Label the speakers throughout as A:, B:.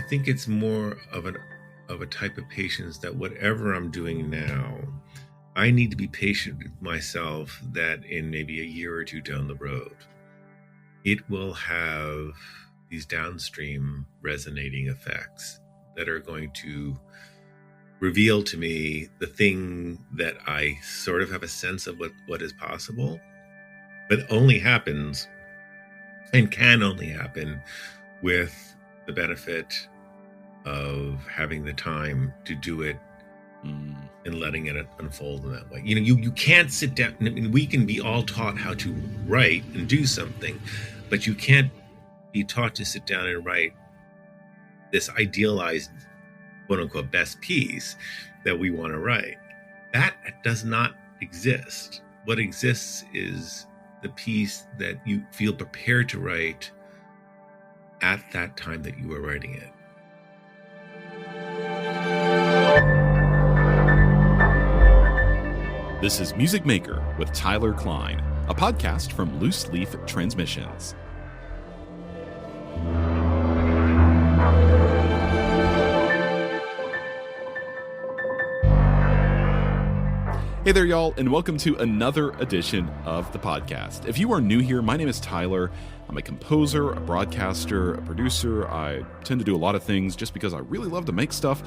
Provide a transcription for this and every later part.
A: I think it's more of a type of patience that whatever I'm doing now, I need to be patient with myself that in maybe a year or two down the road, it will have these downstream resonating effects that are going to reveal to me the thing that I sort of have a sense of what is possible, but only happens and can only happen with the benefit of having the time to do it and letting it unfold in that way. You can't sit down. I mean, we can be all taught how to write and do something, but you can't be taught to sit down and write this idealized, quote unquote, best piece that we want to write. That does not exist. What exists is the piece that you feel prepared to write at that time that you are writing it.
B: This is Music Maker with Tyler Kline, a podcast from Loose Leaf Transmissions. Hey there, y'all, and welcome to another edition of the podcast. If you are new here, my name is Tyler. I'm a composer, a broadcaster, a producer. I tend to do a lot of things just because I really love to make stuff.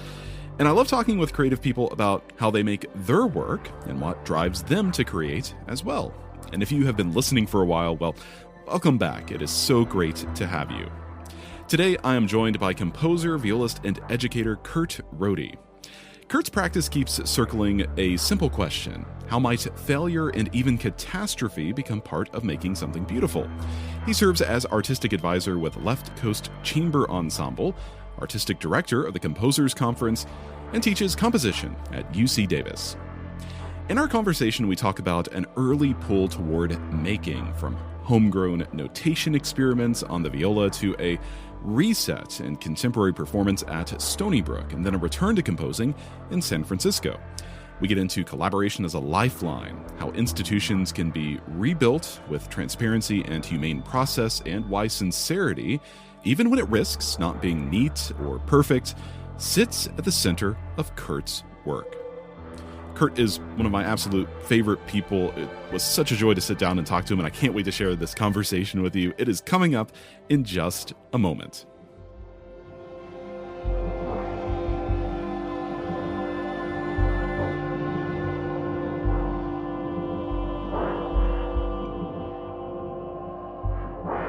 B: And I love talking with creative people about how they make their work and what drives them to create as well. And if you have been listening for a while, well, welcome back. It is so great to have you. Today, I am joined by composer, violist, and educator Kurt Rohde. Kurt's practice keeps circling a simple question: how might failure and even catastrophe become part of making something beautiful? He serves as artistic advisor with Left Coast Chamber Ensemble, artistic director of the Composers Conference, and teaches composition at UC Davis. In our conversation, we talk about an early pull toward making, from homegrown notation experiments on the viola to a reset in contemporary performance at Stony Brook, and then a return to composing in San Francisco. We get into collaboration as a lifeline, how institutions can be rebuilt with transparency and humane process, and why sincerity, even when it risks not being neat or perfect, sits at the center of Kurt's work. Kurt is one of my absolute favorite people. It was such a joy to sit down and talk to him, and I can't wait to share this conversation with you. It is coming up in just a moment.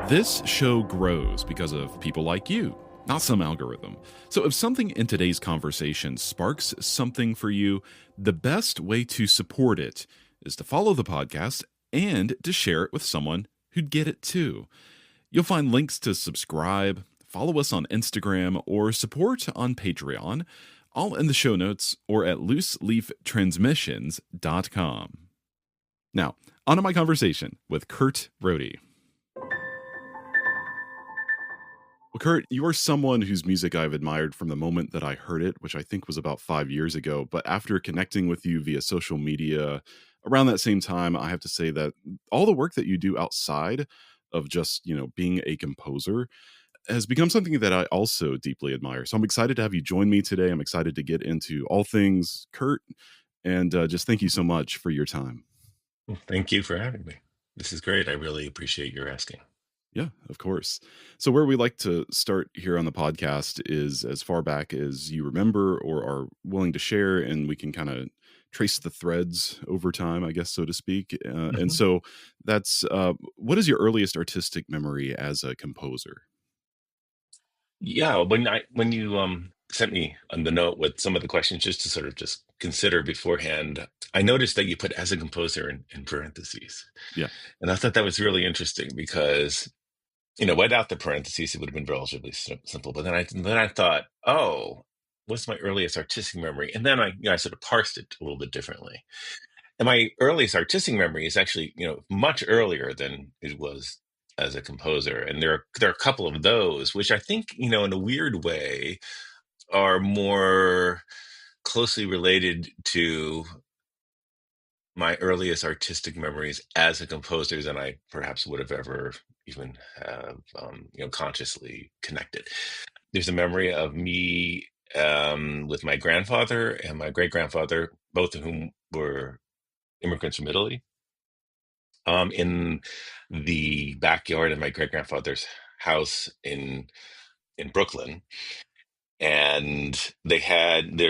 B: This show grows because of people like you, not some algorithm. So if something in today's conversation sparks something for you, the best way to support it is to follow the podcast and to share it with someone who'd get it too. You'll find links to subscribe, follow us on Instagram, or support on Patreon, all in the show notes or at looseleaftransmissions.com. Now, on to my conversation with Kurt Rohde. Well, Kurt, you are someone whose music I've admired from the moment that I heard it, which I think was about 5 years ago. But after connecting with you via social media around that same time, I have to say that all the work that you do outside of just, being a composer has become something that I also deeply admire. So I'm excited to have you join me today. I'm excited to get into all things Kurt, and just thank you so much for your time.
A: Well, thank you for having me. This is great. I really appreciate your asking.
B: Yeah, of course. So where we like to start here on the podcast is as far back as you remember or are willing to share, and we can kind of trace the threads over time, I guess, so to speak. And so that's, what is your earliest artistic memory as a composer?
A: Yeah, when you sent me on the note with some of the questions just to sort of just consider beforehand, I noticed that you put "as a composer" in parentheses.
B: Yeah.
A: And I thought that was really interesting because without the parentheses, it would have been relatively simple. But then I thought, oh, what's my earliest artistic memory? And then I sort of parsed it a little bit differently. And my earliest artistic memory is actually, much earlier than it was as a composer. And there are a couple of those, which I think, in a weird way, are more closely related to my earliest artistic memories as a composer than I perhaps would have ever even have, consciously connected. there's a memory of me with my grandfather and my great grandfather, both of whom were immigrants from Italy, in the backyard of my great grandfather's house in Brooklyn, and they had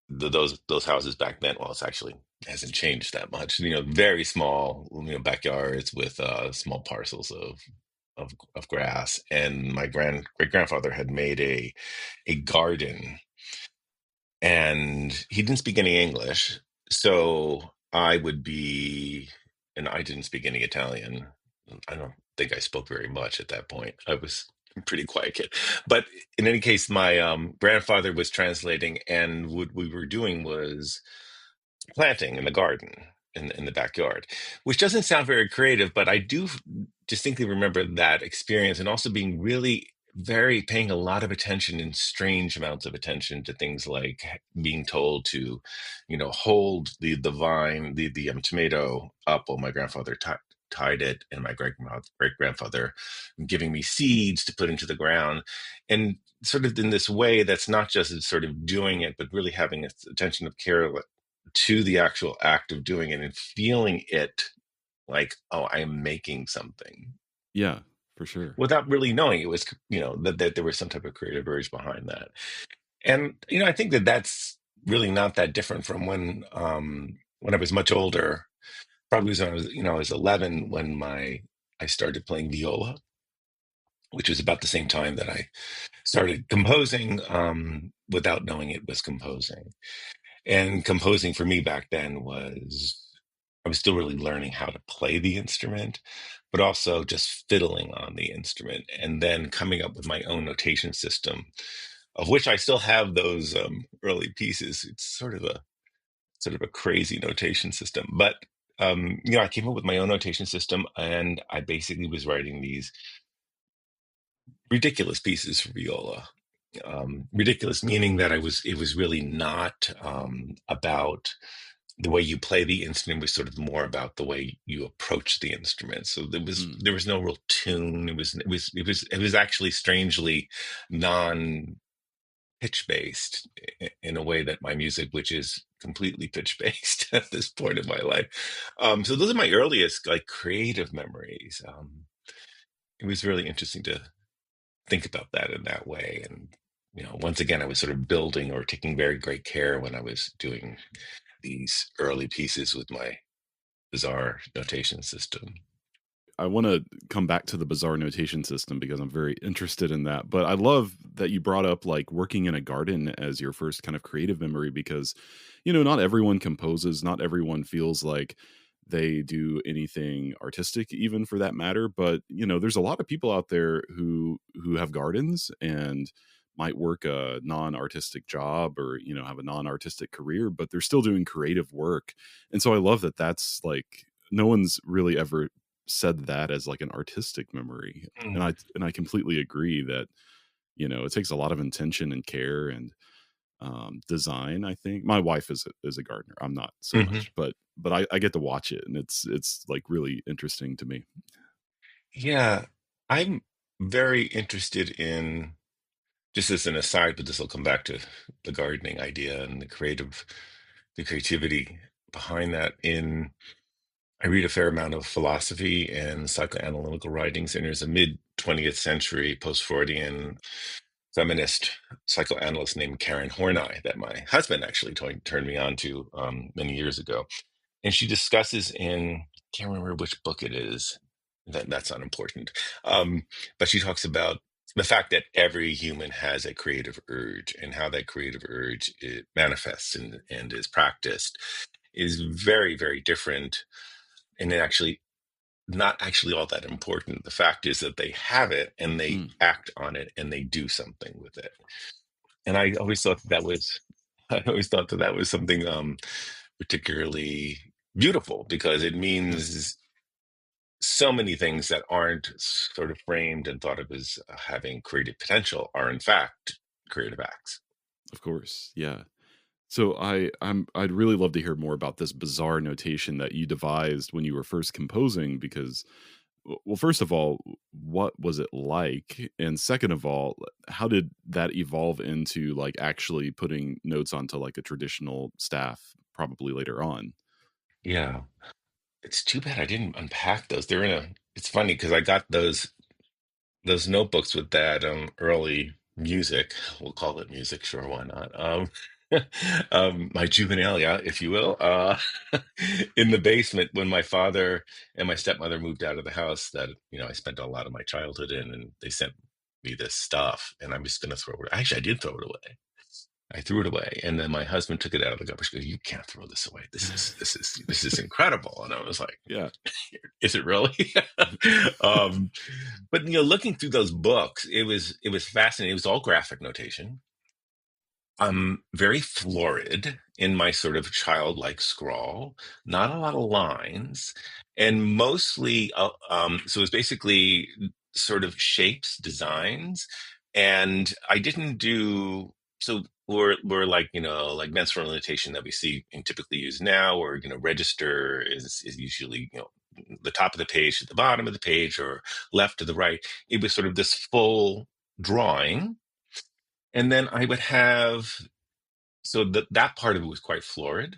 A: those houses back then. Well, it's actually hasn't changed that much. Very small, backyards with small parcels of grass. And my great grandfather had made a garden, and he didn't speak any English, so I would be, and I didn't speak any Italian. I don't think I spoke very much at that point. I was a pretty quiet kid. But in any case, my grandfather was translating, and what we were doing was planting in the garden in the backyard, which doesn't sound very creative, but I do distinctly remember that experience, and also being really very paying a lot of attention, in strange amounts of attention, to things like being told to, hold the vine, the tomato up while my grandfather tied it, and my great grandfather giving me seeds to put into the ground, and sort of in this way that's not just sort of doing it, but really having attention of care to the actual act of doing it, and feeling it like, oh, I am making something,
B: Yeah, for sure.
A: without really knowing it was, that there was some type of creative urge behind that. And, I think that that's really not that different from when I was much older, probably when I was 11, when I started playing viola, which was about the same time that I started composing, without knowing it was composing. And composing for me back then was, I was still really learning how to play the instrument, but also just fiddling on the instrument, and then coming up with my own notation system, of which I still have those early pieces. It's sort of a crazy notation system, but I came up with my own notation system, and I basically was writing these ridiculous pieces for viola. Ridiculous meaning that it was really not about the way you play the instrument. Was sort of more about the way you approach the instrument. So there was no real tune. It was actually strangely non pitch based, in a way that my music, which is completely pitch based at this point in my life. So those are my earliest like creative memories. It was really interesting to think about that in that way. And, once again, I was sort of building, or taking very great care when I was doing these early pieces with my bizarre notation system.
B: I want to come back to the bizarre notation system because I'm very interested in that. But I love that you brought up like working in a garden as your first kind of creative memory because, not everyone composes, not everyone feels like they do anything artistic, even for that matter. But, there's a lot of people out there who have gardens and might work a non-artistic job, or, have a non-artistic career, but they're still doing creative work. And so I love that that's like, no one's really ever said that as like an artistic memory.
A: Mm.
B: And I completely agree that it takes a lot of intention and care and design. I think my wife is a gardener. I'm not so
A: Mhm.
B: much, but I get to watch it, and it's like really interesting to me.
A: Yeah, I'm very interested in, just as an aside, but this will come back to the gardening idea and the creativity behind that. I read a fair amount of philosophy and psychoanalytical writings, and there's a mid 20th century post-Freudian feminist psychoanalyst named Karen Horney that my husband actually turned me on to many years ago. And she discusses in, can't remember which book it is. That's not important. But she talks about the fact that every human has a creative urge, and how that creative urge it manifests and is practiced is very, very different, and it actually not actually all that important. The fact is that they have it, and they
B: Mm,
A: act on it, and they do something with it. And I always thought that was, I always thought that that was something particularly beautiful, because it
B: yeah,
A: means so many things that aren't sort of framed and thought of as having creative potential are in fact creative acts.
B: of course. Yeah. So I'd really love to hear more about this bizarre notation that you devised when you were first composing because well, first of all, what was it like? And second of all, how did that evolve into like actually putting notes onto like a traditional staff probably later on?
A: Yeah. It's too bad I didn't unpack those. They're in a, it's funny because I got those notebooks with that early music. We'll call it music, sure, why not? My juvenilia, if you will, in the basement when my father and my stepmother moved out of the house that I spent a lot of my childhood in, and they sent me this stuff, and I'm just gonna throw it. Actually, I did throw it away. I threw it away, and then my husband took it out of the garbage. He goes, "You can't throw this away. This is incredible." And I was like,
B: Yeah.
A: "Is it really?" um, but looking through those books, it was fascinating. It was all graphic notation. Very florid in my sort of childlike scrawl, not a lot of lines, and mostly, so it's basically sort of shapes, designs, and I didn't do so. We're like like menstrual notation that we see and typically use now, or register is usually the top of the page to the bottom of the page or left to the right. It was sort of this full drawing, and then I would have so that part of it was quite florid.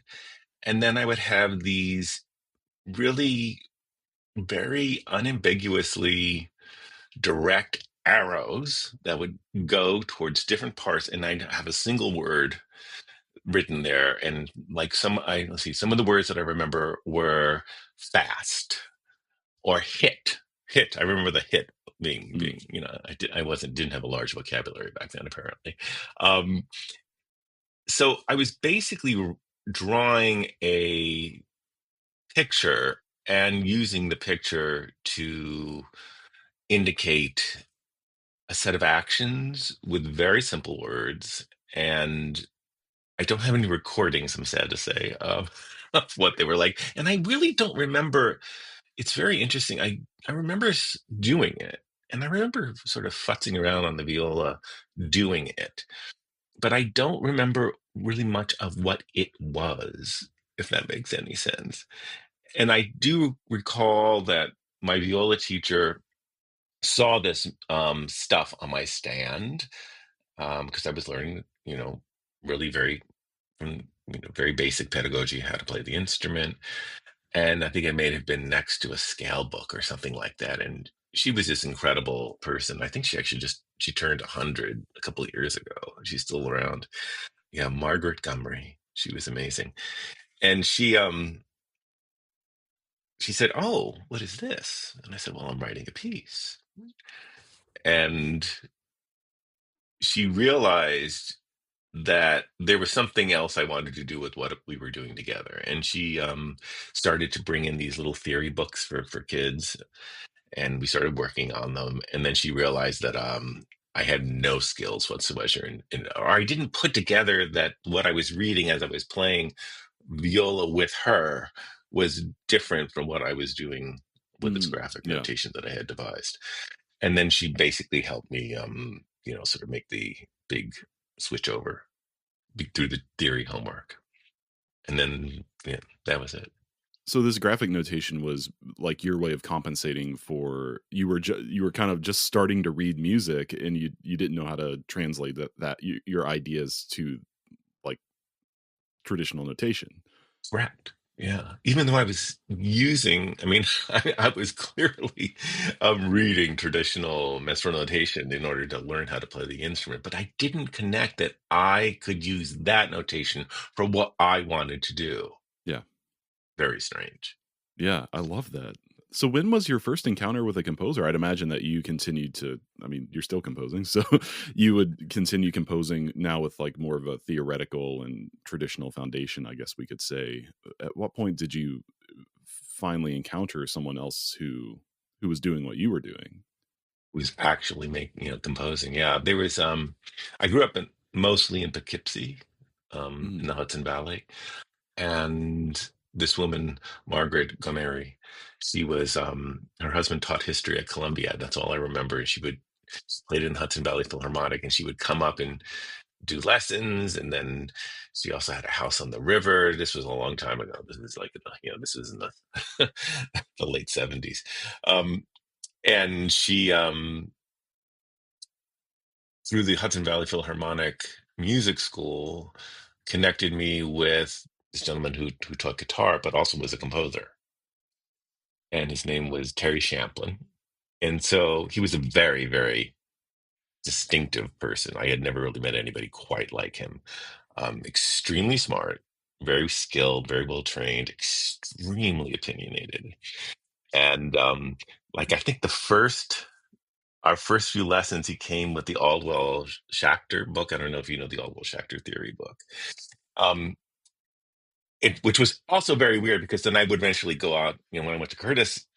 A: And then I would have these really very unambiguously direct arrows that would go towards different parts, and I'd have a single word written there. And like let's see, some of the words that I remember were fast or hit. Hit. I remember the hit being, didn't have a large vocabulary back then, apparently. Um, so I was basically drawing a picture and using the picture to indicate a set of actions with very simple words. And I don't have any recordings, I'm sad to say, of what they were like. And I really don't remember. It's very interesting. I remember doing it. And I remember sort of futzing around on the viola doing it. But I don't remember really much of what it was, if that makes any sense. And I do recall that my viola teacher saw this stuff on my stand because I was learning, really very from very basic pedagogy, how to play the instrument. And I think it may have been next to a scale book or something like that. And she was this incredible person. I think she actually she turned 100 a couple of years ago. She's still around. Yeah, Margaret Gumry. She was amazing. And she said, "Oh, what is this?" And I said, "Well, I'm writing a piece." And she realized that there was something else I wanted to do with what we were doing together. And she started to bring in these little theory books for kids, and we started working on them. And then she realized that I had no skills whatsoever, or I didn't put together that what I was reading as I was playing viola with her was different from what I was doing with this graphic
B: Yeah.
A: notation that I had devised. And then she basically helped me, sort of make the big switch over through the theory homework. And then, yeah, that was it.
B: So this graphic notation was like your way of compensating for you were kind of just starting to read music and you didn't know how to translate your ideas to like traditional notation.
A: Correct. Yeah. Even though I was using, I mean, I was clearly reading traditional minstrel notation in order to learn how to play the instrument, but I didn't connect that I could use that notation for what I wanted to do.
B: Yeah.
A: Very strange.
B: Yeah, I love that. So when was your first encounter with a composer? I'd imagine that you continued to, I mean, you're still composing, so you would continue composing now with like more of a theoretical and traditional foundation, I guess we could say. At what point did you finally encounter someone else who was doing what you were doing?
A: Was actually making, composing. Yeah. There was, I grew up mostly in Poughkeepsie, in
B: Mm,
A: the Hudson Valley. And this woman, Margaret Gomery, she was her husband taught history at Columbia. That's all I remember. And she played in the Hudson Valley Philharmonic, and she would come up and do lessons. And then she also had a house on the river. This was a long time ago. This is like this was in the the late 70s. And she, through the Hudson Valley Philharmonic Music School, connected me with this gentleman who taught guitar, but also was a composer. And his name was Terry Champlin. And so he was a very, very distinctive person. I had never really met anybody quite like him. Extremely smart, very skilled, very well trained, extremely opinionated. And like I think our first few lessons, he came with the Aldwell Schachter book. I don't know if you know the Aldwell Schachter theory book. Um, which was also very weird because then I would eventually go out, when I went to Curtis,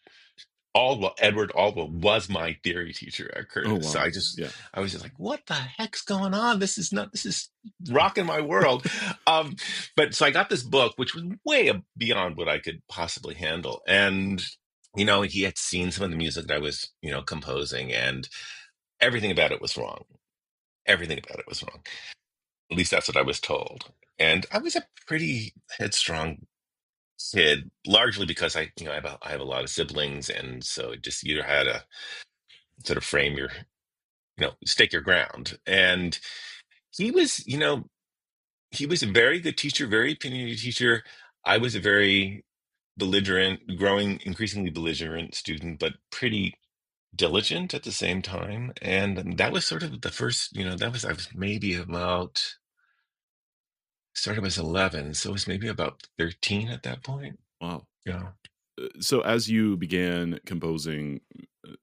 A: Edward Aldwell was my theory teacher at
B: Oh
A: Curtis. So
B: wow. Yeah.
A: I was just like, what the heck's going on? This is rocking my world. But so I got this book, which was way beyond what I could possibly handle. And, he had seen some of the music that I was, composing, and everything about it was wrong. Everything about it was wrong. At least that's what I was told. And I was a pretty headstrong kid, largely because I have a lot of siblings, and so it just you had to sort of frame your, stake your ground. And he was, he was a very good teacher, very opinionated teacher. I was a very belligerent, growing, increasingly belligerent student, but pretty diligent at the same time. And that was sort of the first, I was maybe about started was 11, so it was maybe about 13 at that point.
B: Wow.
A: Yeah.
B: So as you began composing uh,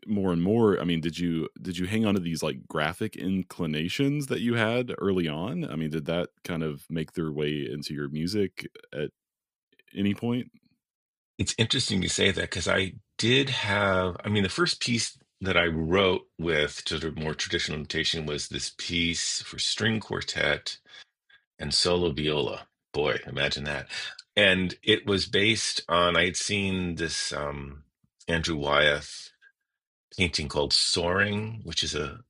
B: more and more, I mean, did you hang on to these like graphic inclinations that you had early on? I mean, did that kind of make their way into your music at any point?
A: It's interesting you say that because the first piece that I wrote with sort of more traditional notation was this piece for string quartet and solo viola. Boy, imagine that. And it was based on, I had seen this Andrew Wyeth painting called Soaring, which is a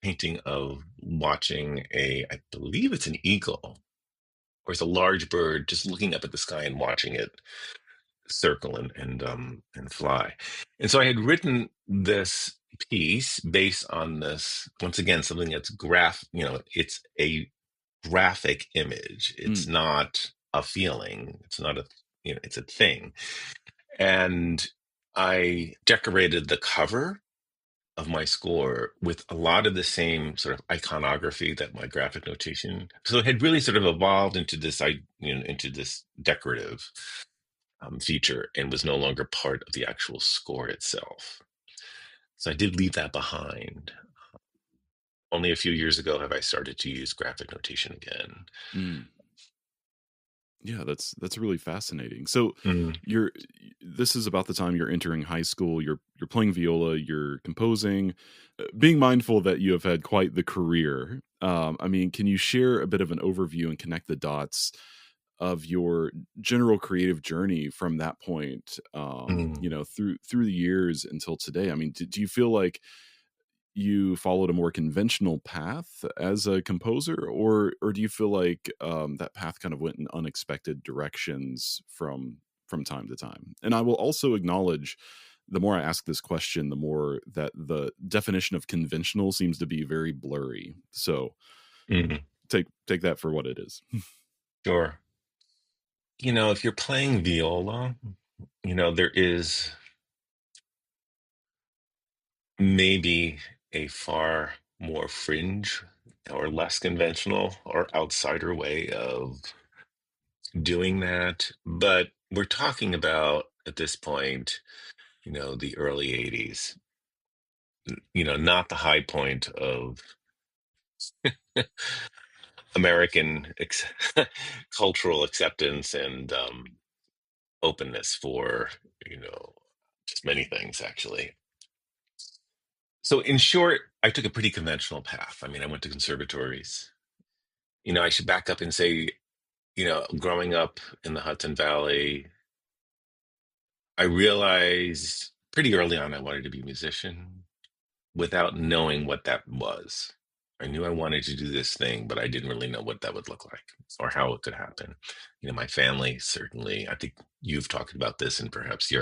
A: painting of watching I believe it's an eagle, or it's a large bird just looking up at the sky and watching it circle and fly. And so I had written this piece based on this, once again, something that's it's a graphic image. It's
B: Mm,
A: not a feeling. It's not it's a thing. And I decorated the cover of my score with a lot of the same sort of iconography that my graphic notation. So it had really sort of evolved into into this decorative feature, and was no longer part of the actual score itself. So I did leave that behind. Only a few years ago have I started to use graphic notation again.
B: mm. Yeah, that's really fascinating. So
A: Mm,
B: you're this is about the time you're entering high school, you're playing viola, you're composing, being mindful that you have had quite the career. I mean, can you share a bit of an overview and connect the dots of your general creative journey from that point,
A: mm,
B: through the years until today? I mean, do you feel like you followed a more conventional path as a composer, or do you feel like that path kind of went in unexpected directions from time to time? And I will also acknowledge, the more I ask this question, the more that the definition of conventional seems to be very blurry. So
A: mm.
B: take that for what it is.
A: Sure. If you're playing viola, there is maybe a far more fringe or less conventional or outsider way of doing that. But we're talking about, at this point, the early 80s, not the high point of American cultural acceptance and openness for, you know, just many things, actually. So, in short, I took a pretty conventional path. I mean, I went to conservatories. I should back up and say, growing up in the Hudson Valley, I realized pretty early on I wanted to be a musician without knowing what that was. I knew I wanted to do this thing, but I didn't really know what that would look like or how it could happen. My family, certainly, I think you've talked about this, and perhaps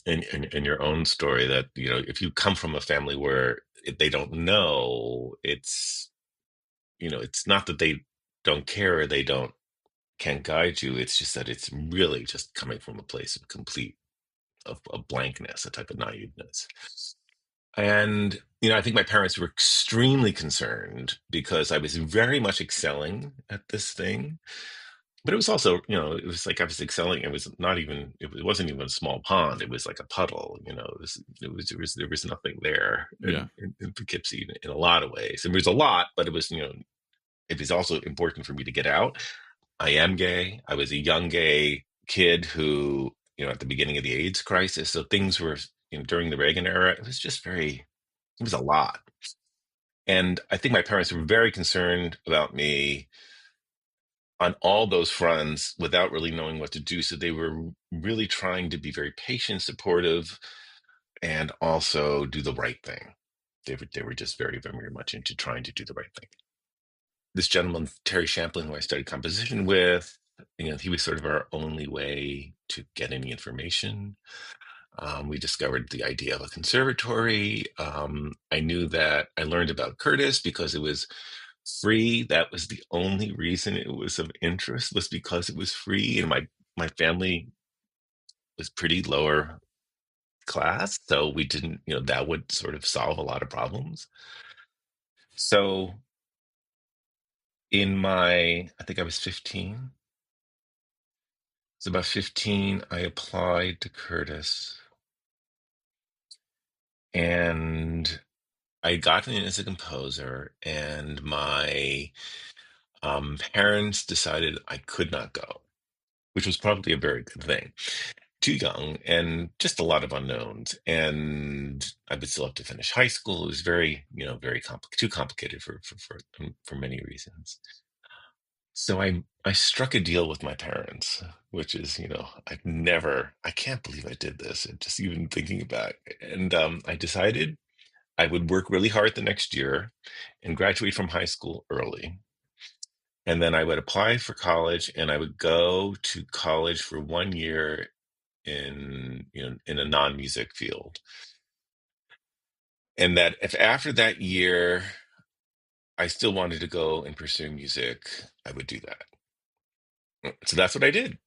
A: in your own story that, if you come from a family where they don't know, it's not that they don't care or they don't can't guide you. It's just that it's really just coming from a place of complete of blankness, a type of naiveness. And, I think my parents were extremely concerned because I was very much excelling at this thing. But it was also, it was like I was excelling. It was not even, it wasn't even a small pond. It was like a puddle, there was nothing there
B: Yeah.
A: in Poughkeepsie in a lot of ways. And there was a lot, but it was, it was also important for me to get out. I am gay. I was a young gay kid who, at the beginning of the AIDS crisis. So things were, during the Reagan era, it was just it was a lot. And I think my parents were very concerned about me on all those fronts without really knowing what to do. So they were really trying to be very patient, supportive, and also do the right thing. They were just very, very much into trying to do the right thing. This gentleman, Terry Champlin, who I studied composition with, he was sort of our only way to get any information. We discovered the idea of a conservatory. I knew that I learned about Curtis because it was free. That was the only reason it was of interest, was because it was free. And my family was pretty lower class. So we didn't, that would sort of solve a lot of problems. So I think I was 15. So about 15, I applied to Curtis. And I got in as a composer, and my parents decided I could not go, which was probably a very good thing. Too young and just a lot of unknowns, and I would still have to finish high school. It was very, very too complicated for many reasons. So I struck a deal with my parents, which is, I can't believe I did this. And just even thinking about it. And I decided I would work really hard the next year and graduate from high school early. And then I would apply for college, and I would go to college for 1 year in a non-music field. And that if after that year I still wanted to go and pursue music, I would do that. So that's what I did.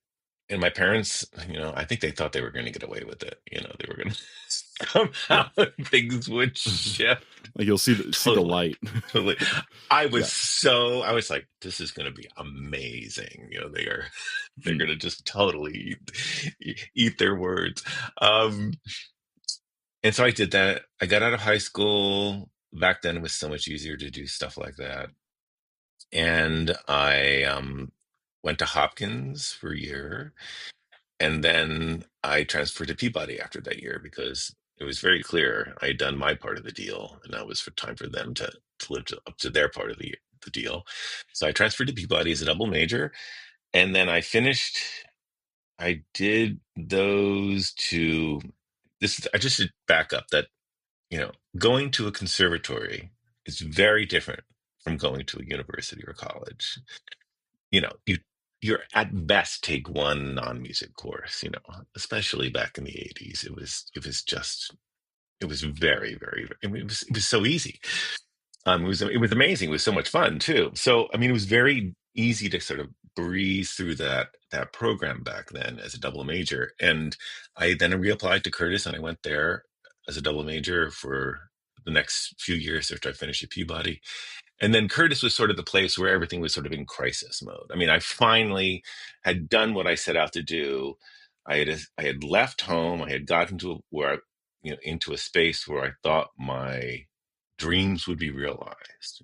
A: And my parents, I think they thought they were going to get away with it. They were going to somehow
B: Yeah.
A: things would shift.
B: Like you'll see the
A: Totally.
B: light.
A: Totally. I was like, this is going to be amazing. They're going to just totally eat their words. And so I did that. I got out of high school. Back then, it was so much easier to do stuff like that. And I went to Hopkins for a year. And then I transferred to Peabody after that year because it was very clear I had done my part of the deal. And now it was time for them to live up to their part of the deal. So I transferred to Peabody as a double major. And then I did those two. I just should back up that, going to a conservatory is very different from going to a university or college. You're at best take one non-music course, especially back in the 80s. It was very, very, it was so easy. It was amazing. It was so much fun too. So, it was very easy to sort of breeze through that program back then as a double major. And I then reapplied to Curtis, and I went there as a double major for the next few years after I finished at Peabody. And then Curtis was sort of the place where everything was sort of in crisis mode. I finally had done what I set out to do. I had left home. I had gotten to into a space where I thought my dreams would be realized,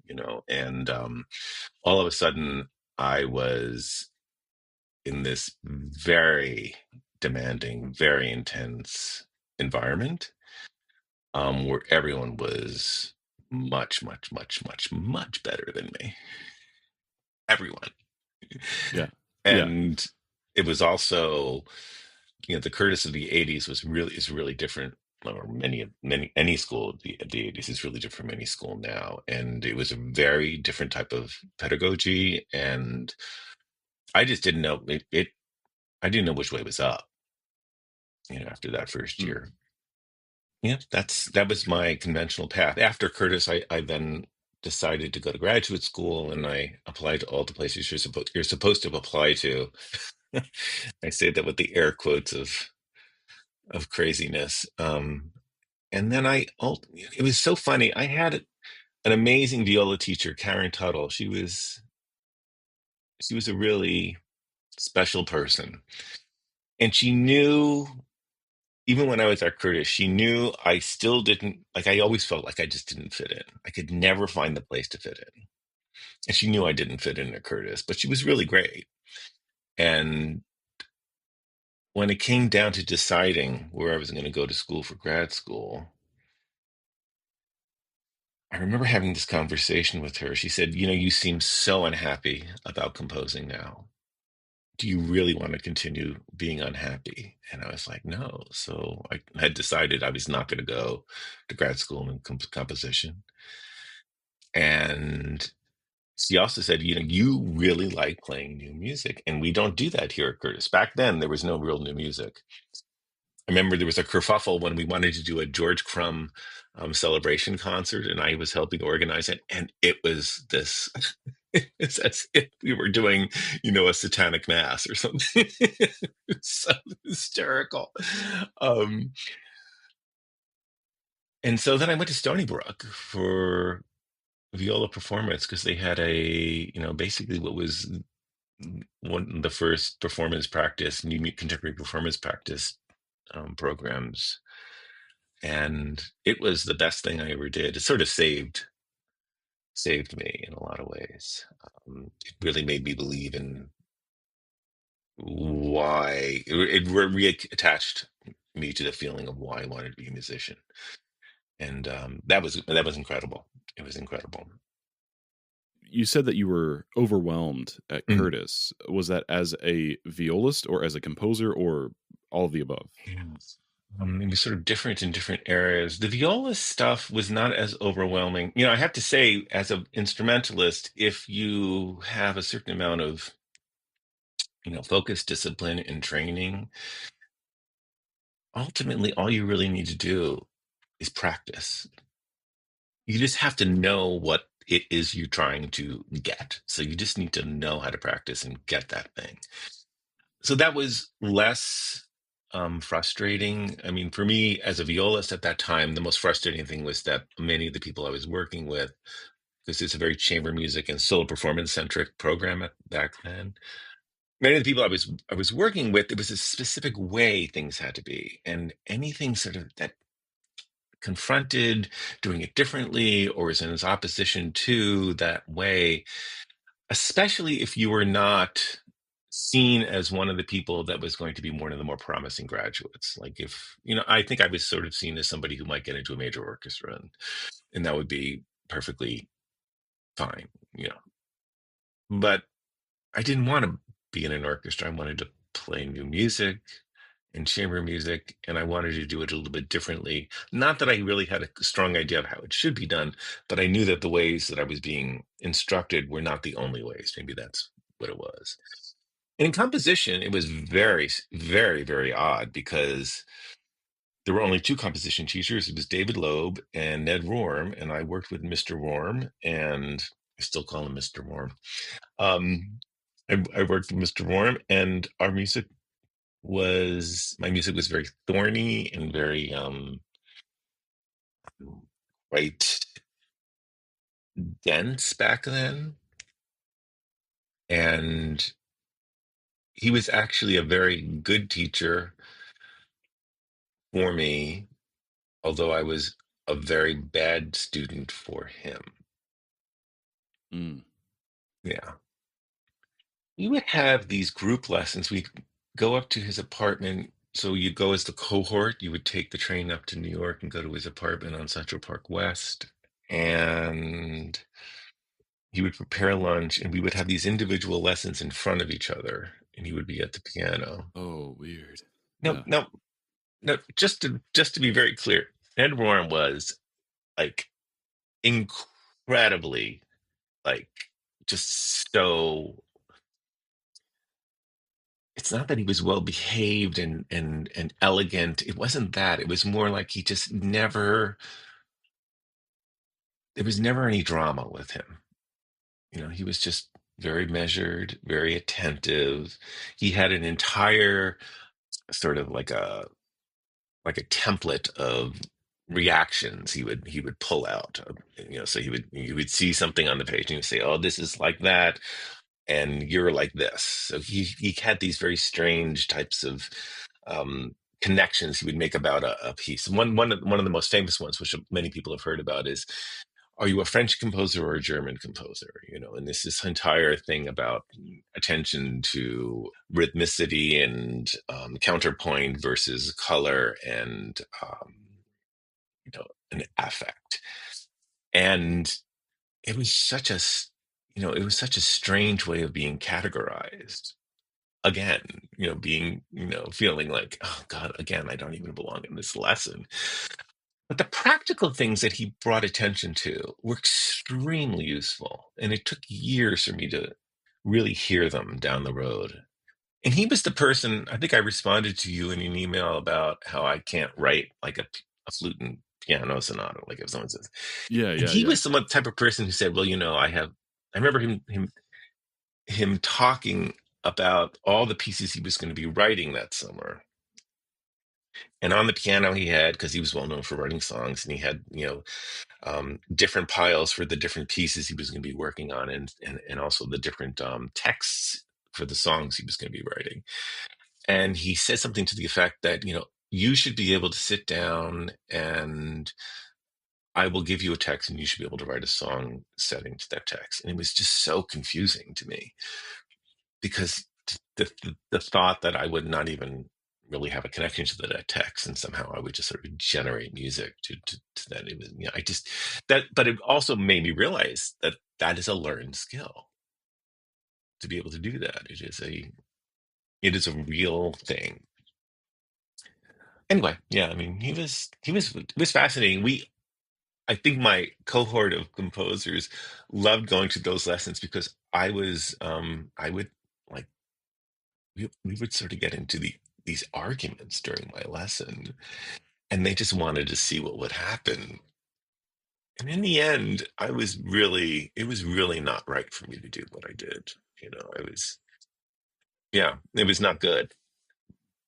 A: and all of a sudden I was in this very demanding, very intense environment, where everyone was much, much, much, much, much better than me. Everyone.
B: Yeah.
A: And it was also, the Curtis of the 80s is really different, or any school of the 80s is really different from any school now. And it was a very different type of pedagogy. And I just didn't know I didn't know which way was up. after that first
B: Mm.
A: year. Yeah, that was my conventional path. After Curtis, I then decided to go to graduate school, and I applied to all the places you're supposed to apply to. I say that with the air quotes of craziness. And then it was so funny. I had an amazing viola teacher, Karen Tuttle. She was a really special person, and she knew, even when I was at Curtis, she knew I still didn't, like, I always felt like I just didn't fit in. I could never find the place to fit in. And she knew I didn't fit in at Curtis, but she was really great. And when it came down to deciding where I was going to go to school for grad school, I remember having this conversation with her. She said, you seem so unhappy about composing now. Do you really want to continue being unhappy? And I was like, no. So I had decided I was not going to go to grad school in composition. And she also said, you really like playing new music. And we don't do that here at Curtis. Back then, there was no real new music. I remember there was a kerfuffle when we wanted to do a George Crumb celebration concert, and I was helping organize it. And it was this, it's as if we were doing, a satanic mass or something. It's so hysterical. Um, and so then I went to Stony Brook for viola performance because they had basically what was one of the first performance practice, contemporary performance practice programs. And it was the best thing I ever did. It sort of saved me in a lot of ways. It really made me believe in why it reattached me to the feeling of why I wanted to be a musician. And that was incredible. It was incredible.
B: You said that you were overwhelmed at
A: Mm.
B: Curtis. Was that as a violist or as a composer or all of the above?
A: Yes. It was sort of different in different areas. The viola stuff was not as overwhelming. I have to say, as an instrumentalist, if you have a certain amount of, focus, discipline, and training, ultimately, all you really need to do is practice. You just have to know what it is you're trying to get. So you just need to know how to practice and get that thing. So that was less frustrating. I mean, for me as a violist at that time, the most frustrating thing was that many of the people I was working with, because it's a very chamber music and solo performance centric program back then. Many of the people I was working with, there was a specific way things had to be, and anything sort of that confronted doing it differently or is in its opposition to that way, especially if you were not seen as one of the people that was going to be one of the more promising graduates. Like if, I think I was sort of seen as somebody who might get into a major orchestra, and that would be perfectly fine, you know. But I didn't want to be in an orchestra. I wanted to play new music and chamber music, and I wanted to do it a little bit differently. Not that I really had a strong idea of how it should be done, but I knew that the ways that I was being instructed were not the only ways. Maybe that's what it was. And in composition, it was very, very, very odd because there were only two composition teachers. It was David Loeb and Ned Rorm, and I worked with Mr. Rorm, and I still call him Mr. Rorm. Um, I worked with Mr. Rorm, and my music was very thorny and very quite dense back then. And he was actually a very good teacher for me, although I was a very bad student for him.
B: Mm.
A: Yeah. We would have these group lessons. We'd go up to his apartment. So you'd go as the cohort. You would take the train up to New York and go to his apartment on Central Park West. And he would prepare lunch, and we would have these individual lessons in front of each other, and he would be at the piano.
B: Oh, weird.
A: No,
B: Yeah.
A: no, no. Just to be very clear, Ed Warren was like incredibly, like, just so it's not that he was well behaved and elegant. It wasn't that. It was more like he just never, there was never any drama with him. You know, he was just very measured, very attentive. He had an entire sort of like a template of reactions he would pull out. You know, so he would see something on the page and he would say, "Oh, this is like that, and you're like this." So he had these very strange types of connections he would make about a piece. One of the most famous ones, which many people have heard about, is, "Are you a French composer or a German composer?" You know, and this entire thing about attention to rhythmicity and counterpoint versus color and an affect. And it was such it was such a strange way of being categorized. Again, being, feeling like, oh God, again, I don't even belong in this lesson. But the practical things that he brought attention to were extremely useful. And it took years for me to really hear them down the road. And he was the person, I think I responded to you in an email about how I can't write like a flute and piano sonata, like if someone says.
B: Yeah,
A: And
B: yeah,
A: he
B: yeah.
A: was the type of person who said, well, I remember him talking about all the pieces he was going to be writing that summer. And on the piano he had, because he was well known for writing songs, and he had, different piles for the different pieces he was going to be working on, and also the different texts for the songs he was going to be writing. And he said something to the effect that, you should be able to sit down and I will give you a text and you should be able to write a song setting to that text. And it was just so confusing to me because the thought that I would not even really have a connection to that text and somehow I would just sort of generate music to that. It was, I just, but it also made me realize that that is a learned skill to be able to do that. It is a real thing. Anyway, yeah, I mean, it was fascinating. I think my cohort of composers loved going to those lessons because I would like we would sort of get into these arguments during my lesson, and they just wanted to see what would happen. And in the end, it was really not right for me to do what I did. Yeah, it was not good.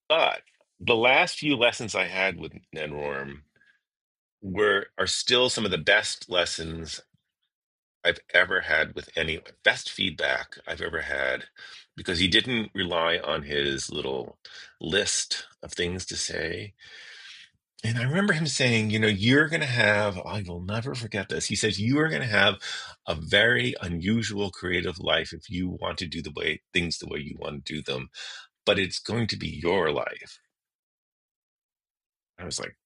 A: But the last few lessons I had with Ned Rorm are still some of the best lessons I've ever had with any best feedback I've ever had, because he didn't rely on his little list of things to say. And I remember him saying, you're going to have, I will never forget this. He says, you are going to have a very unusual creative life if you want to do things the way you want to do them, but it's going to be your life. I was like,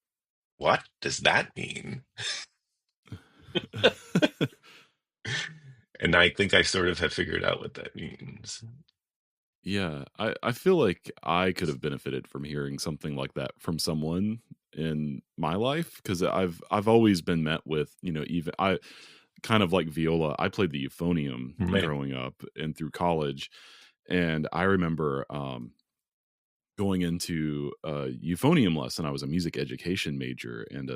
A: what does that mean? And I think I sort of have figured out what that means.
B: Yeah, I feel like I could have benefited from hearing something like that from someone in my life, because I've always been met with, even I kind of like viola. I played the euphonium
A: Right.
B: growing up and through college, and I remember going into a euphonium lesson. I was a music education major, and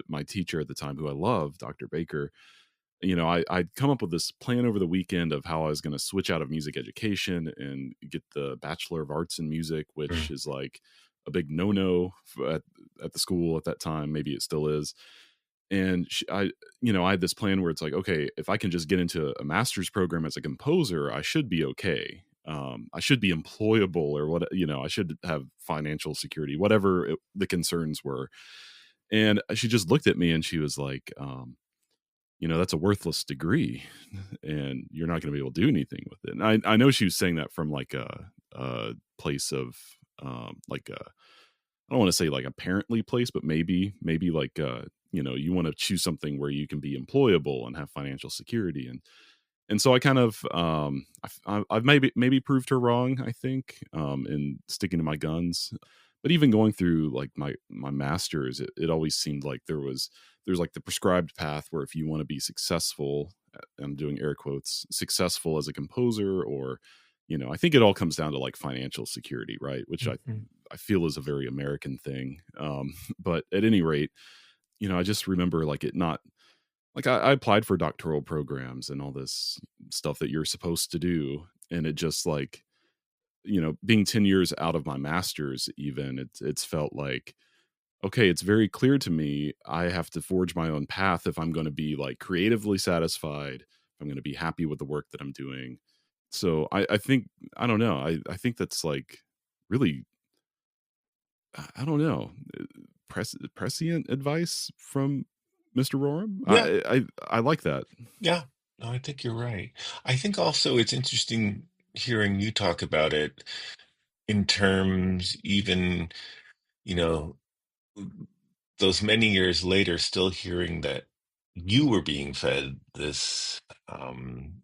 B: my teacher at the time, who I loved, Dr. Baker, I'd come up with this plan over the weekend of how I was going to switch out of music education and get the Bachelor of Arts in Music, which is like a big no-no at the school at that time. Maybe it still is. And I had this plan where it's like, okay, if I can just get into a master's program as a composer, I should be okay. I should be employable, or what, I should have financial security, whatever the concerns were. And she just looked at me and she was like, that's a worthless degree and you're not going to be able to do anything with it. And I know she was saying that from like a place of like I don't want to say like a parently place, but maybe like you want to choose something where you can be employable and have financial security. And so I kind of I've maybe proved her wrong, I think, in sticking to my guns. But even going through like my masters, it always seemed like there's like the prescribed path where if you want to be successful, I'm doing air quotes, successful as a composer, or I think it all comes down to like financial security, right? Which
A: Mhm.
B: I feel is a very American thing. But at any rate, I just remember like it not like I applied for doctoral programs and all this stuff that you're supposed to do. And it just like, being 10 years out of my master's, even it's felt like, okay, it's very clear to me I have to forge my own path if I'm going to be like creatively satisfied, if I'm going to be happy with the work that I'm doing. So I think, I don't know. I think that's like really, I don't know, prescient advice from Mr. Roram.
A: Yeah,
B: I like that.
A: yeah. No, I think you're right. I think also it's interesting hearing you talk about it in terms even, you know, those many years later, still hearing that you were being fed this, um,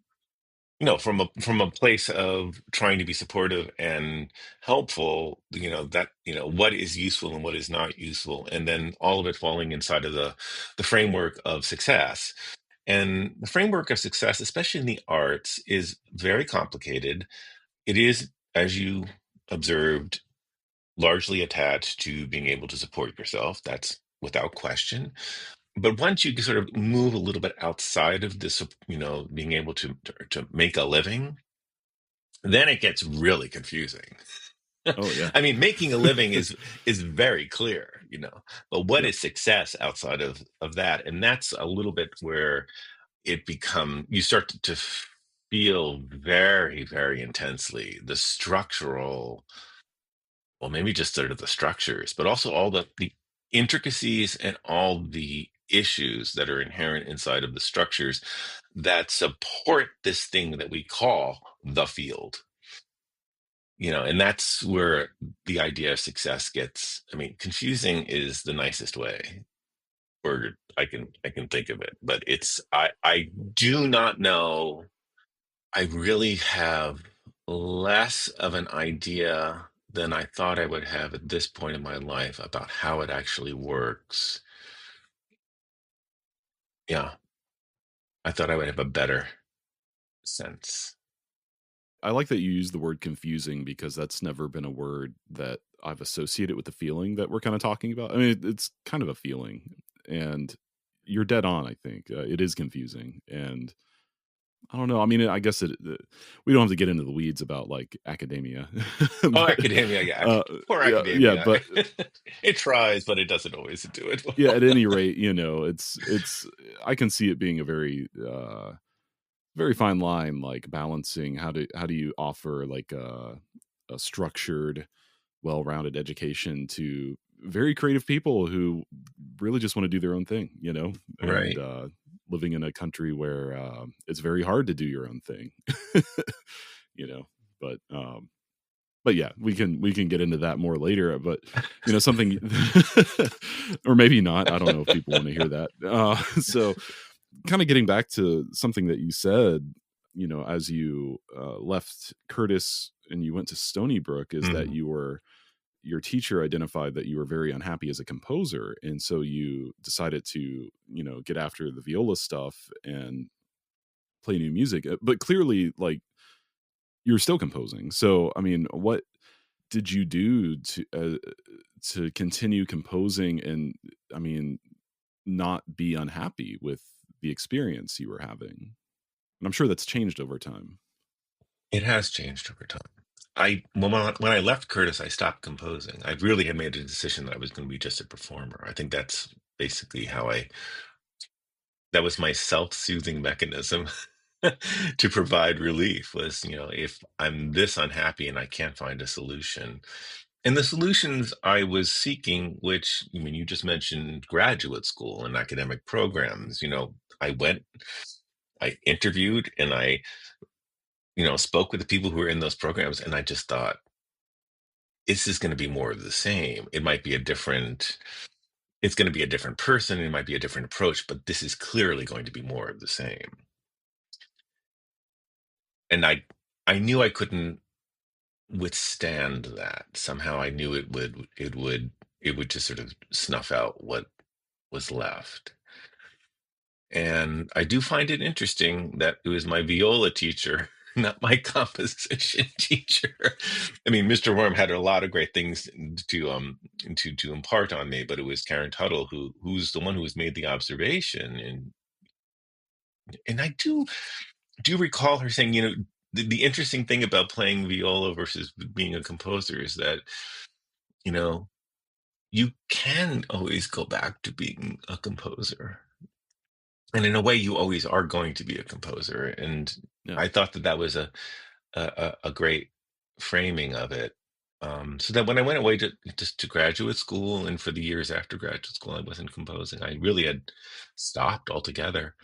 A: from a place of trying to be supportive and helpful, that, what is useful and what is not useful, and then all of it falling inside of the framework of success. And the framework of success, especially in the arts, is very complicated. It is, as you observed, largely attached to being able to support yourself. That's without question. But once you sort of move a little bit outside of this, being able to make a living, then it gets really confusing.
B: Oh yeah.
A: I mean, making a living is very clear, but what
B: Yep.
A: is success outside of that? And that's a little bit where you start to feel very, very intensely the structural, well, maybe just sort of the structures, but also all the intricacies and all the issues that are inherent inside of the structures that support this thing that we call the field. And that's where the idea of success gets, I mean, confusing is the nicest way or I can think of it, but I do not know. I really have less of an idea than I thought I would have at this point in my life about how it actually works. Yeah, I thought I would have a better sense.
B: I like that you use the word confusing because that's never been a word that I've associated with the feeling that we're kind of talking about. I mean, it's kind of a feeling, and you're dead on. I think it is confusing, and I don't know. I mean, I guess we don't have to get into the weeds about like academia,
A: Oh,
B: but
A: academia, yeah, poor
B: yeah,
A: academia.
B: but
A: It tries, but it doesn't always do it
B: yeah. At
A: well.
B: any rate, it's I can see it being a very fine line, like balancing how do you offer like a structured, well-rounded education to very creative people who really just want to do their own thing, and
A: Right.
B: living in a country where it's very hard to do your own thing, you know. But yeah, we can get into that more later. But something, or maybe not. I don't know if people want to hear that. So kind of getting back to something that you said, as you left Curtis and you went to Stony Brook, is that
A: Mm,
B: your teacher identified that you were very unhappy as a composer, and so you decided to get after the viola stuff and play new music. But clearly, like, you're still composing. So I mean, what did you do to continue composing and, I mean, not be unhappy with the experience you were having? And I'm sure that's changed over time.
A: it has changed over time. When I left Curtis, I stopped composing. I really had made a decision that I was going to be just a performer. I think that's basically that was my self-soothing mechanism to provide relief was, if I'm this unhappy and I can't find a solution. And the solutions I was seeking, which, I mean, you just mentioned graduate school and academic programs, I went, I interviewed and I, spoke with the people who were in those programs. And I just thought, this is going to be more of the same. It's going to be a different person. It might be a different approach, but this is clearly going to be more of the same. And I knew I couldn't withstand that. Somehow I knew it would just sort of snuff out what was left. And I do find it interesting that it was my viola teacher not my composition teacher. I mean, Mr. Worm had a lot of great things to impart on me, but it was Karen Tuttle who's the one who has made the observation, and I do recall her saying, the interesting thing about playing viola versus being a composer is that, you know, you can always go back to being a composer. And in a way, you always are going to be a composer. And
B: Yeah.
A: I thought that was a great framing of it. So that when I went away to graduate school, and for the years after graduate school, I wasn't composing. I really had stopped altogether.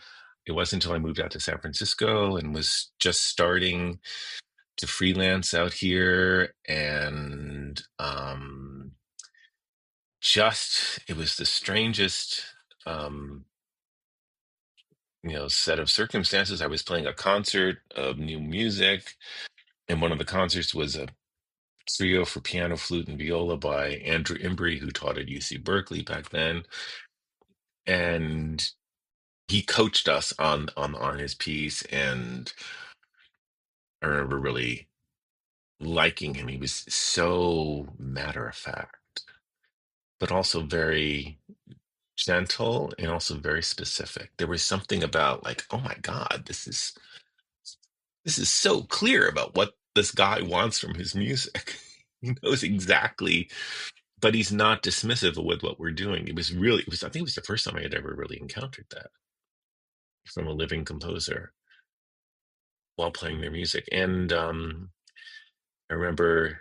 A: It wasn't until I moved out to San Francisco and was just starting to freelance out here, and just it was the strangest um, set of circumstances. I was playing a concert of new music, and one of the concerts was a trio for piano, flute, and viola by Andrew Embry, who taught at UC Berkeley back then, and he coached us on his piece. And I remember really liking him. He was so matter of fact, but also very gentle and also very specific. There was something about like, oh my God, this is so clear about what this guy wants from his music. He knows exactly, but he's not dismissive of what we're doing. I think it was the first time I had ever really encountered that from a living composer while playing their music. And I remember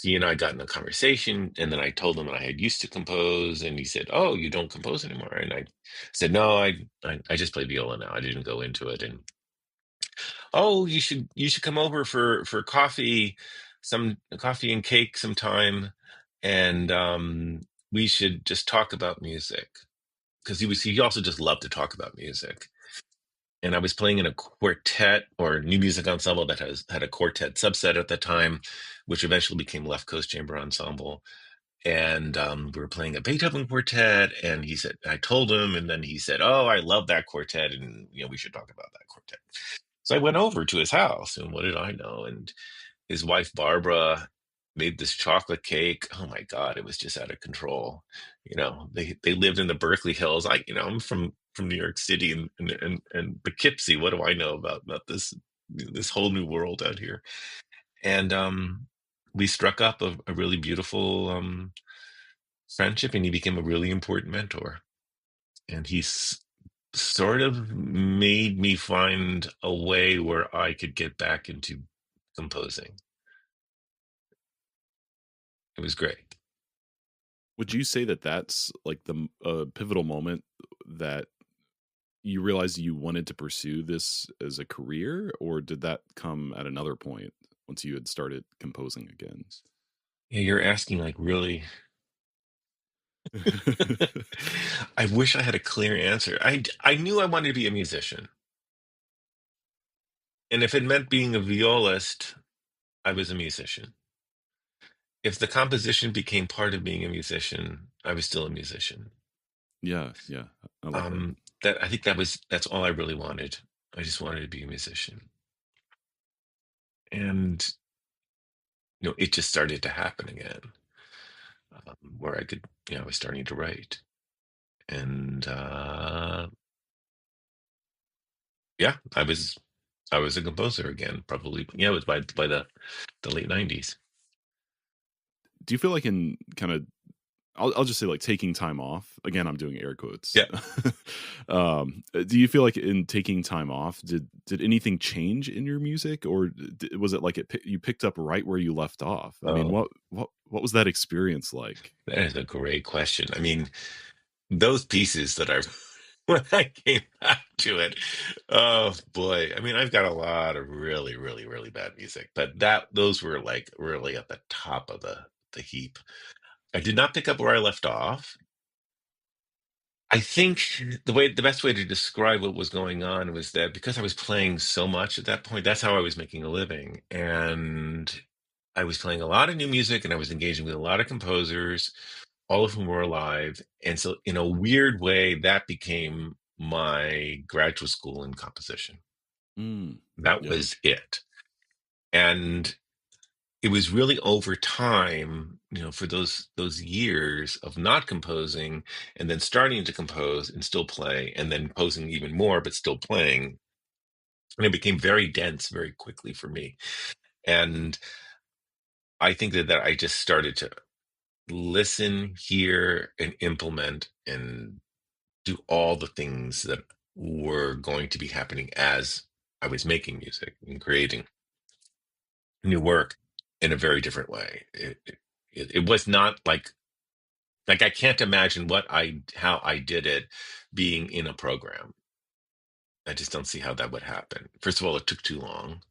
A: he and I got in a conversation, and then I told him that I had used to compose, and he said, "Oh, you don't compose anymore?" And I said, "No, I just play viola now. I didn't go into it." And oh, you should come over for coffee, some coffee and cake sometime, and we should just talk about music, because he also just loved to talk about music. And I was playing in a quartet or new music ensemble that had a quartet subset at the time, which eventually became Left Coast Chamber Ensemble. And we were playing a Beethoven quartet, and I told him, and then he said, "Oh, I love that quartet, and we should talk about that quartet." So I went over to his house, and what did I know? And his wife Barbara made this chocolate cake. Oh my God, it was just out of control. They lived in the Berkeley Hills. I'm from New York City and Poughkeepsie. What do I know about this whole new world out here? And we struck up a really beautiful friendship, and he became a really important mentor. And he's sort of made me find a way where I could get back into composing. It was great.
B: Would you say that that's like the pivotal moment that you realized you wanted to pursue this as a career, or did that come at another point once you had started composing again?
A: Yeah, you're asking like really. I wish I had a clear answer. I knew I wanted to be a musician. And if it meant being a violist, I was a musician. If the composition became part of being a musician, I was still a musician.
B: Yeah, I love
A: that. I think that's all I really wanted. I just wanted to be a musician. And it just started to happen again, where I was starting to write. And yeah, I was a composer again, probably. Yeah, it was by the late 90s.
B: Do you feel like in kind of, I'll just say like taking time off, again, I'm doing air quotes.
A: Yeah.
B: Do you feel like in taking time off, did anything change in your music, or was it like you picked up right where you left off? I mean, what was that experience like?
A: That is a great question. I mean, those pieces that when I came back to it, oh boy. I mean, I've got a lot of really, really, really bad music, but those were like really at the top of the heap. I did not pick up where I left off. I think the best way to describe what was going on was that because I was playing so much at that point, that's how I was making a living. And I was playing a lot of new music, and I was engaging with a lot of composers, all of whom were alive. And so in a weird way, that became my graduate school in composition. That
B: Yeah.
A: was it. And it was really over time, for those years of not composing and then starting to compose and still play and then composing even more, but still playing. And it became very dense very quickly for me. And I think that I just started to listen, hear, and implement and do all the things that were going to be happening as I was making music and creating new work in a very different way. It was not like I can't imagine how I did it being in a program. I just don't see how that would happen. First of all, it took too long,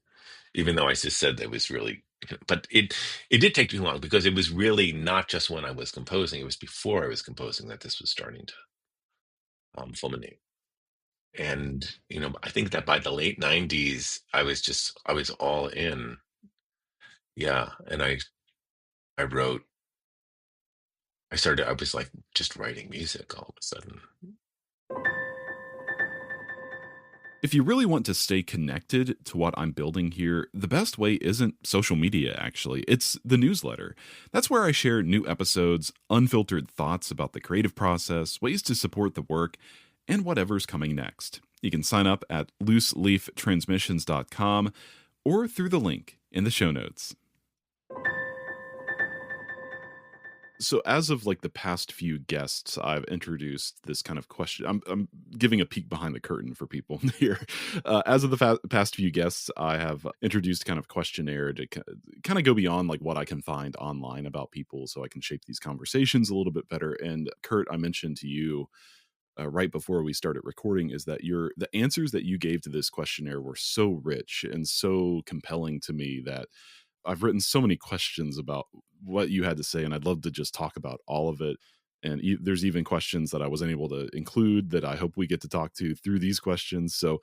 A: even though I just said that it was really, but it did take too long because it was really not just when I was composing; it was before I was composing that this was starting to fulminate. And I think that by the late '90s, I was all in. Yeah, and I wrote. I was like just writing music all of a sudden.
B: If you really want to stay connected to what I'm building here, the best way isn't social media, actually. It's the newsletter. That's where I share new episodes, unfiltered thoughts about the creative process, ways to support the work, and whatever's coming next. You can sign up at looseleaftransmissions.com or through the link in the show notes. So as of like the past few guests I've introduced this kind of question, I'm giving a peek behind the curtain for people here. As of the past few guests, I have introduced kind of questionnaire to kind of go beyond like what I can find online about people, so I can shape these conversations a little bit better. And Kurt, I mentioned to you right before we started recording is that the answers that you gave to this questionnaire were so rich and so compelling to me that I've written so many questions about what you had to say, and I'd love to just talk about all of it. And there's even questions that I wasn't able to include that I hope we get to talk to through these questions. So,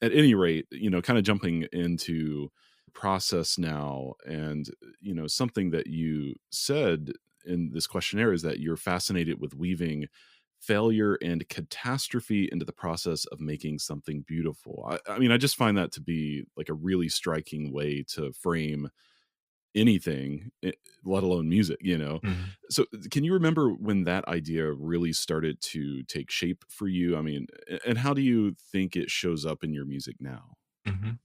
B: at any rate, kind of jumping into process now, and something that you said in this questionnaire is that you're fascinated with weaving failure and catastrophe into the process of making something beautiful. I mean, I just find that to be like a really striking way to frame anything, let alone music.
A: Mhm.
B: So can you remember when that idea really started to take shape for you? I mean, and how do you think it shows up in your music now?
A: Mhm.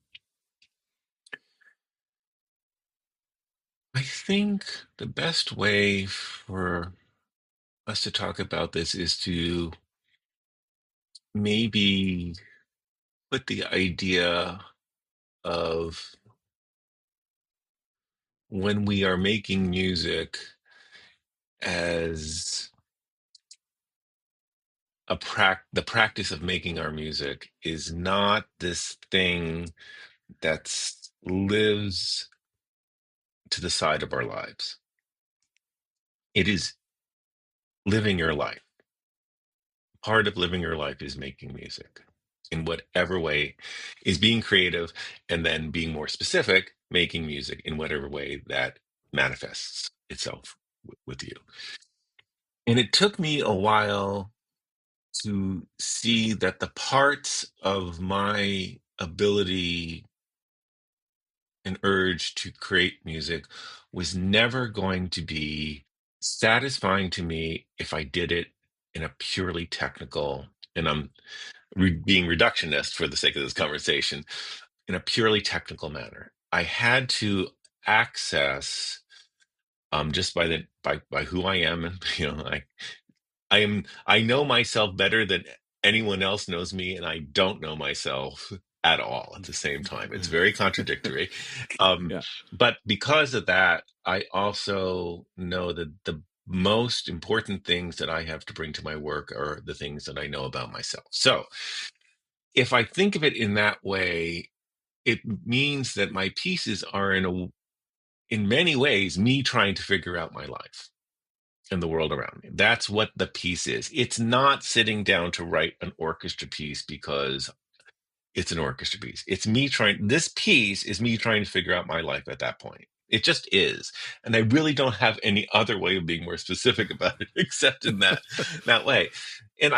A: I think the best way for us to talk about this is to maybe put the idea of when we are making music as the practice of making our music is not this thing that lives to the side of our lives. It is living your life. Part of living your life is making music in whatever way, is being creative, and then being more specific, making music in whatever way that manifests itself with you. And it took me a while to see that the parts of my ability and urge to create music was never going to be satisfying to me if I did it in a purely technical, and I'm being reductionist for the sake of this conversation, in a purely technical manner. I had to access just by who I am, and I know myself better than anyone else knows me, and I don't know myself at all at the same time. It's very contradictory. Um,
B: Yeah.
A: but because of that, I also know that the most important things that I have to bring to my work are the things that I know about myself. So if I think of it in that way, it means that my pieces are in many ways me trying to figure out my life and the world around me. That's what the piece is. It's not sitting down to write an orchestra piece because it's an orchestra piece. This piece is me trying to figure out my life at that point. It just is. And I really don't have any other way of being more specific about it except in that way. And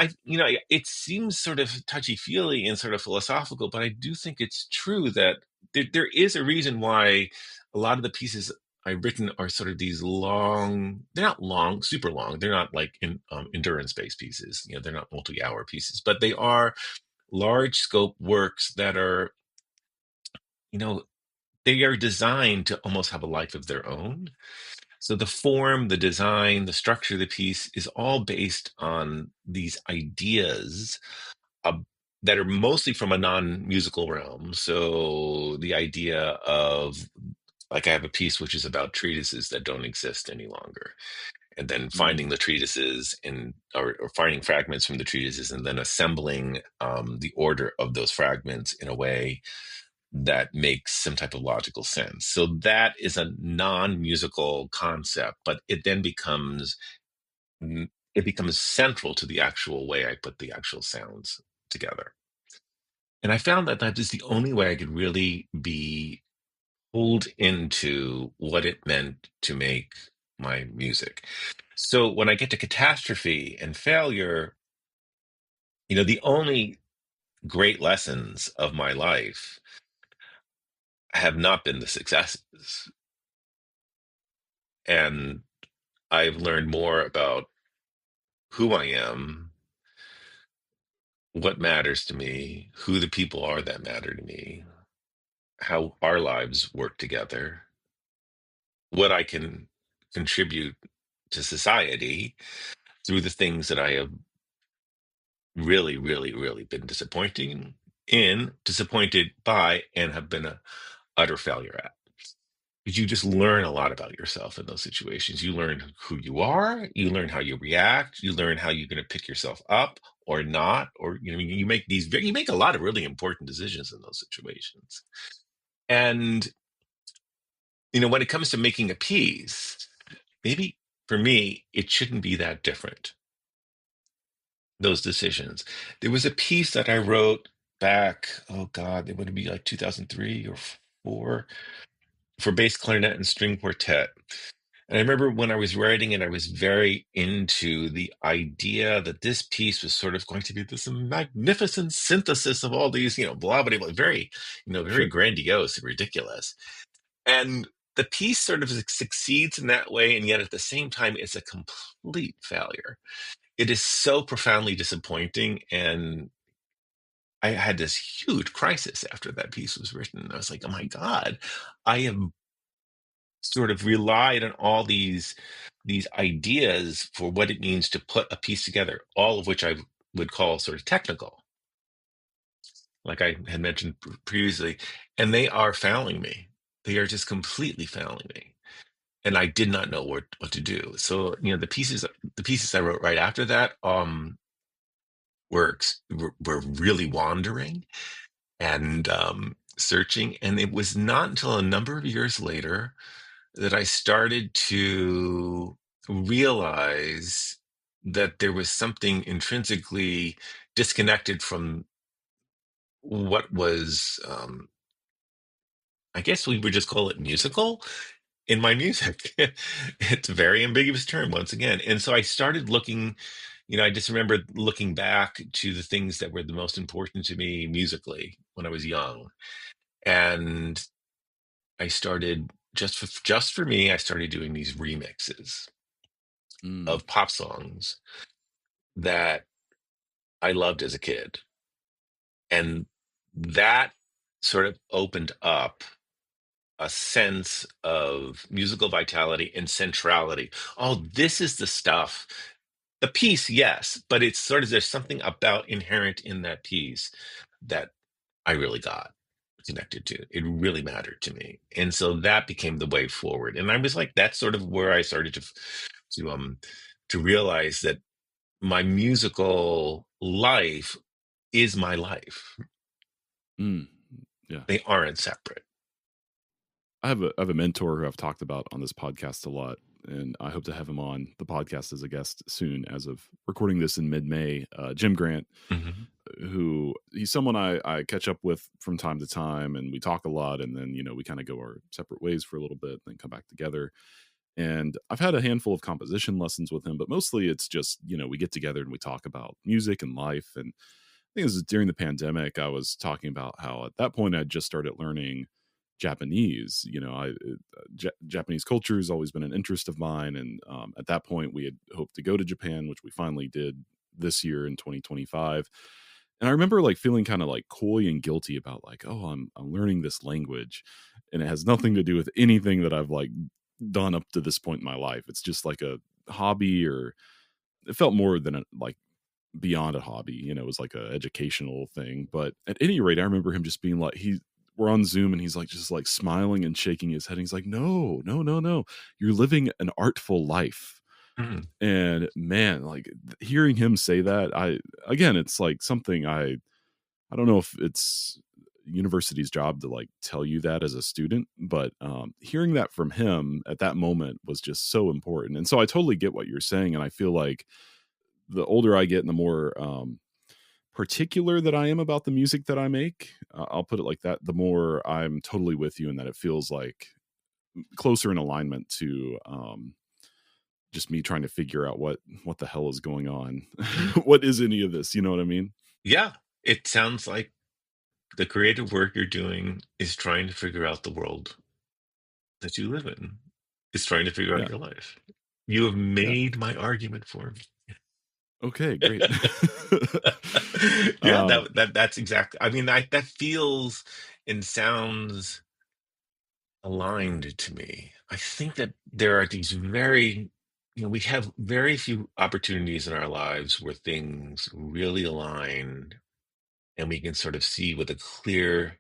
A: it seems sort of touchy-feely and sort of philosophical, but I do think it's true that there is a reason why a lot of the pieces I've written are sort of these long, they're not long, super long. They're not like endurance-based pieces. They're not multi-hour pieces, but they are large scope works that are, they are designed to almost have a life of their own. So the form, the design, the structure of the piece is all based on these ideas that are mostly from a non-musical realm. So the idea of, like, I have a piece which is about treatises that don't exist any longer, and then finding the treatises or finding fragments from the treatises and then assembling the order of those fragments in a way that makes some type of logical sense. So that is a non-musical concept, but it then becomes central to the actual way I put the actual sounds together. And I found that that is the only way I could really be pulled into what it meant to make my music. So when I get to catastrophe and failure, the only great lessons of my life have not been the successes. And I've learned more about who I am, what matters to me, who the people are that matter to me, how our lives work together, what I can contribute to society through the things that I have really, really, really been disappointed by, and have been an utter failure at. Because you just learn a lot about yourself in those situations. You learn who you are, you learn how you react, you learn how you're going to pick yourself up or not, or you make a lot of really important decisions in those situations. And when it comes to making a piece, maybe for me it shouldn't be that different. Those decisions. There was a piece that I wrote back, oh God, it would be like 2003 or 4, for bass clarinet and string quartet. And I remember when I was writing it, I was very into the idea that this piece was sort of going to be this magnificent synthesis of all these, blah, blah, blah, very, very grandiose and ridiculous. And the piece sort of succeeds in that way. And yet at the same time, it's a complete failure. It is so profoundly disappointing. And I had this huge crisis after that piece was written. I was like, oh my God, I have sort of relied on all these ideas for what it means to put a piece together, all of which I would call sort of technical, like I had mentioned previously, and they are failing me. They are just completely failing me. And I did not know what to do. So, the pieces I wrote right after that were really wandering and searching. And it was not until a number of years later that I started to realize that there was something intrinsically disconnected from what was, I guess we would just call it musical in my music. It's a very ambiguous term once again. And so I started looking, I just remember looking back to the things that were the most important to me musically when I was young. And I started, just for me, I started doing these remixes of pop songs that I loved as a kid. And that sort of opened up a sense of musical vitality and centrality. Oh, this is the stuff. The piece, yes, but it's sort of, there's something about inherent in that piece that I really got connected to. It really mattered to me. And so that became the way forward. And I was like, that's sort of where I started to realize that my musical life is my life.
B: Yeah.
A: They aren't separate.
B: I have a mentor who I've talked about on this podcast a lot, and I hope to have him on the podcast as a guest soon. As of recording this in mid-May, Jim Grant, who he's someone I catch up with from time to time, and we talk a lot, and then we kind of go our separate ways for a little bit, then come back together. And I've had a handful of composition lessons with him, but mostly it's just we get together and we talk about music and life. And I think this is during the pandemic. I was talking about how at that point I'd just started learning Japanese. Japanese culture has always been an interest of mine, and at that point we had hoped to go to Japan, which we finally did this year in 2025. And I remember like feeling kind of like coy and guilty about like, oh, I'm learning this language, and it has nothing to do with anything that I've like done up to this point in my life. It's just like a hobby, or it felt more than like beyond a hobby. It was like a educational thing. But at any rate, I remember him just being like, we're on Zoom and he's like just like smiling and shaking his head. He's like, no, no, no, no. You're living an artful life.
A: Mm.
B: And man, like hearing him say that, it's like something I don't know if it's university's job to like tell you that as a student, but hearing that from him at that moment was just so important. And so I totally get what you're saying. And I feel like the older I get and the more particular that I am about the music that I make, I'll put it like that, the more I'm totally with you, and that it feels like closer in alignment to just me trying to figure out what the hell is going on. What is any of this? You know what I mean?
A: Yeah, it sounds like the creative work you're doing is trying to figure out the world that you live in. It's trying to figure out
B: Yeah.
A: your life. You have
B: Yeah.
A: made my argument for me.
B: Okay, great.
A: Yeah, that's exactly. I mean, that feels and sounds aligned to me. I think that there are these we have very few opportunities in our lives where things really align, and we can sort of see with a clear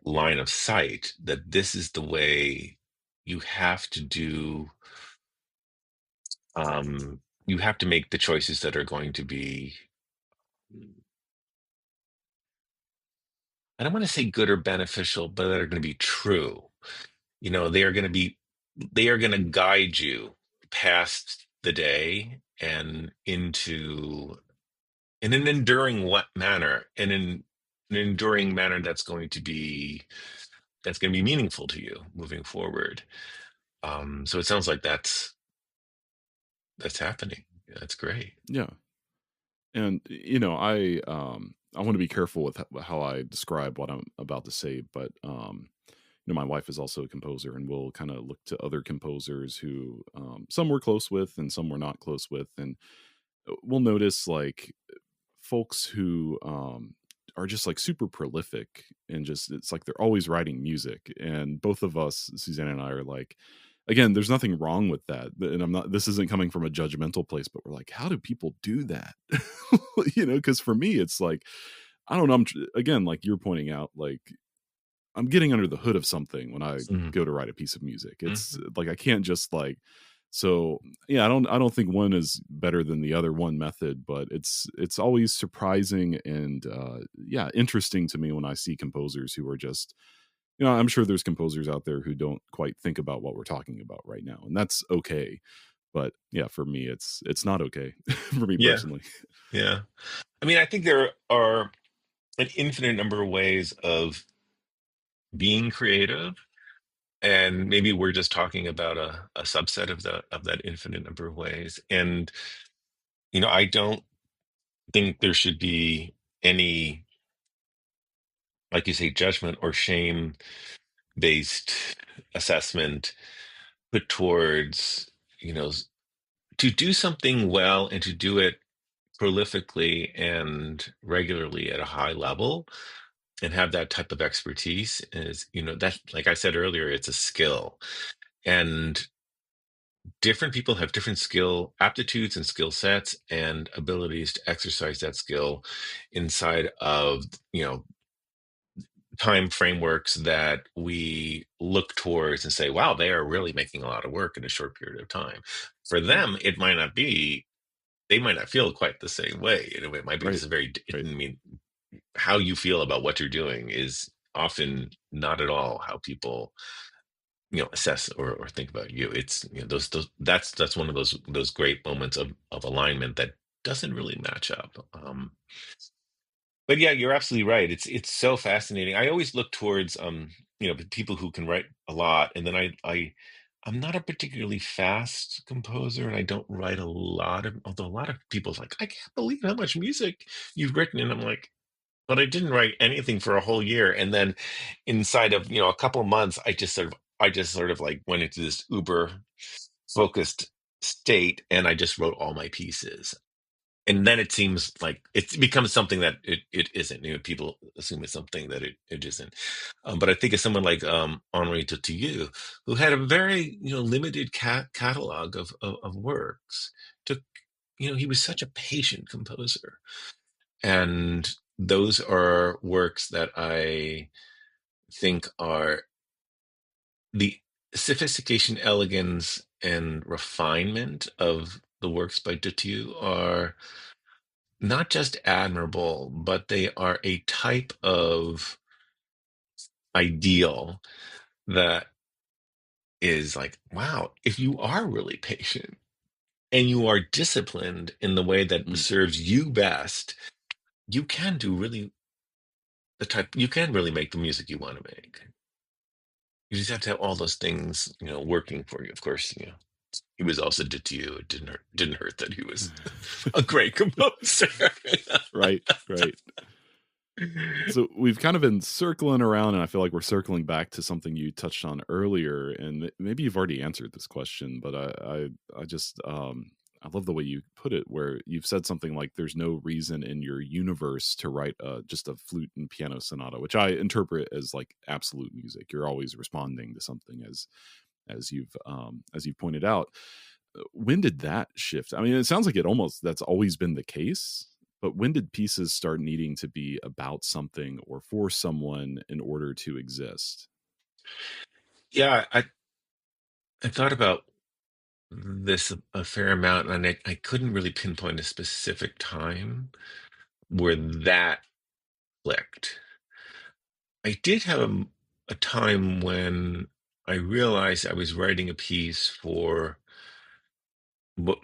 A: line of sight that this is the way you have to do. You have to make the choices that are going to be, I don't want to say good or beneficial, but that are going to be true. They are going to guide you past the day and into in an enduring manner, and in an enduring manner that's going to be meaningful to you moving forward. So it sounds like that's happening. That's great.
B: Yeah. And I want to be careful with how I describe what I'm about to say, but my wife is also a composer, and we'll kind of look to other composers who some we're close with and some we're not close with, and we'll notice like folks who are just like super prolific, and just it's like they're always writing music. And both of us, Suzanne and I, are like, again, there's nothing wrong with that, and this isn't coming from a judgmental place, but we're like, how do people do that? Because for me it's like, I don't know, again, like you're pointing out, like I'm getting under the hood of something when I
A: Mhm.
B: go to write a piece of music. It's
A: Mhm.
B: like I can't just like, so yeah, I don't think one is better than the other, one method, but it's always surprising and yeah, interesting to me when I see composers who are just, I'm sure there's composers out there who don't quite think about what we're talking about right now, and that's okay. But yeah, for me it's not okay for me
A: Yeah,
B: personally.
A: yeah. I mean, I think there are an infinite number of ways of being creative, and maybe we're just talking about a subset of that infinite number of ways. And I don't think there should be any, like you say, judgment or shame based assessment put towards, you know s- to do something well and to do it prolifically and regularly at a high level, and have that type of expertise is, that, like I said earlier, it's a skill. And different people have different skill aptitudes and skill sets and abilities to exercise that skill inside of, time frameworks that we look towards and say, wow, they are really making a lot of work in a short period of time. For
B: Yeah.
A: them, it might not be, they might not feel quite the same way. It might be
B: Right.
A: just I
B: Right.
A: mean, how you feel about what you're doing is often not at all how people, assess or think about you. It's, those that's one of those great moments of alignment that doesn't really match up. But yeah, you're absolutely right. It's so fascinating. I always look towards people who can write a lot, and then I'm not a particularly fast composer, and I don't write a lot of. Although a lot of people's like, I can't believe how much music you've written, and I'm like, but I didn't write anything for a whole year, and then inside of a couple of months, I just sort of like went into this uber focused state, and I just wrote all my pieces. And then it seems like it becomes something that it isn't. People assume it's something that it isn't. But I think of someone like Henri Dutilleux, who had a very limited catalog of works. Took he was such a patient composer, and those are works that I think are the sophistication, elegance, and refinement of the works by Dutilleux are not just admirable, but they are a type of ideal that is like, wow, if you are really patient and you are disciplined in the way that
B: Mm.
A: serves you best, you can do really you can really make the music you want to make. You just have to have all those things, working for you. Of course, he was also Dutilleux. It didn't hurt that he was a great composer.
B: Right, right. So we've kind of been circling around, and I feel like we're circling back to something you touched on earlier, and maybe you've already answered this question, but I just I love the way you put it, where you've said something like, "There's no reason in your universe to write just a flute and piano sonata," which I interpret as like absolute music. You're always responding to something, as you've pointed out. When did that shift? I mean, it sounds like that's always been the case, but when did pieces start needing to be about something or for someone in order to exist?
A: Yeah, I thought about this a fair amount, and I couldn't really pinpoint a specific time where that clicked. I did have a time when I realized I was writing a piece for. Well,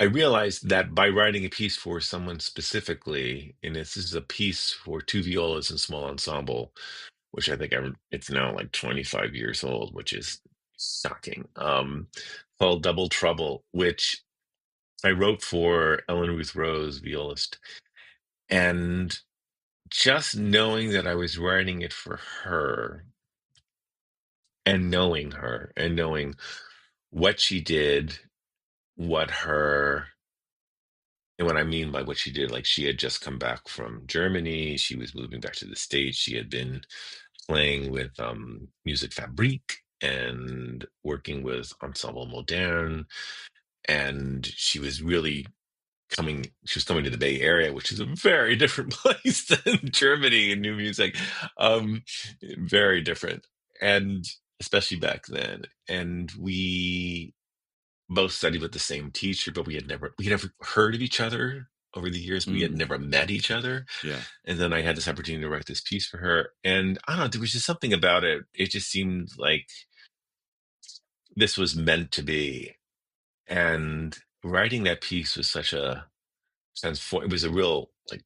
A: I realized that by writing a piece for someone specifically, and this is a piece for two violas and small ensemble, which I think it's now like 25 years old, which is shocking. Called Double Trouble, which I wrote for Ellen Ruth Rose, violist, and just knowing that I was writing it for her, and knowing her, and knowing what she did, what her and what I mean by what she did, like she had just come back from Germany, she was moving back to the States, she had been playing with Music Fabrique and working with Ensemble Moderne, and she was coming to the Bay Area, which is a very different place than Germany and new music. Um, Very different. And especially back then. And we both studied with the same teacher, but we had never heard of each other over the years. We had
B: Mm,
A: never met each other.
B: yeah.
A: And then I had this opportunity to write this piece for her. And I don't know, there was just something about it. It just seemed like this was meant to be. And writing that piece was such a it was a real like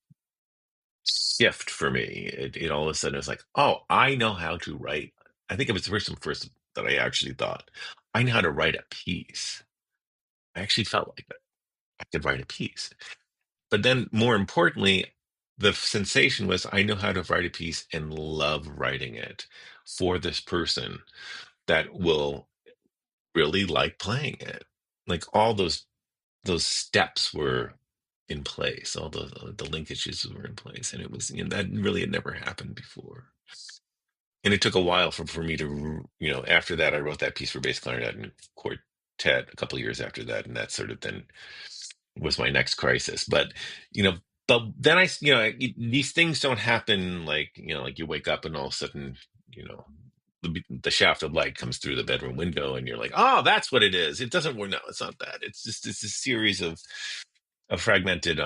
A: shift for me. It all of a sudden was like, oh, I know how to write. I think it was the first that I actually thought, I know how to write a piece. I actually felt like I could write a piece. But then more importantly, the sensation was I know how to write a piece and love writing it for this person that will really like playing it. Like all those steps were in place, all the linkages were in place, and it was that really had never happened before. And it took a while for me to after that I wrote that piece for bass clarinet and quartet a couple of years after that, and that sort of then was my next crisis. But you know, but then these things don't happen like like you wake up and all of a sudden you know the shaft of light comes through the bedroom window and you're like, oh, that's what it is. It doesn't work. No, it's not that. It's a series of fragmented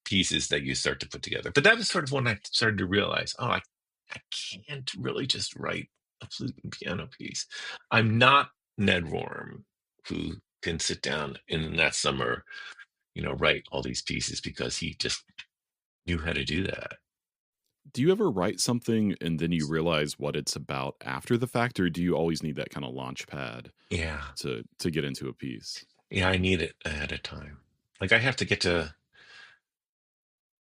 A: pieces that you start to put together. But that was sort of when I started to realize, oh, I can't really just write a flute and piano piece. I'm not Ned Rorem, who can sit down in that summer write all these pieces because he just knew how to do that.
B: Do you ever write something and then you realize what it's about after the fact, or do you always need that kind of launch pad
A: Yeah.
B: to get into a piece?
A: Yeah, I need it ahead of time. Like I have to get to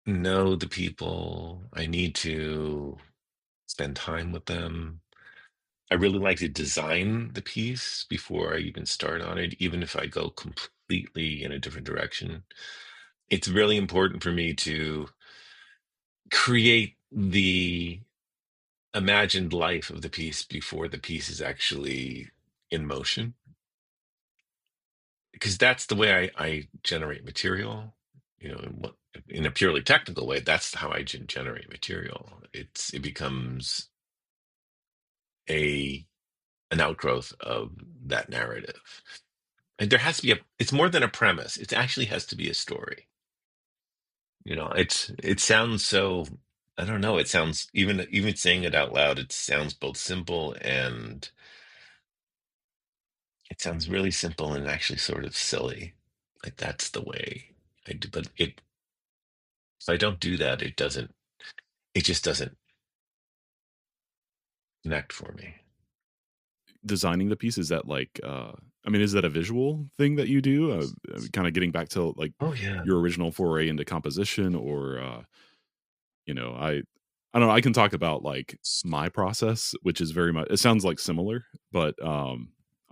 A: know the people. I need to spend time with them. I really like to design the piece before I even start on it, even if I go completely in a different direction. It's really important for me to create the imagined life of the piece before the piece is actually in motion, because that's the way I generate material. In a purely technical way, that's how I generate material. It becomes a an outgrowth of that narrative. And there has to be it's more than a premise. It actually has to be a story. It sounds so, I don't know, it sounds, even saying it out loud, it sounds both simple and it sounds really simple and actually sort of silly. Like that's the way I do, but if I don't do that, it just doesn't connect for me.
B: Designing the piece, is that like I mean, is that a visual thing that you do, kind of getting back to like
A: Oh yeah.
B: your original foray into composition, or I don't know, I can talk about like my process, which is very much, it sounds like similar, but I'm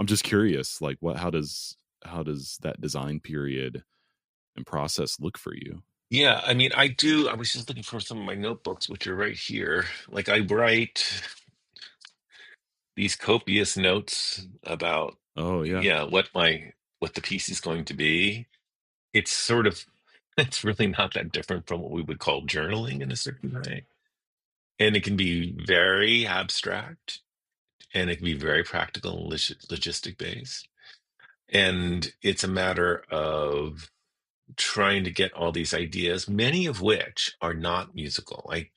B: just curious, like how does that design period and process look for you?
A: Yeah, I mean, I was just looking for some of my notebooks, which are right here. Like I write these copious notes about,
B: Oh yeah.
A: yeah, what the piece is going to be. It's sort of it's really not that different from what we would call journaling in a certain way. And it can be very abstract and it can be very practical and logistic based. And it's a matter of trying to get all these ideas, many of which are not musical. I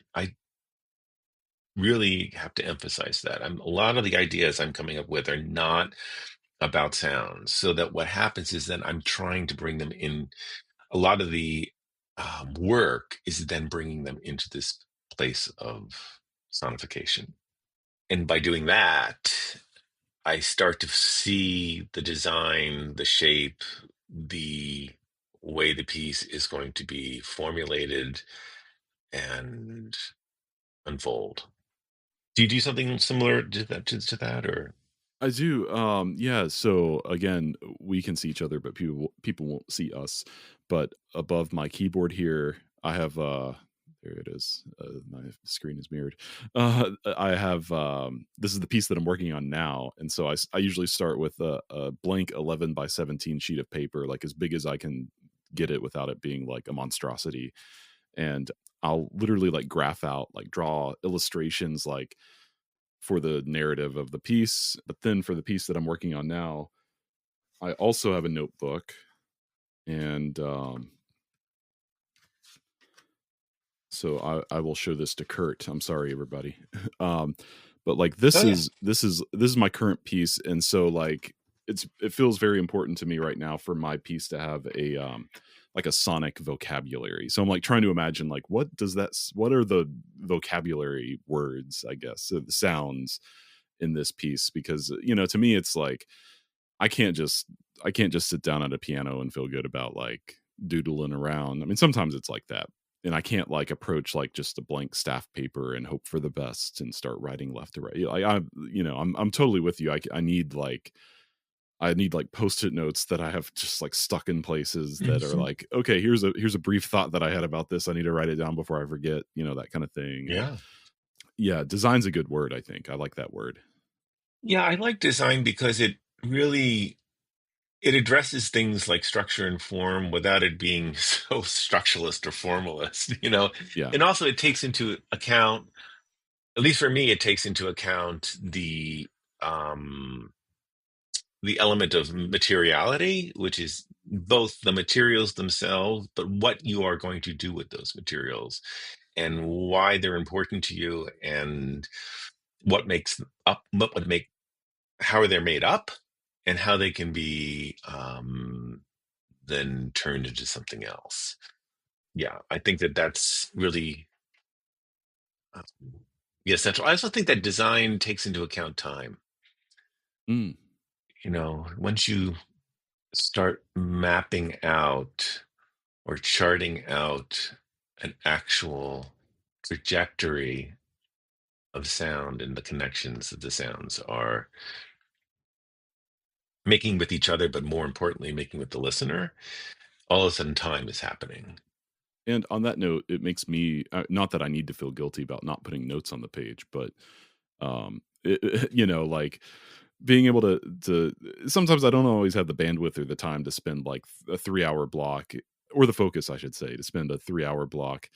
A: really have to emphasize that. A lot of the ideas I'm coming up with are not about sounds. So that what happens is that I'm trying to bring them in. A lot of the work is then bringing them into this place of sonification. And by doing that, I start to see the design, the shape, the way the piece is going to be formulated and unfold. Do you do something similar to that or?
B: I do. Yeah. So again, we can see each other, but people won't see us. But above my keyboard here, I have there it is. My screen is mirrored. I have this is the piece that I'm working on now, and so I usually start with a blank 11 by 17 sheet of paper, like as big as I can get it without it being like a monstrosity, and I'll literally like graph out, like draw illustrations, like for the narrative of the piece. But then for the piece that I'm working on now, I also have a notebook, and so I will show this to Kurt. I'm sorry, everybody. um, but like
A: Oh yeah.
B: this is my current piece, and so like it feels very important to me right now for my piece to have a like a sonic vocabulary. So I'm like trying to imagine like what are the vocabulary words, I guess, the sounds in this piece, because to me it's like I can't just I can't just sit down at a piano and feel good about like doodling around. I mean, sometimes it's like that. And I can't like approach like just a blank staff paper and hope for the best and start writing left to right. Like I'm totally with you. I need like post-it notes that I have just like stuck in places that are
A: Mhm.
B: like, okay, here's a brief thought that I had about this. I need to write it down before I forget, that kind of thing. And
A: Yeah.
B: yeah, design's a good word, I think. I like that word.
A: Yeah, I like design because it addresses things like structure and form without it being so structuralist or formalist.
B: Yeah.
A: And also it takes into account, at least for me, it takes into account um the element of materiality, which is both the materials themselves, but what you are going to do with those materials and why they're important to you and what would make how they're made up and how they can be then turned into something else. Yeah, I think that that's really um, yeah, central. I also think that design takes into account time.
B: Mm.
A: Once you start mapping out or charting out an actual trajectory of sound and the connections that the sounds are making with each other, but more importantly, making with the listener, all of a sudden time is happening.
B: And on that note, it makes me not that I need to feel guilty about not putting notes on the page, but like being able to sometimes I don't always have the bandwidth or the time to spend like a 3-hour block, or the focus, I should say, to spend a 3-hour block,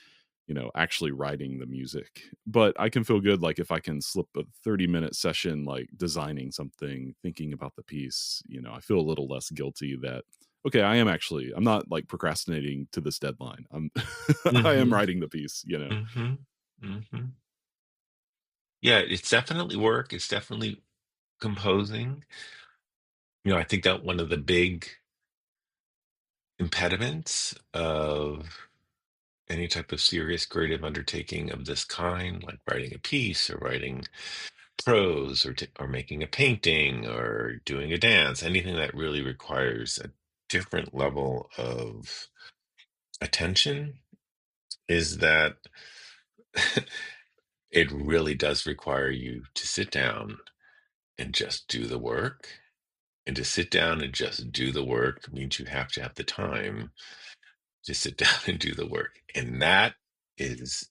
B: actually writing the music. But I can feel good, like if I can slip a 30-minute session, like designing something, thinking about the piece, I feel a little less guilty that, okay, I'm not like procrastinating to this deadline. I am
A: Hmm.
B: writing the piece.
A: Hmm. Hmm. Yeah, it's definitely work. It's definitely composing. I think that one of the big impediments of any type of serious creative undertaking of this kind, like writing a piece or writing prose or making a painting or doing a dance, anything that really requires a different level of attention, is that it really does require you to sit down and just do the work. And to sit down and just do the work means you have to have the time to sit down and do the work. And is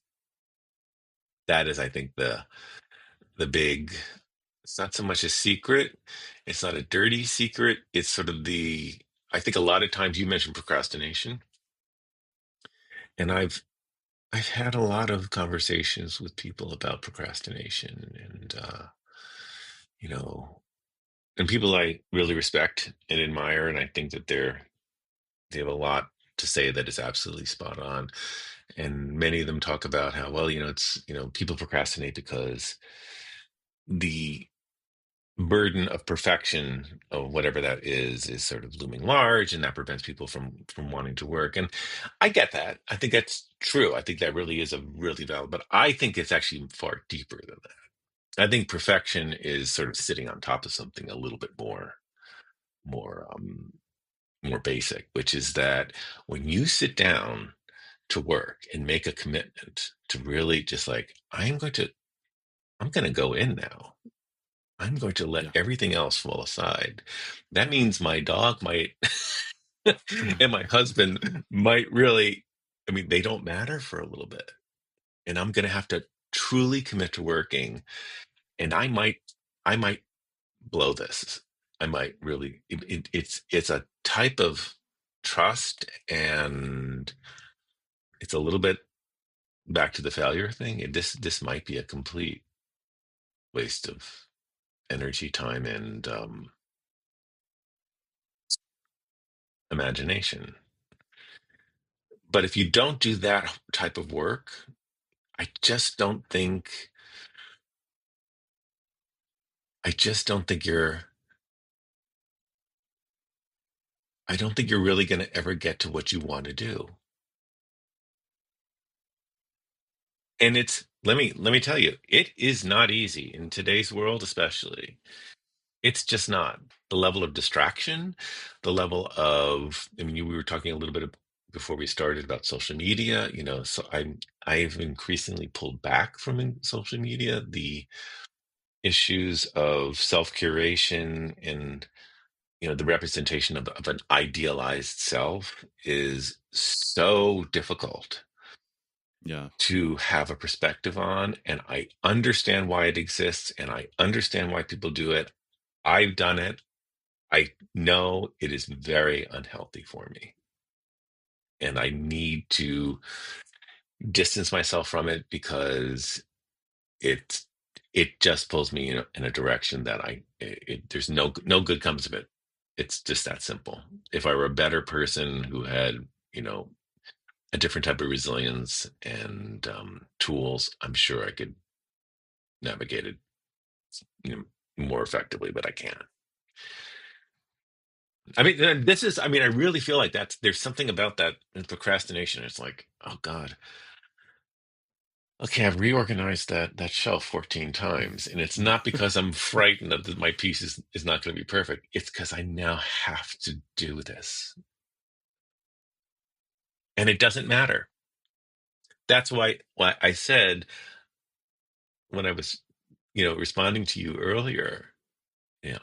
A: that is, I think, the big, it's not so much a secret, it's not a dirty secret, it's sort of I think a lot of times you mentioned procrastination, and I've had a lot of conversations with people about procrastination, and you know and people I really respect and admire, and I think that they have a lot to say that is absolutely spot on. And many of them talk about how, well, it's, people procrastinate because the burden of perfection of whatever that is sort of looming large, and that prevents people from wanting to work. And I get that. I think that's true. I think that really is a really valid, but I think it's actually far deeper than that. I think perfection is sort of sitting on top of something a little bit more more basic, which is that when you sit down to work and make a commitment to really just like, I'm going to go in now. I'm going to let
B: Yeah.
A: everything else fall aside. That means my dog might and my husband might really, I mean, they don't matter for a little bit. And I'm going to have to truly commit to working. And I might blow this. I might really, it's a type of trust, and it's a little bit back to the failure thing. This might be a complete waste of energy, time, and imagination. But if you don't do that type of work, I just don't think I just don't think you're really going to ever get to what you want to do. And it's let me tell you, it is not easy in today's world, especially. It's just not. The level of distraction, the level of, I mean, we were talking a little bit before we started about social media, so I've increasingly pulled back from social media. The issues of self-curation and the representation of an idealized self is so difficult
B: Yeah.
A: to have a perspective on, and I understand why it exists, and I understand why people do it. I've done it. I know it is very unhealthy for me, and I need to distance myself from it because it it just pulls me in a direction that there's no good comes of it. It's just that simple. If I were a better person who had, you know, a different type of resilience and tools, I'm sure I could navigate it, more effectively, but I can't. I mean, this is, I mean, I really feel like there's something about that procrastination. It's like, oh God, okay, I've reorganized that shelf 14 times. And it's not because I'm frightened that my piece is not going to be perfect. It's because I now have to do this. And it doesn't matter. That's why I said when I was, responding to you earlier, you know,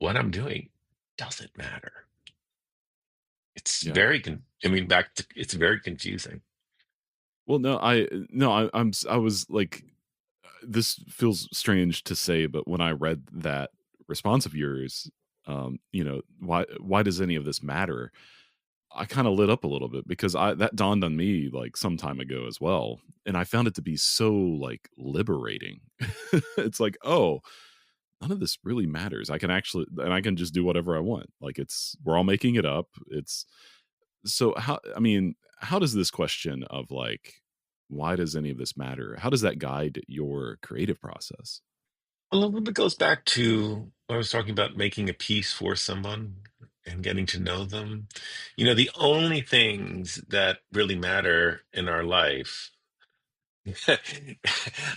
A: what I'm doing doesn't matter. It's
B: Yeah.
A: very, I mean, it's very confusing.
B: Well, I was like, this feels strange to say, but when I read that response of yours, why does any of this matter? I kind of lit up a little bit because that dawned on me like some time ago as well, and I found it to be so like liberating. It's like, oh, none of this really matters. I can just do whatever I want. Like we're all making it up. It's so how does this question of like, why does any of this matter? How does that guide your creative process?
A: A little bit goes back to what I was talking about making a piece for someone and getting to know them. The only things that really matter in our life.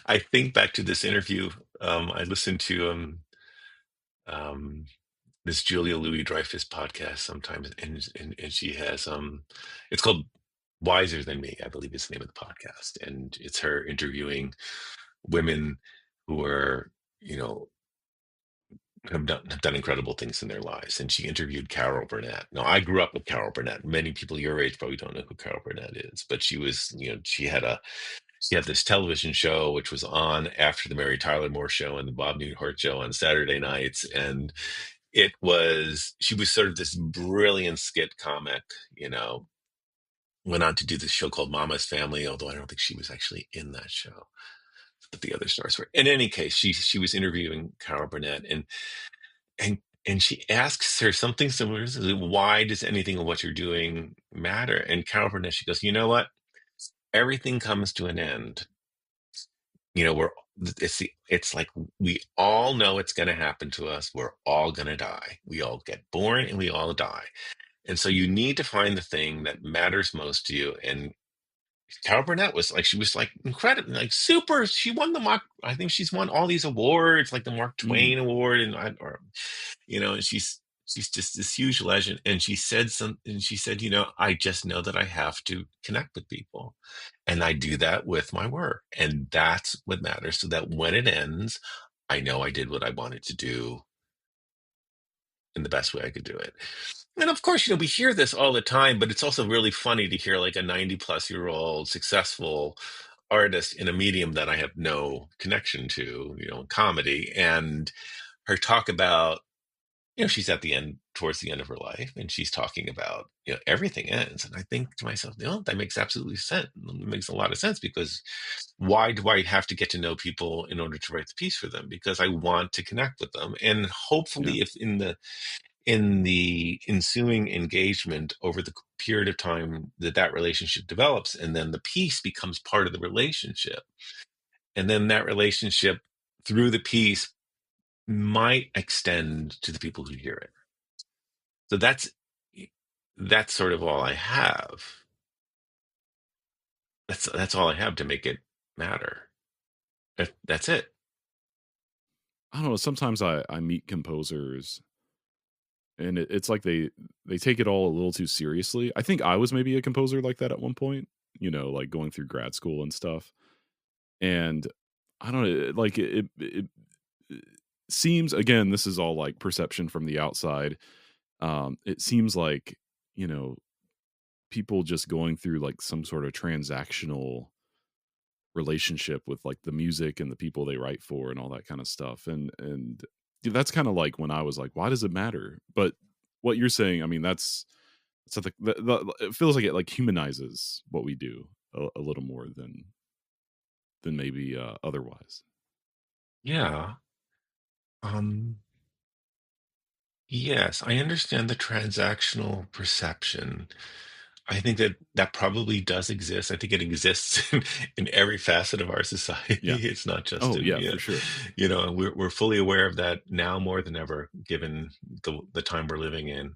A: I think back to this interview. I listened to um, this Julia Louis-Dreyfus podcast sometimes, and she has it's called Wiser Than Me, I believe is the name of the podcast, and it's her interviewing women who are, you know, have done incredible things in their lives. And she interviewed Carol Burnett. Now, I grew up with Carol Burnett. Many people your age probably don't know who Carol Burnett is, but she was, she had this television show which was on after the Mary Tyler Moore show and the Bob Newhart show on Saturday nights, and she was sort of this brilliant skit comic. Went on to do this show called Mama's Family, although I don't think she was actually in that show, but the other stars were. In any case, she was interviewing Carol Burnett, and and she asks her something similar to, why does anything of what you're doing matter? And Carol Burnett, she goes, you know what? Everything comes to an end. We're it's like we all know it's going to happen to us. We're all going to die. We all get born and we all die. And so you need to find the thing that matters most to you. And Carol Burnett she was like incredible, like super. She won the Mark. I think she's won all these awards, like the Mark
B: Mm,
A: Twain Award, and she's just this huge legend. And she said, I just know that I have to connect with people, and I do that with my work, and that's what matters. So that when it ends, I know I did what I wanted to do in the best way I could do it. And of course, we hear this all the time, but it's also really funny to hear like a 90-plus-year-old successful artist in a medium that I have no connection to, comedy, and her talk about, she's towards the end of her life, and she's talking about, everything ends. And I think to myself, that makes absolutely sense. It makes a lot of sense, because why do I have to get to know people in order to write the piece for them? Because I want to connect with them. And
B: yeah.
A: hopefully, if in the ensuing engagement over the period of time that relationship develops, and then the piece becomes part of the relationship, and then that relationship through the piece might extend to the people who hear it. So that's sort of all I have. That's all I have to make it matter. That's it.
B: I don't know. Sometimes I meet composers, and it's like they take it all a little too seriously. I think I was maybe a composer like that at one point. Like going through grad school and stuff. And I don't know, like it seems, again, this is all like perception from the outside. It seems like you know people just going through like some sort of transactional relationship with like the music and the people they write for and all that kind of stuff. And that's kind of like when I was like, why does it matter? But what you're saying, I mean, that's it feels like it like humanizes what we do a little more than maybe otherwise.
A: Yeah. Um, yes, I understand the transactional perception. I think that probably does exist. I think it exists in every facet of our society.
B: Yeah.
A: It's not just
B: Oh,
A: in,
B: yeah, for sure.
A: and we're fully aware of that now more than ever, given the time we're living in.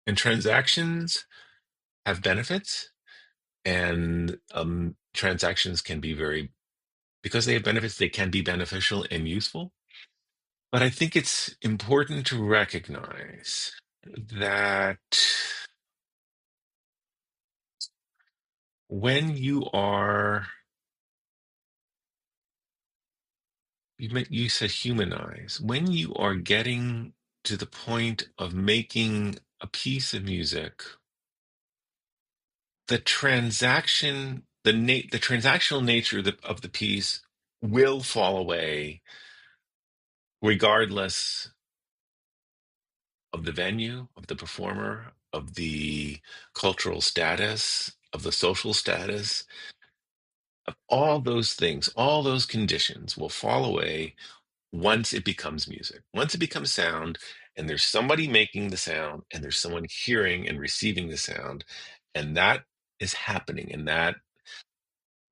A: And transactions have benefits, and transactions can be because they have benefits, they can be beneficial and useful. But I think it's important to recognize that when you said humanize, when you are getting to the point of making a piece of music, the transactional nature of the piece will fall away regardless of the venue, of the performer, of the cultural status, of the social status, of all those things, all those conditions will fall away once it becomes music, once it becomes sound, and there's somebody making the sound, and there's someone hearing and receiving the sound, and that is happening, and that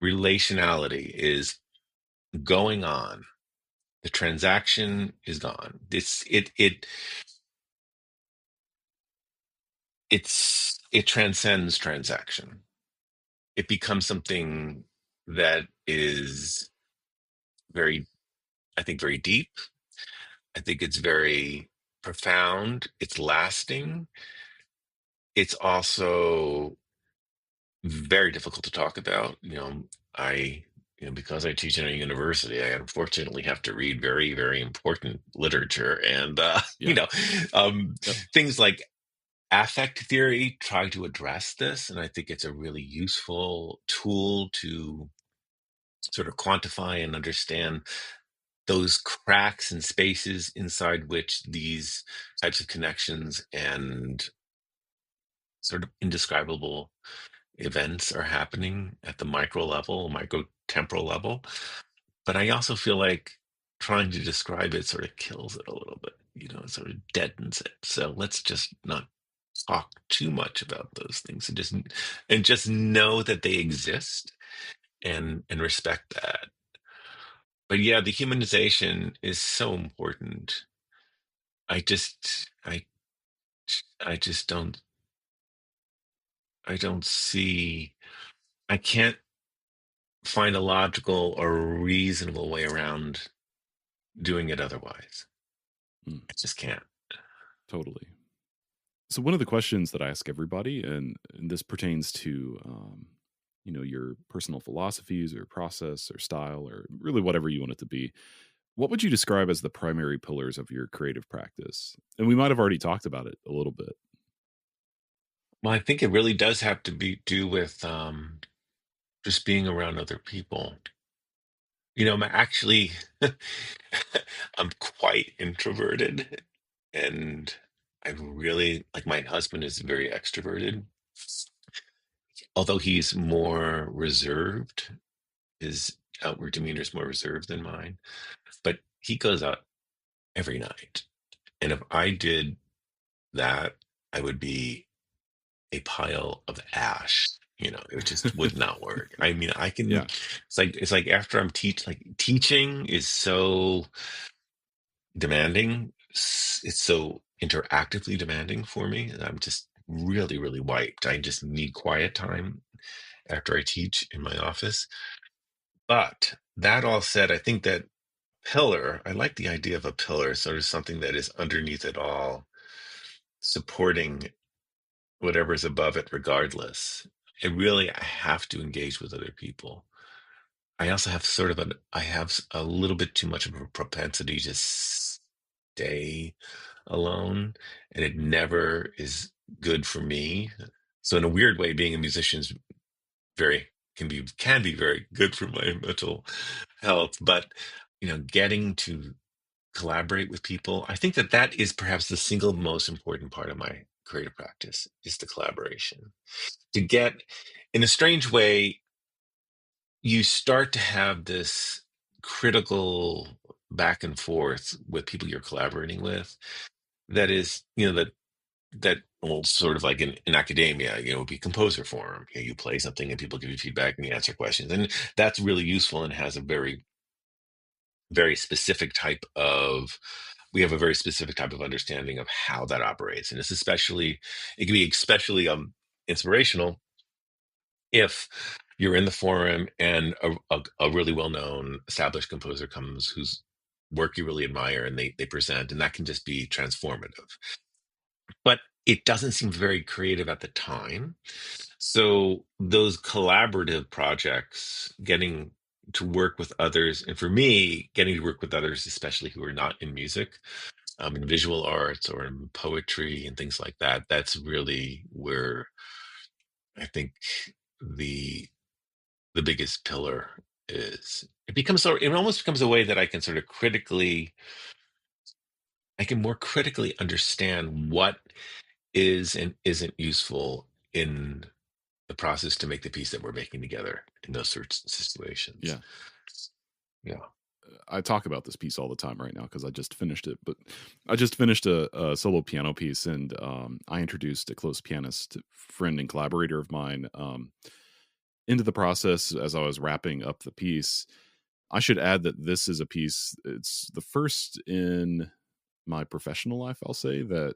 A: relationality is going on. The transaction is gone. It transcends transaction. It becomes something that is very, I think, very deep. I think it's very profound. It's lasting. It's also very difficult to talk about. I, because I teach in a university, I unfortunately have to read very, very important literature, and
B: Yeah.
A: um,
B: Yep.
A: things like affect theory try to address this, and I think it's a really useful tool to sort of quantify and understand those cracks and spaces inside which these types of connections and sort of indescribable events are happening at the micro temporal level. But I also feel like trying to describe it sort of kills it a little bit, it sort of deadens it. So let's just not talk too much about those things, and just know that they exist, and respect that. But yeah, the humanization is so important. I just I just don't see, I can't find a logical or reasonable way around doing it otherwise.
B: Mm,
A: I just can't.
B: totally. So one of the questions that I ask everybody, and this pertains to your personal philosophies or process or style or really whatever you want it to be. What would you describe as the primary pillars of your creative practice? And we might have already talked about it a little bit.
A: Well, I think it really does have to do with just being around other people. I'm actually I'm quite introverted, and I really like, my husband is very extroverted, although he's more reserved. His outward demeanor is more reserved than mine, but he goes out every night. And if I did that, I would be a pile of ash. It just would not work. I mean, I can.
B: Yeah.
A: It's like after teaching is so demanding. It's so interactively demanding for me, and I'm just really, really wiped. I just need quiet time after I teach in my office. But that all said, I think that I like the idea of a pillar, sort of something that is underneath it all, supporting whatever's above it, regardless. I have to engage with other people. I also have I have a little bit too much of a propensity to stay alone, and it never is good for me. So in a weird way, being a musician is very can be very good for my mental health. But getting to collaborate with people, I think that is perhaps the single most important part of my creative practice, is the collaboration. To get, in a strange way, you start to have this critical back and forth with people you're collaborating with, that is, that well, sort of like in academia, it would be composer forum. You play something and people give you feedback and you answer questions, and that's really useful and has a very, very specific type of. We have a very specific type of understanding of how that operates, and it can be especially inspirational if you're in the forum and a really well-known established composer comes whose work you really admire and they present, and that can just be transformative. But it doesn't seem very creative at the time. So those collaborative projects, getting to work with others, and for me, getting to work with others, especially who are not in music, in visual arts or in poetry and things like that, that's really where I think the the biggest pillar is. It almost becomes a way that I can more critically understand what is and isn't useful in the process to make the piece that we're making together in those sorts of situations.
B: Yeah.
A: Yeah.
B: I talk about this piece all the time right now because I just finished it. But I just finished a solo piano piece, and I introduced a close pianist friend and collaborator of mine into the process as I was wrapping up the piece. I should add that this is a piece. It's the first in my professional life, I'll say, that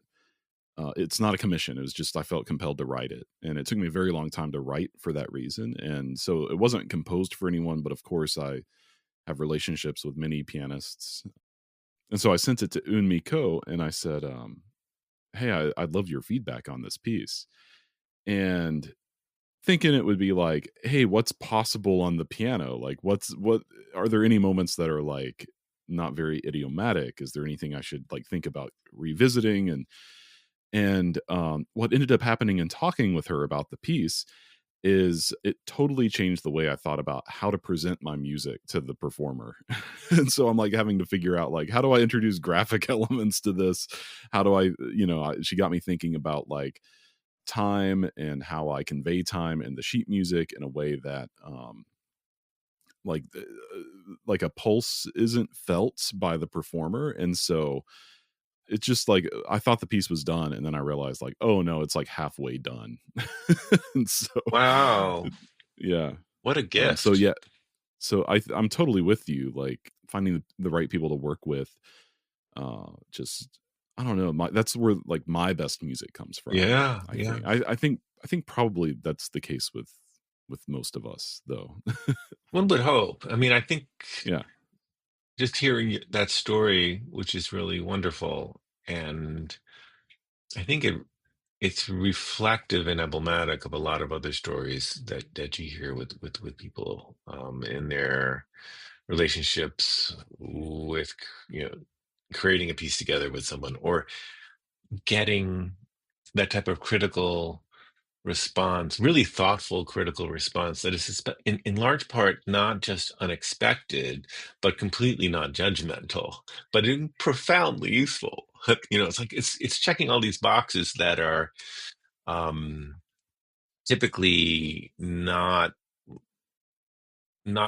B: it's not a commission. It was just I felt compelled to write it, and it took me a very long time to write for that reason. And so it wasn't composed for anyone, but of course I have relationships with many pianists. And so I sent it to Unmi Ko and I said, hey, I'd love your feedback on this piece. And thinking it would be like, hey, what's possible on the piano? Like, what are there any moments that are like not very idiomatic? Is there anything I should like think about revisiting? And what ended up happening in talking with her about the piece is it totally changed the way I thought about how to present my music to the performer. And so I'm like having to figure out like, how do I introduce graphic elements to this? How do she got me thinking about like time and how I convey time in the sheet music in a way that like like a pulse isn't felt by the performer. And so it's just like I thought the piece was done, and then I realized like, oh no, it's like halfway done. And so
A: Wow.
B: yeah.
A: What a
B: So
A: gift.
B: yeah, so I'm totally with you. Like finding the right people to work with. Just I don't know. That's where like my best music comes from.
A: Yeah.
B: I
A: Yeah.
B: think. I think probably that's the case with most of us, though.
A: One would hope. I mean, I think
B: Yeah.
A: just hearing that story, which is really wonderful, and I think it's reflective and emblematic of a lot of other stories that you hear with people in their relationships with you know creating a piece together with someone or getting that type of critical response, really thoughtful critical response that is in large part not just unexpected but completely not judgmental but profoundly useful. It's like it's checking all these boxes that are um typically not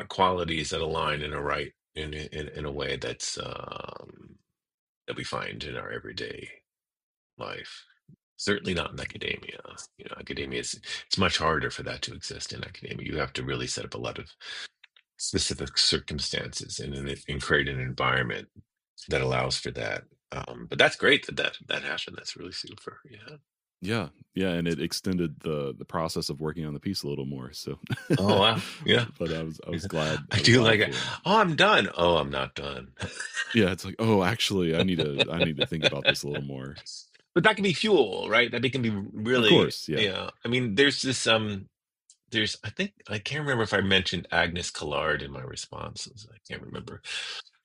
A: qualities that align in a right in a way that we find in our everyday life. Certainly not in academia. Academia is it's much harder for that to exist in academia. You have to really set up a lot of specific circumstances and create an environment that allows for that. But that's great that happened. That's really super. Yeah.
B: Yeah. Yeah. And it extended the process of working on the piece a little more. So,
A: Oh wow. Yeah.
B: but I was glad.
A: I
B: I was
A: do
B: glad
A: like it.
B: for it.
A: Oh, I'm done. Oh, I'm not done.
B: Yeah. It's like, oh, actually, I need to think about this a little more.
A: But that can be fuel, right? That can be
B: Of
A: really,
B: course. Yeah.
A: yeah. I mean, there's this I think I can't remember if I mentioned Agnes Callard in my responses. I can't remember.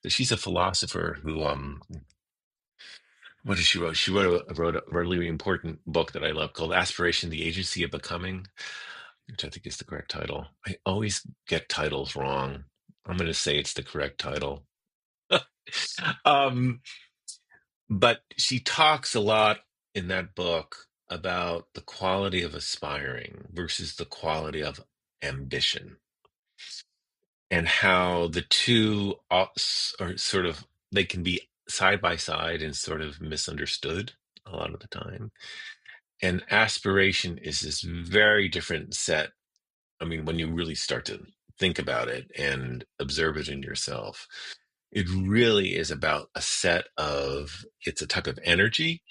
A: But she's a philosopher who what did she wrote? She wrote a really important book that I love called Aspiration, the Agency of Becoming, which I think is the correct title. I always get titles wrong. I'm going to say it's the correct title. um, but she talks a lot in that book about the quality of aspiring versus the quality of ambition, and how the two are sort of they can be side by side and sort of misunderstood a lot of the time. And aspiration is this very different set. I mean, when you really start to think about it and observe it in yourself, it really is about a set of, it's a type of energy.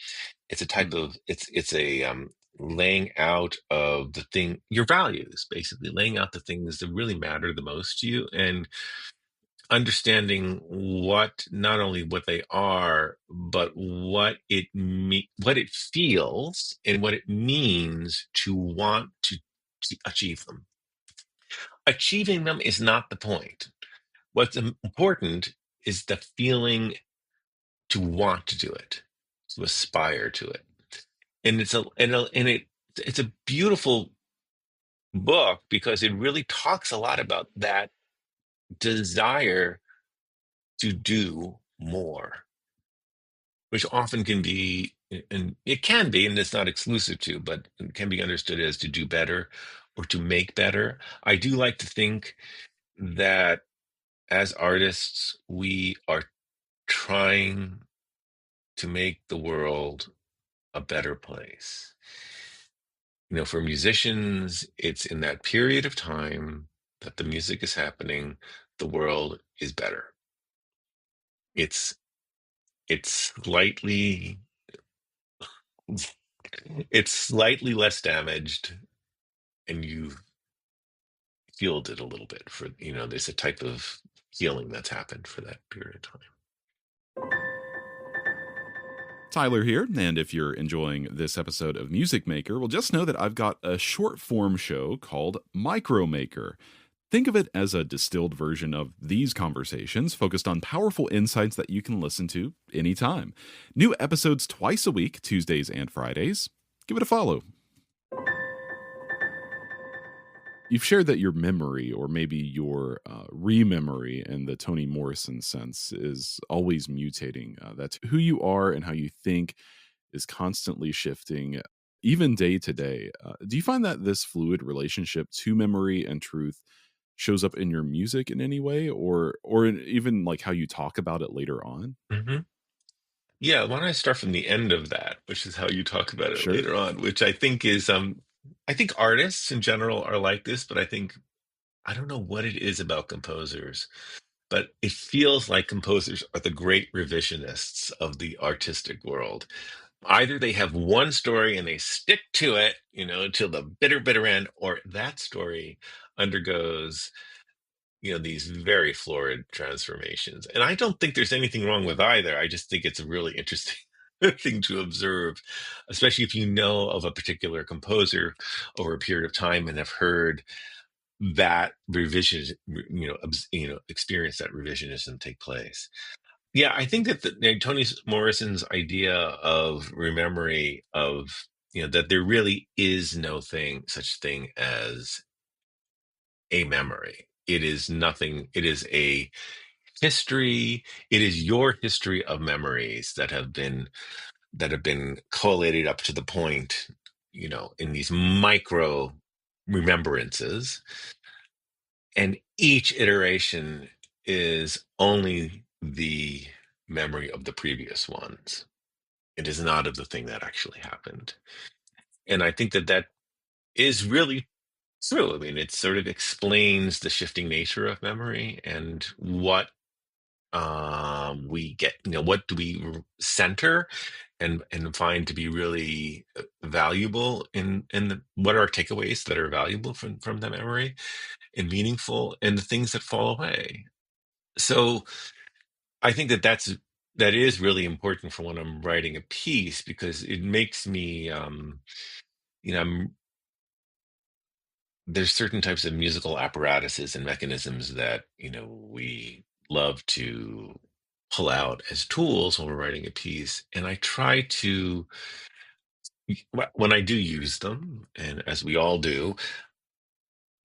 A: It's a type
B: Mm.
A: of, it's a laying out of the thing, your values, basically laying out the things that really matter the most to you, and understanding what, not only what they are, but what it feels and what it means to want to achieve them. Achieving them is not the point. What's important is the feeling to want to do it, to aspire to it. And it's a beautiful book because it really talks a lot about that desire to do more, which often can be, and it can be, and it's not exclusive to, but it can be understood as to do better or to make better. I do like to think that as artists, we are trying to make the world a better place. You know, for musicians, it's in that period of time that the music is happening, the world is better. It's it's slightly it's slightly less damaged, and you feel it a little bit for, you know, there's a type of healing that's happened for that period of time.
B: Tyler here, and if you're enjoying this episode of Music Maker, well, just know that I've got a short form show called Micro Maker. Think of it as a distilled version of these conversations focused on powerful insights that you can listen to anytime. New episodes twice a week, Tuesdays and Fridays. Give it a follow. You've shared that your memory, or maybe your rememory in the Toni Morrison sense, is always mutating. That's who you are and how you think is constantly shifting, even day to day. Do you find that this fluid relationship to memory and truth shows up in your music in any way, or even like how you talk about it later on?
A: Hmm. Yeah, why don't I start from the end of that, which is how you talk about it
B: Sure.
A: later on, which I think is, I think artists in general are like this, but I think, I don't know what it is about composers, but it feels like composers are the great revisionists of the artistic world. Either they have one story and they stick to it, you know, till the bitter end, or that story undergoes, you know, these very florid transformations. And I don't think there's anything wrong with either. I just think it's a really interesting thing to observe, especially if you know of a particular composer over a period of time and have heard that revision, experience that revisionism take place. Yeah, I think that Toni Morrison's idea of rememory, of, you know, that there really is no such thing as a memory. It is nothing. It is a history. It is your history of memories that have been collated up to the point, you know, in these micro remembrances, and each iteration is only the memory of the previous ones. It is not of the thing that actually happened. And I think that that is really true. I mean, it sort of explains the shifting nature of memory and what we get, you know, what do we center and find to be really valuable in what are our takeaways that are valuable from the memory and meaningful, and the things that fall away. So I think that is really important for when I'm writing a piece, because it makes me, you know, there's certain types of musical apparatuses and mechanisms that, you know, we love to pull out as tools when we're writing a piece, and I try to, when I do use them, and as we all do,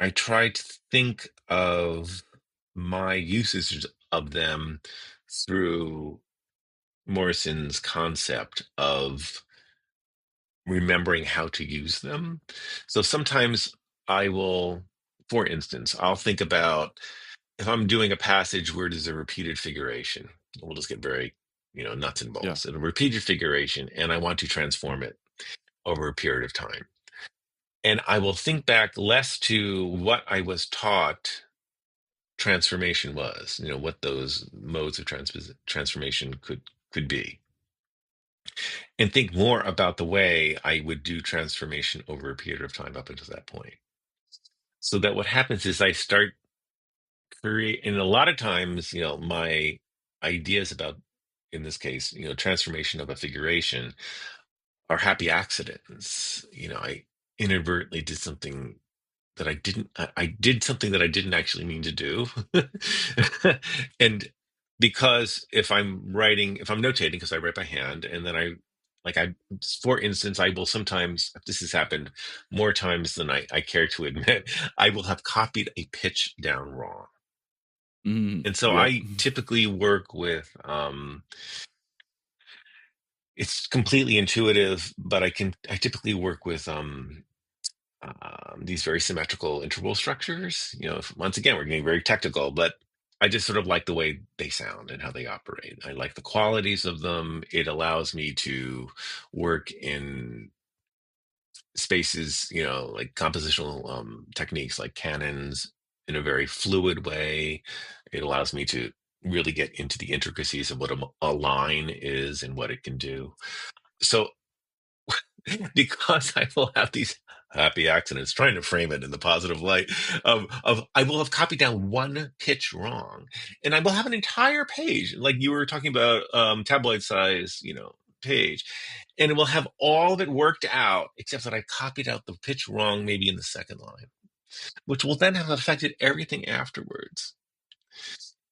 A: I try to think of my usage of them through Morrison's concept of remembering how to use them. So sometimes I will, for instance, I'll think about, if I'm doing a passage where there's a repeated figuration, we'll just get very, you know, nuts and
B: Yeah.
A: bolts, and a repeated figuration, and I want to transform it. over a period of time. And I will think back less to what I was taught transformation was, what those modes of transformation could be, and think more about the way I would do transformation over a period of time up until that point. So that what happens is I start create, and a lot of times, my ideas about, in this case, transformation of a figuration are happy accidents. I inadvertently did something that I did something that I didn't actually mean to do. And because if I'm notating, because I write by hand, and then for instance, I will sometimes, this has happened more times than I care to admit, I will have copied a pitch down wrong. And so
B: Yep.
A: I typically work with, it's completely intuitive, but I typically work with, these very symmetrical interval structures. Once again, we're getting very technical, but I just sort of like the way they sound and how they operate. I like the qualities of them. It allows me to work in spaces, like compositional techniques like canons in a very fluid way. It allows me to really get into the intricacies of what a line is and what it can do. So because I will have these happy accidents, trying to frame it in the positive light of I will have copied down one pitch wrong, and I will have an entire page, like you were talking about, tabloid size, page, and it will have all of it worked out, except that I copied out the pitch wrong, maybe in the second line, which will then have affected everything afterwards.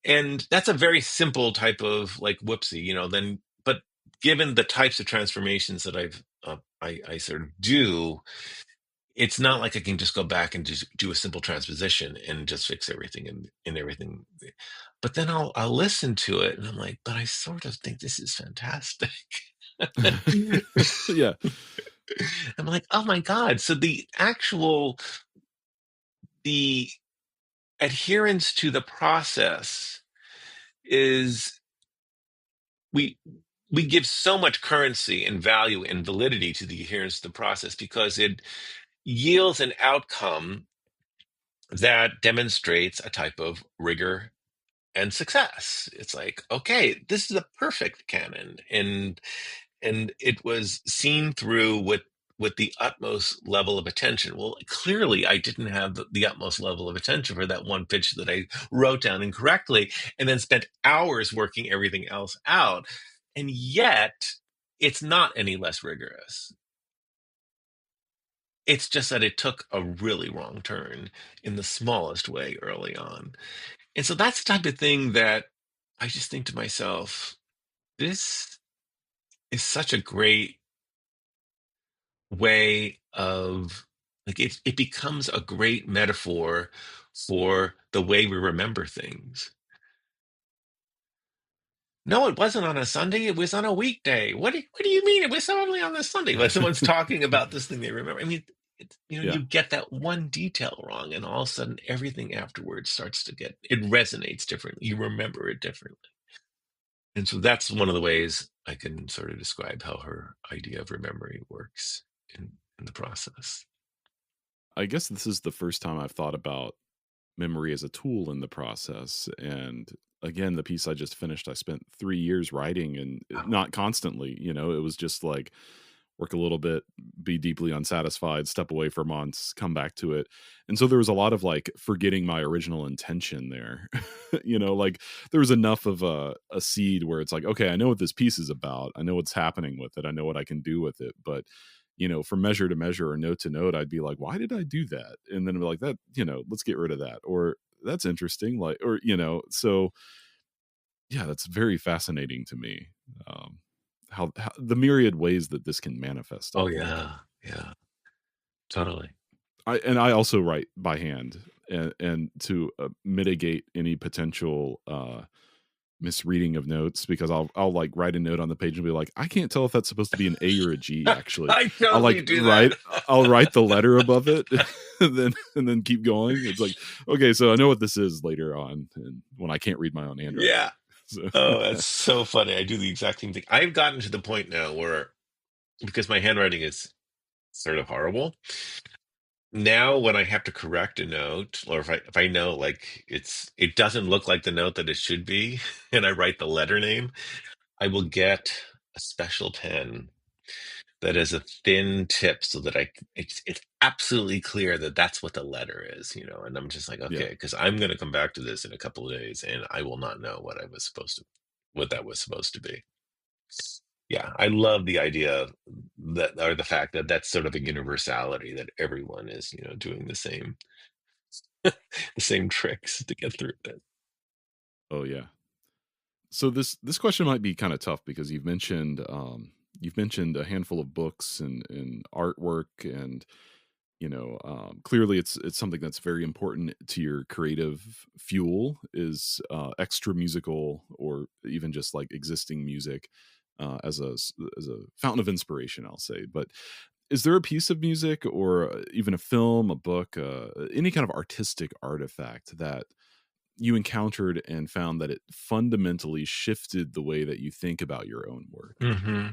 A: And that's a very simple type of like whoopsie, then, but given the types of transformations that I sort of do, it's not like I can just go back and just do a simple transposition and just fix everything and everything. But then I'll listen to it and I'm like, but I sort of think this is fantastic.
B: Yeah.
A: I'm like, oh my God. So the adherence to the process is, we give so much currency and value and validity to the adherence to the process, because it yields an outcome that demonstrates a type of rigor and success. It's like, okay, this is a perfect canon, and it was seen through with the utmost level of attention. Well, clearly I didn't have the utmost level of attention for that one pitch that I wrote down incorrectly and then spent hours working everything else out. And yet it's not any less rigorous. It's just that it took a really wrong turn in the smallest way early on. And so that's the type of thing that I just think to myself, this is such a great way of, like, it becomes a great metaphor for the way we remember things. No, it wasn't on a Sunday. It was on a weekday. What do you mean? It was only on a Sunday. When someone's talking about this thing they remember. I mean,
B: Yeah.
A: you get that one detail wrong, and all of a sudden everything afterwards starts to it resonates differently. You remember it differently. And so that's one of the ways I can sort of describe how her idea of memory works in the process.
B: I guess this is the first time I've thought about memory as a tool in the process. And again, the piece I just finished, I spent 3 years writing, and not constantly, it was just like work a little bit, be deeply unsatisfied, step away for months, come back to it. And so there was a lot of like forgetting my original intention there. Like there was enough of a seed where it's like, okay, I know what this piece is about. I know what's happening with it. I know what I can do with it. But from measure to measure or note to note, I'd be like, why did I do that? And then I'd be like, that, let's get rid of that. Or that's interesting. Like, or, so yeah, that's very fascinating to me. How the myriad ways that this can manifest.
A: Oh yeah. Yeah, totally.
B: I also write by hand, and to mitigate any potential misreading of notes, because I'll like write a note on the page and be like, I can't tell if that's supposed to be an A or a G. Actually,
A: I totally
B: like
A: do that.
B: I'll write the letter above it, and then keep going. It's like, okay, so I know what this is later on, and when I can't read my own handwriting.
A: Yeah.
B: So.
A: Oh, that's so funny. I do the exact same thing. I've gotten to the point now where, because my handwriting is sort of horrible. Now when I have to correct a note, or if I know like it doesn't look like the note that it should be, and I write the letter name, I will get a special pen that has a thin tip so that it's absolutely clear that that's what the letter is, and I'm just like,
B: Yeah.
A: okay, because I'm going to come back to this in a couple of days and I will not know what that was supposed to be. Yeah, I love the idea that, or the fact that that's sort of a universality, that everyone is, doing the same tricks to get through it.
B: Oh yeah. So this question might be kind of tough because you've mentioned a handful of books and artwork, and clearly it's something that's very important to your creative fuel, is extra musical or even just like existing music as a fountain of inspiration, I'll say. But is there a piece of music or even a film, a book, any kind of artistic artifact that you encountered and found that it fundamentally shifted the way that you think about your own work?
A: Hmm.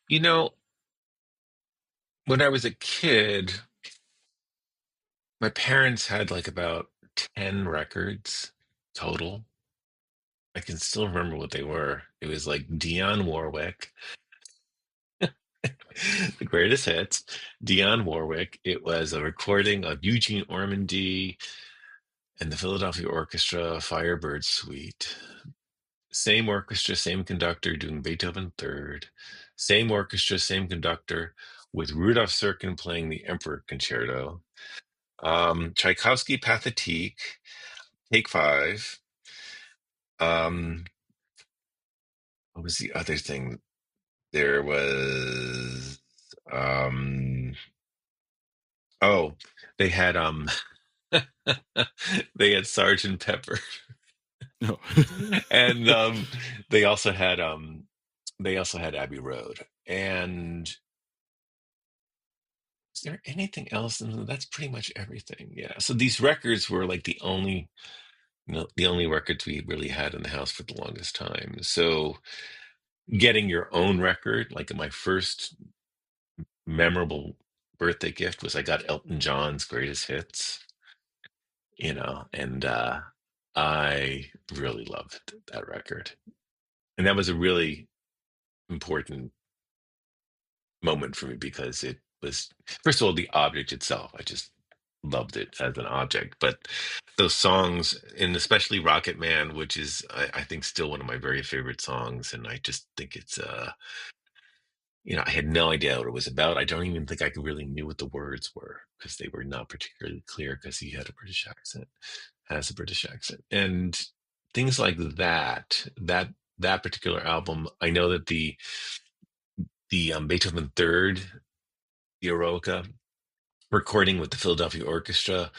A: You know, when I was a kid, my parents had like about 10 records total. I can still remember what they were. It was like Dionne Warwick, the greatest hits, Dionne Warwick. It was a recording of Eugene Ormandy and the Philadelphia Orchestra Firebird Suite. Same orchestra, same conductor doing Beethoven Third. Same orchestra, same conductor with Rudolf Serkin playing the Emperor Concerto. Tchaikovsky Pathétique, Take Five. Um, what was the other thing? There was oh, they had they had Sergeant Pepper.
B: No.
A: And they also had Abbey Road. And is there anything else? And that's pretty much everything. Yeah. So these records were like the only records we really had in the house for the longest time. So getting your own record, like my first memorable birthday gift was I got Elton John's greatest hits, and I really loved that record. And that was a really important moment for me because it was, first of all, the object itself. I just loved it as an object. But those songs, and especially Rocket Man, which is, I think, still one of my very favorite songs. And I just think it's, I had no idea what it was about. I don't even think I really knew what the words were because they were not particularly clear because he had a British accent, has a British accent. And things like that particular album, I know that the Beethoven Third, the Eroica recording with the Philadelphia Orchestra,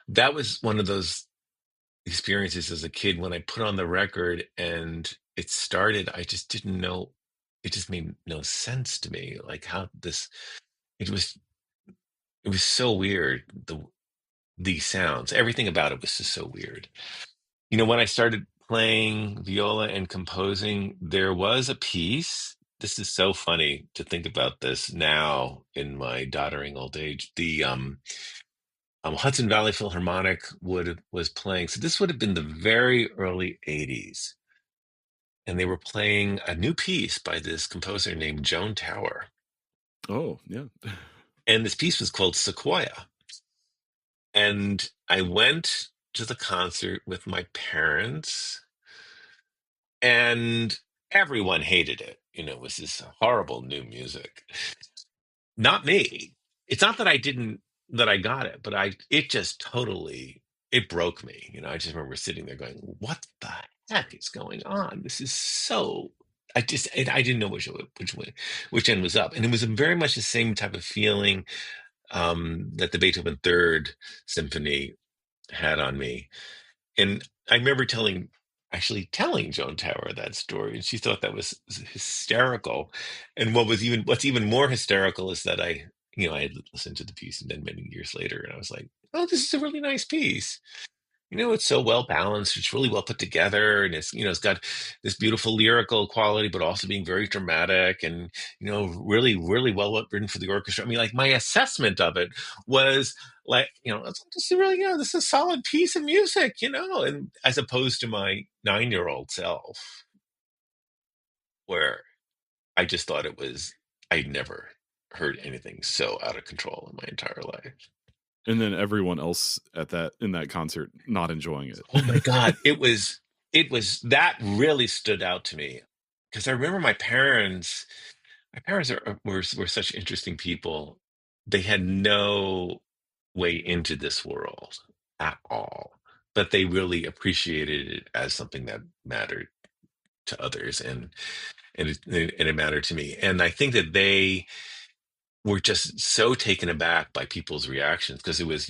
A: that was one of those experiences as a kid when I put on the record and it started. I just didn't know. It just made no sense to me, like how this. It was. It was so weird. The sounds, everything about it was just so weird. When I started playing viola and composing, there was a piece. This is so funny to think about this now in my doddering old age. The Hudson Valley Philharmonic was playing. So this would have been the very early '80s, and they were playing a new piece by this composer named Joan Tower,
B: Oh, yeah.
A: and this piece was called Sequoia. And I went to the concert with my parents, and everyone hated it. It was this horrible new music. Not me. It's not that I got it, but it just totally, it broke me. I just remember sitting there going, what the heck is going on? This is so, I didn't know which end was up. And it was very much the same type of feeling that the Beethoven Third Symphony had on me. And I remember actually telling Joan Tower that story, and she thought that was hysterical. And what's even more hysterical is that I had listened to the piece and then many years later, and I was like, oh, this is a really nice piece. it's so well balanced. It's really well put together, and it's got this beautiful lyrical quality, but also being very dramatic, and really, really well written for the orchestra. I mean, like my assessment of it was like, it's just really, this is a solid piece of music, and as opposed to my 9-year-old self, where I just thought I'd never heard anything so out of control in my entire life.
B: And then everyone else in that concert not enjoying it.
A: Oh my God. It was that really stood out to me, because I remember my parents were such interesting people. They had no way into this world at all, but they really appreciated it as something that mattered to others, and it mattered to me. And I think that they were just so taken aback by people's reactions, because it was,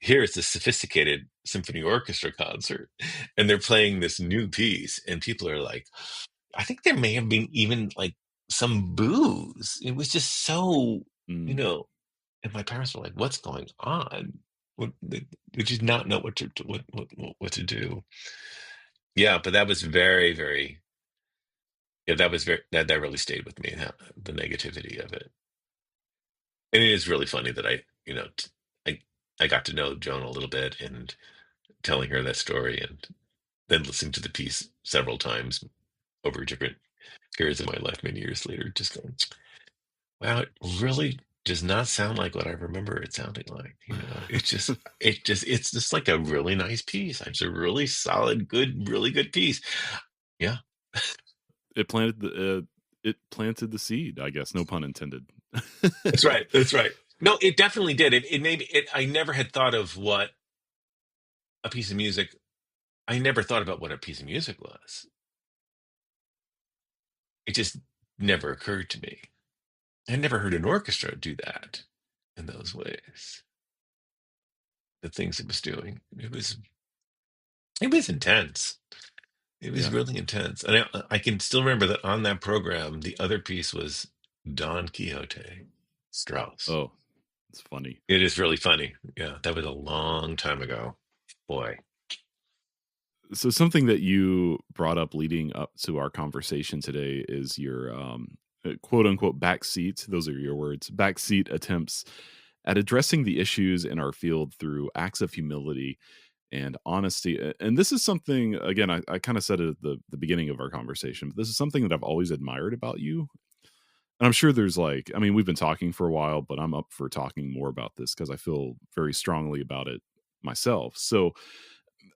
A: here's this sophisticated symphony orchestra concert, and they're playing this new piece, and people are like, I think there may have been even like some boos. It was just so, you
B: Mm.
A: know, and my parents were like, "What's going on?" They did not know what to do. Yeah, but that was very, very, yeah, that really stayed with me, the negativity of it. And it is really funny that I I got to know Joan a little bit, and telling her that story, and then listening to the piece several times over different periods of my life many years later, just going, wow, it really does not sound like what I remember it sounding like. It's just like a really nice piece. It's a really solid, good, really good piece. Yeah,
B: It planted the seed, I guess, no pun intended.
A: that's right. That's right. No, it definitely did. It made me, I never had thought of what a piece of music, I never thought about what a piece of music was. It just never occurred to me. I never heard an orchestra do that in those ways. The things it was doing. It was intense. It was
B: Yeah.
A: really intense. And I can still remember that on that program, the other piece was Don Quixote, Strauss.
B: Oh, it's funny.
A: It is really funny. Yeah, that was a long time ago. Boy.
B: So something that you brought up leading up to our conversation today is your quote unquote backseat. Those are your words. Backseat attempts at addressing the issues in our field through acts of humility and honesty. And this is something, again, I kind of said it at the beginning of our conversation, but this is something that I've always admired about you. And I'm sure there's like, I mean, we've been talking for a while, but I'm up for talking more about this because I feel very strongly about it myself. So,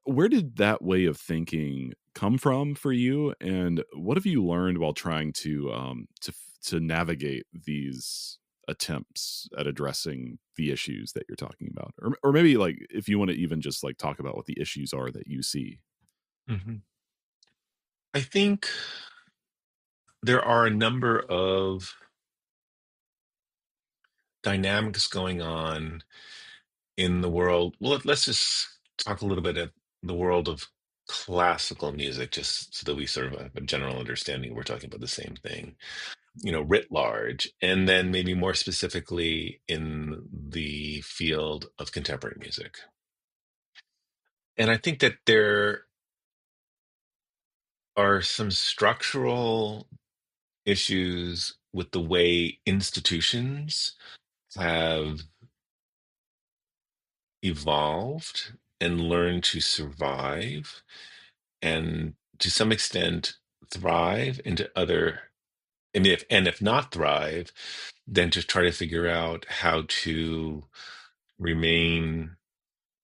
B: where did that way of thinking come from for you, and what have you learned while trying to navigate these attempts at addressing the issues that you're talking about, or maybe like if you want to even just like talk about what the issues are that you see.
A: Mhm. I think there are a number of dynamics going on in the world. Well, let's just talk a little bit of the world of classical music, just so that we sort of have a general understanding. We're talking about the same thing, writ large, and then maybe more specifically in the field of contemporary music. And I think that there are some structural issues with the way institutions have evolved and learned to survive, and to some extent thrive into other, and if not thrive, then to try to figure out how to remain,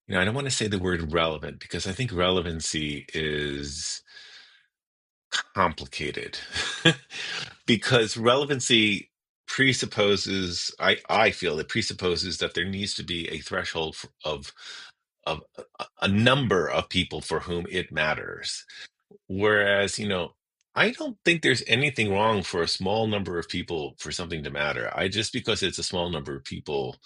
A: I don't want to say the word relevant, because I think relevancy is complicated. Because relevancy presupposes, I feel it presupposes that there needs to be a threshold of a number of people for whom it matters. Whereas, I don't think there's anything wrong for a small number of people for something to matter. I just because it's a small number of people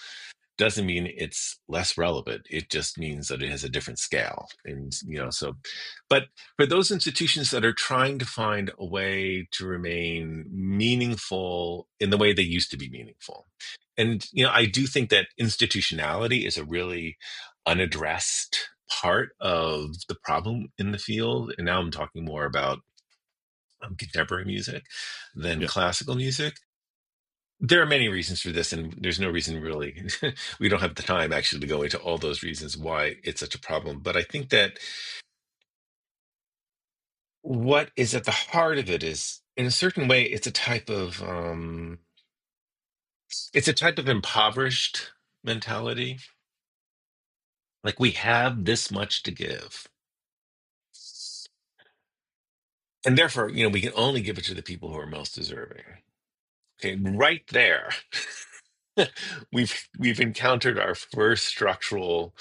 A: doesn't mean it's less relevant. It just means that it has a different scale. And, so, but for those institutions that are trying to find a way to remain meaningful in the way they used to be meaningful. And, I do think that institutionality is a really unaddressed part of the problem in the field. And now I'm talking more about contemporary music than
B: Yeah.
A: classical music. There are many reasons for this, and there's no reason really. We don't have the time actually to go into all those reasons why it's such a problem. But I think that what is at the heart of it is, in a certain way, it's a type of impoverished mentality. Like we have this much to give, and therefore, we can only give it to the people who are most deserving. Okay, right there, we've encountered our first structural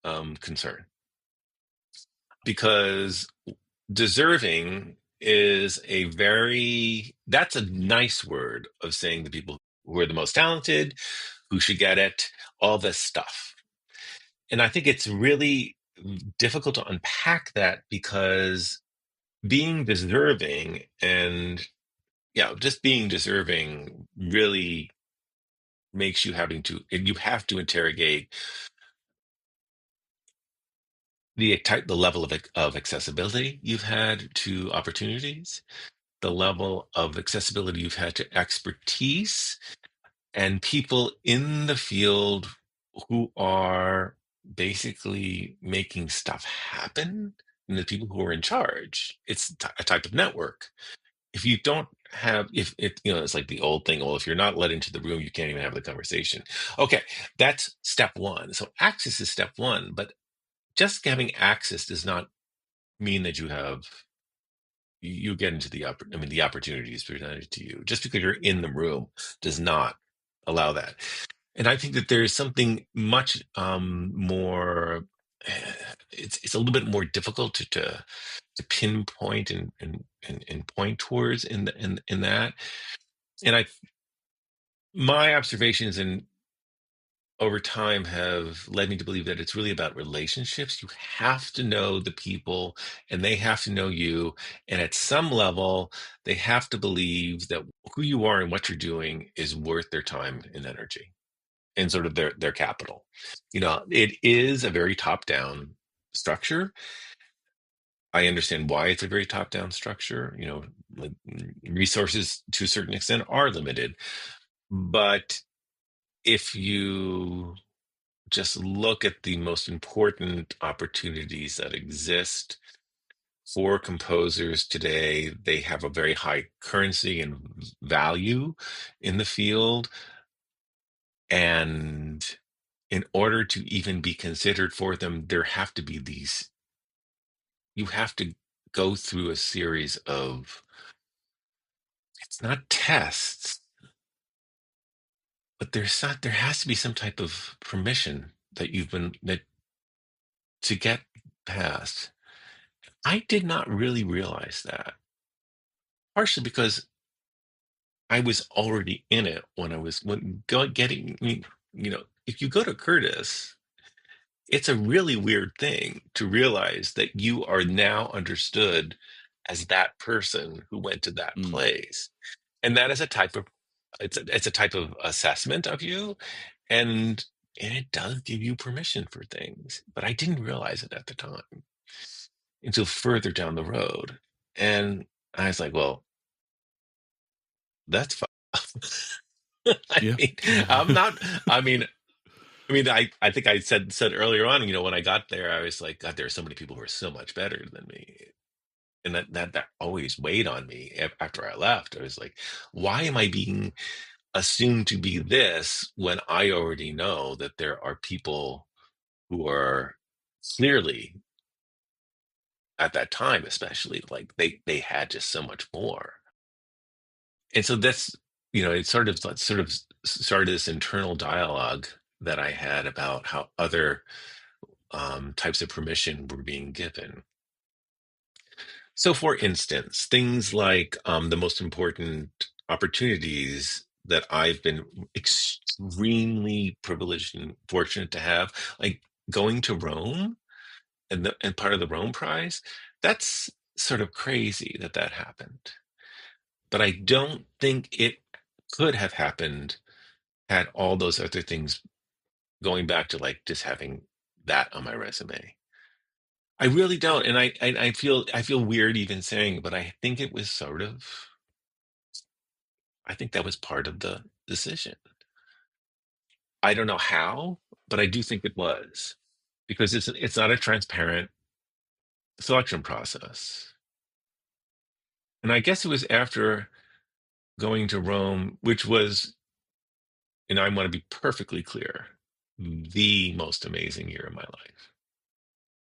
A: concern, because deserving is that's a nice word of saying the people who are the most talented, who should get it, all this stuff. And I think it's really difficult to unpack that, because being deserving and just being deserving really makes you you have to interrogate the level of accessibility you've had to opportunities, the level of accessibility you've had to expertise, and people in the field who are basically making stuff happen, and the people who are in charge. It's a type of network. If you don't have, if it, it's like the old thing, well, if you're not let into the room, you can't even have the conversation. Okay, that's step one. So access is step one, but just having access does not mean that you get into the opportunities presented to you. Just because you're in the room does not allow that. And I think that there is something much more. It's a little bit more difficult to pinpoint and point towards in that. And my observations over time have led me to believe that it's really about relationships. You have to know the people, and they have to know you. And at some level, they have to believe that who you are and what you're doing is worth their time and energy, and sort of their capital. It is a very top-down structure. I understand why it's a very top-down structure. Like, resources to a certain extent are limited. But if you just look at the most important opportunities that exist for composers today, they have a very high currency and value in the field. And in order to even be considered for them, you have to go through a series of, it's not tests, but there has to be some type of permission that to get past. I did not really realize that, partially because I was already in it when getting. I mean, if you go to Curtis, it's a really weird thing to realize that you are now understood as that person who went to that
B: Mm.
A: place, and that is it's a type of assessment of you, and it does give you permission for things. But I didn't realize it at the time until further down the road, and I was like, well, that's fine. I
B: Yeah.
A: mean, I'm not. I mean, I think I said earlier on, when I got there, I was like, God, there are so many people who are so much better than me, and that always weighed on me. After I left, I was like, why am I being assumed to be this when I already know that there are people who are clearly, at that time, especially, like they had just so much more. And so that's, it sort of started this internal dialogue that I had about how other types of permission were being given. So, for instance, things like the most important opportunities that I've been extremely privileged and fortunate to have, like going to Rome and part of the Rome Prize. That's sort of crazy that happened. But I don't think it could have happened had all those other things, going back to like just having that on my resume. I really don't, and I feel weird even saying it, but I think it was sort of. I think that was part of the decision. I don't know how, but I do think it was because it's not a transparent selection process. And I guess it was after going to Rome, which was, and I want to be perfectly clear, the most amazing year of my life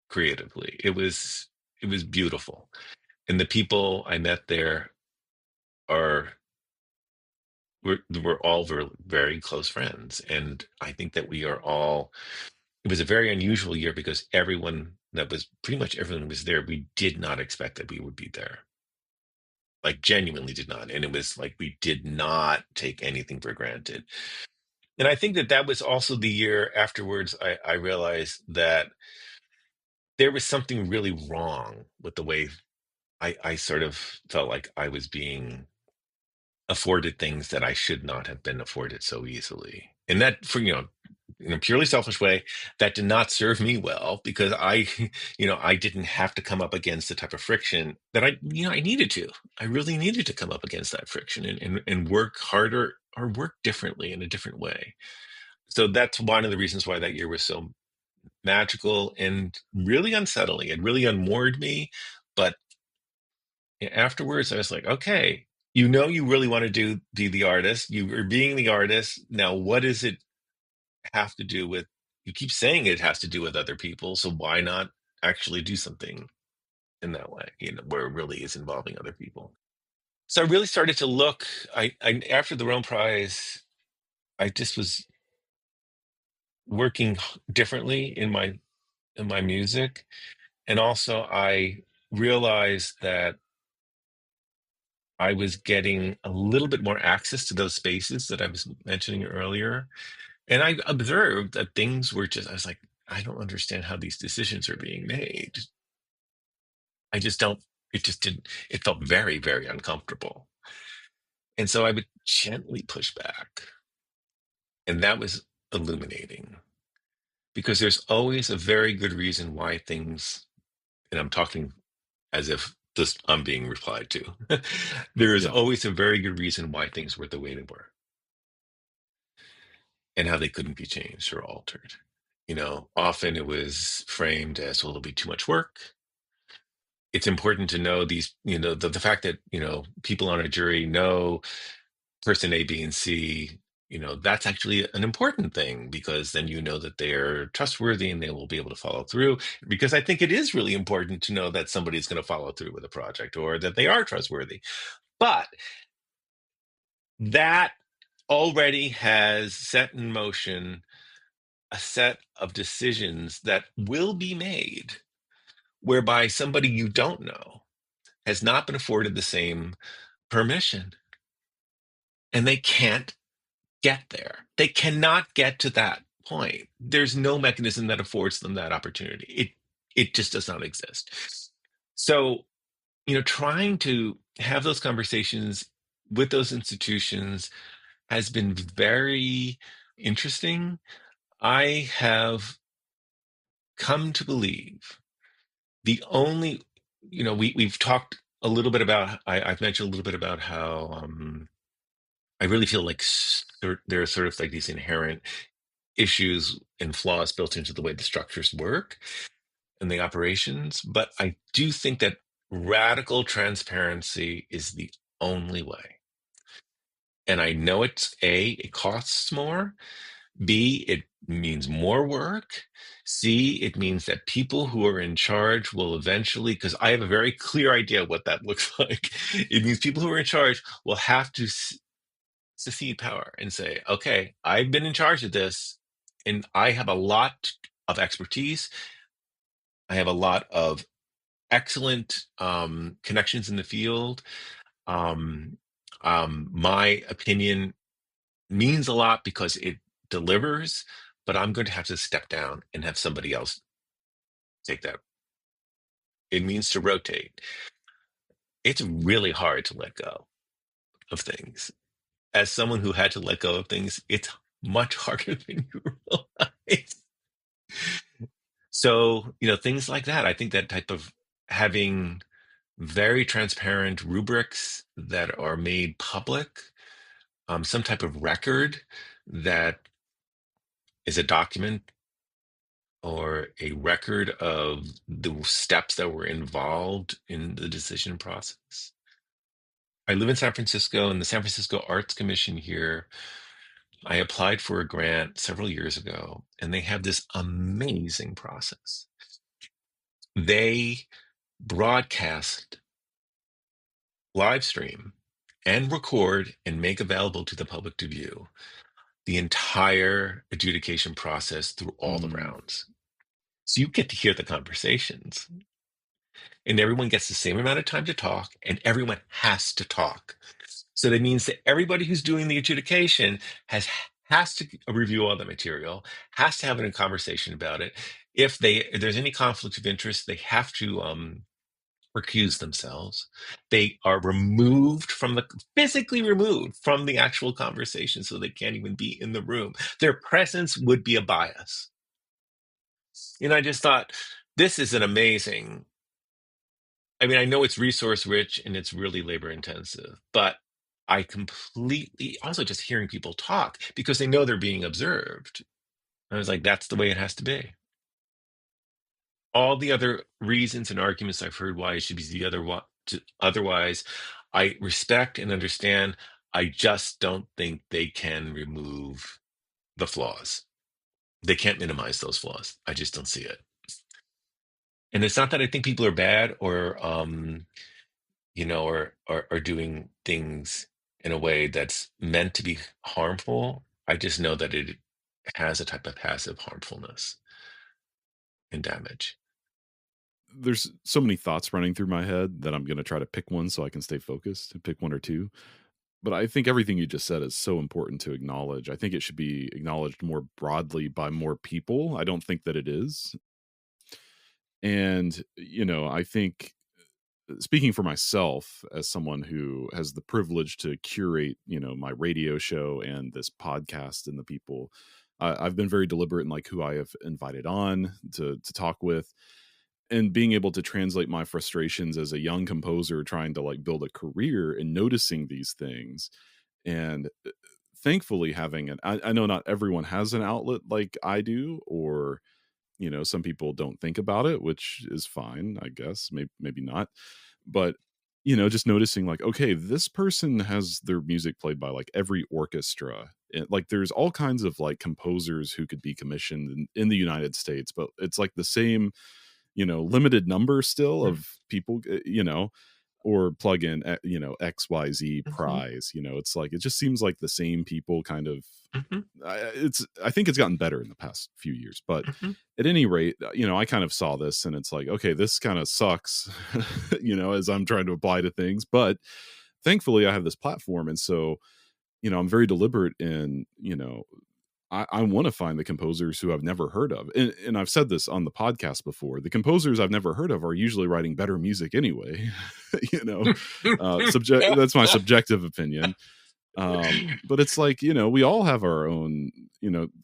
A: creatively. It was beautiful. And the people I met there are we're all very, very close friends. And I think that we are all it was a very unusual year because pretty much everyone was there. We did not expect that we would be there. Like genuinely did not. And it was like we did not take anything for granted. And I think that that was also the year afterwards I realized that there was something really wrong with the way I sort of felt like I was being afforded things that I should not have been afforded so easily. And that in a purely selfish way, that did not serve me well because I didn't have to come up against the type of friction that I needed to. I really needed to come up against that friction and work harder or work differently in a different way. So that's one of the reasons why that year was so magical and really unsettling. It really unmoored me. But afterwards, I was like, okay, you really want to be the artist. You are being the artist. Now, what does it have to do with? You keep saying it has to do with other people. So why not actually do something in that way, where it really is involving other people? So I really started to look. After the Rome Prize, I just was working differently in my music. And also I realized that I was getting a little bit more access to those spaces that I was mentioning earlier. And I observed that I was like, I don't understand how these decisions are being made. I just don't, it just didn't, it felt very, very uncomfortable. And so I would gently push back. And that was illuminating because there's always a very good reason why things, and I'm talking as if I'm being replied to. There is
B: Yeah.
A: always a very good reason why things were the way they were and how they couldn't be changed or altered. Often it was framed as, well, it'll be too much work. It's important to know these, the fact that, people on a jury know person A, B, and C, that's actually an important thing because then you know that they're trustworthy and they will be able to follow through. Because I think it is really important to know that somebody's going to follow through with a project or that they are trustworthy. But that already has set in motion a set of decisions that will be made whereby somebody you don't know has not been afforded the same permission and they can't get there. They cannot get to that point. There's no mechanism that affords them that opportunity. It just does not exist. So, trying to have those conversations with those institutions has been very interesting. I have come to believe the only, we've talked a little bit about, I've mentioned a little bit about how I really feel like there are sort of like these inherent issues and flaws built into the way the structures work and the operations. But I do think that radical transparency is the only way. And I know it costs more. B, it means more work. C, it means that people who are in charge will eventually, because I have a very clear idea what that looks like. It means people who are in charge will have to secede power and say, okay, I've been in charge of this and I have a lot of expertise. I have a lot of excellent connections in the field. Um, my opinion means a lot because it delivers, but I'm going to have to step down and have somebody else take that. It means to rotate. It's really hard to let go of things. As someone who had to let go of things, it's much harder than you realize. So, things like that. I think that type of having very transparent rubrics that are made public, some type of record that is a document or a record of the steps that were involved in the decision process. I live in San Francisco, and the San Francisco Arts Commission here, I applied for a grant several years ago, and they have this amazing process. They broadcast, live stream, and record and make available to the public to view the entire adjudication process through all the
B: Mm.
A: rounds. So you get to hear the conversations, and everyone gets the same amount of time to talk, and everyone has to talk. So that means that everybody who's doing the adjudication has to review all the material, has to have a conversation about it. If there's any conflict of interest, they have to recuse themselves. They are physically removed from the actual conversation, so they can't even be in the room. Their presence would be a bias. I just thought, this is an amazing. I mean, I know it's resource rich and it's really labor intensive, but I completely also just hearing people talk because they know they're being observed. I was like, that's the way it has to be. All the other reasons and arguments I've heard why it should be otherwise, I respect and understand. I just don't think they can remove the flaws. They can't minimize those flaws. I just don't see it. And it's not that I think people are bad or or doing things in a way that's meant to be harmful. I just know that it has a type of passive harmfulness and damage.
B: There's so many thoughts running through my head that I'm going to try to pick one so I can stay focused and pick one or two. But I think everything you just said is so important to acknowledge. I think it should be acknowledged more broadly by more people. I don't think that it is. And, I think speaking for myself as someone who has the privilege to curate, my radio show and this podcast and the people, I've been very deliberate in like who I have invited on to talk with, and being able to translate my frustrations as a young composer trying to like build a career and noticing these things. And thankfully having I know not everyone has an outlet like I do, or some people don't think about it, which is fine, I guess. Maybe not. But just noticing like, okay, this person has their music played by like every orchestra. Like there's all kinds of like composers who could be commissioned in the United States, but it's like the same limited number still
A: Mm.
B: of people, or plug in XYZ
A: Mhm,
B: prize. It's like it just seems like the same people kind of.
A: mhm,
B: I think it's gotten better in the past few years, but
A: mhm.
B: at any rate, I kind of saw this and it's like, okay, this kind of sucks, as I'm trying to apply to things. But thankfully, I have this platform, and so I'm very deliberate in I want to find the composers who I've never heard of. And I've said this on the podcast before. The composers I've never heard of are usually writing better music anyway. That's my subjective opinion. But it's like, we all have our own,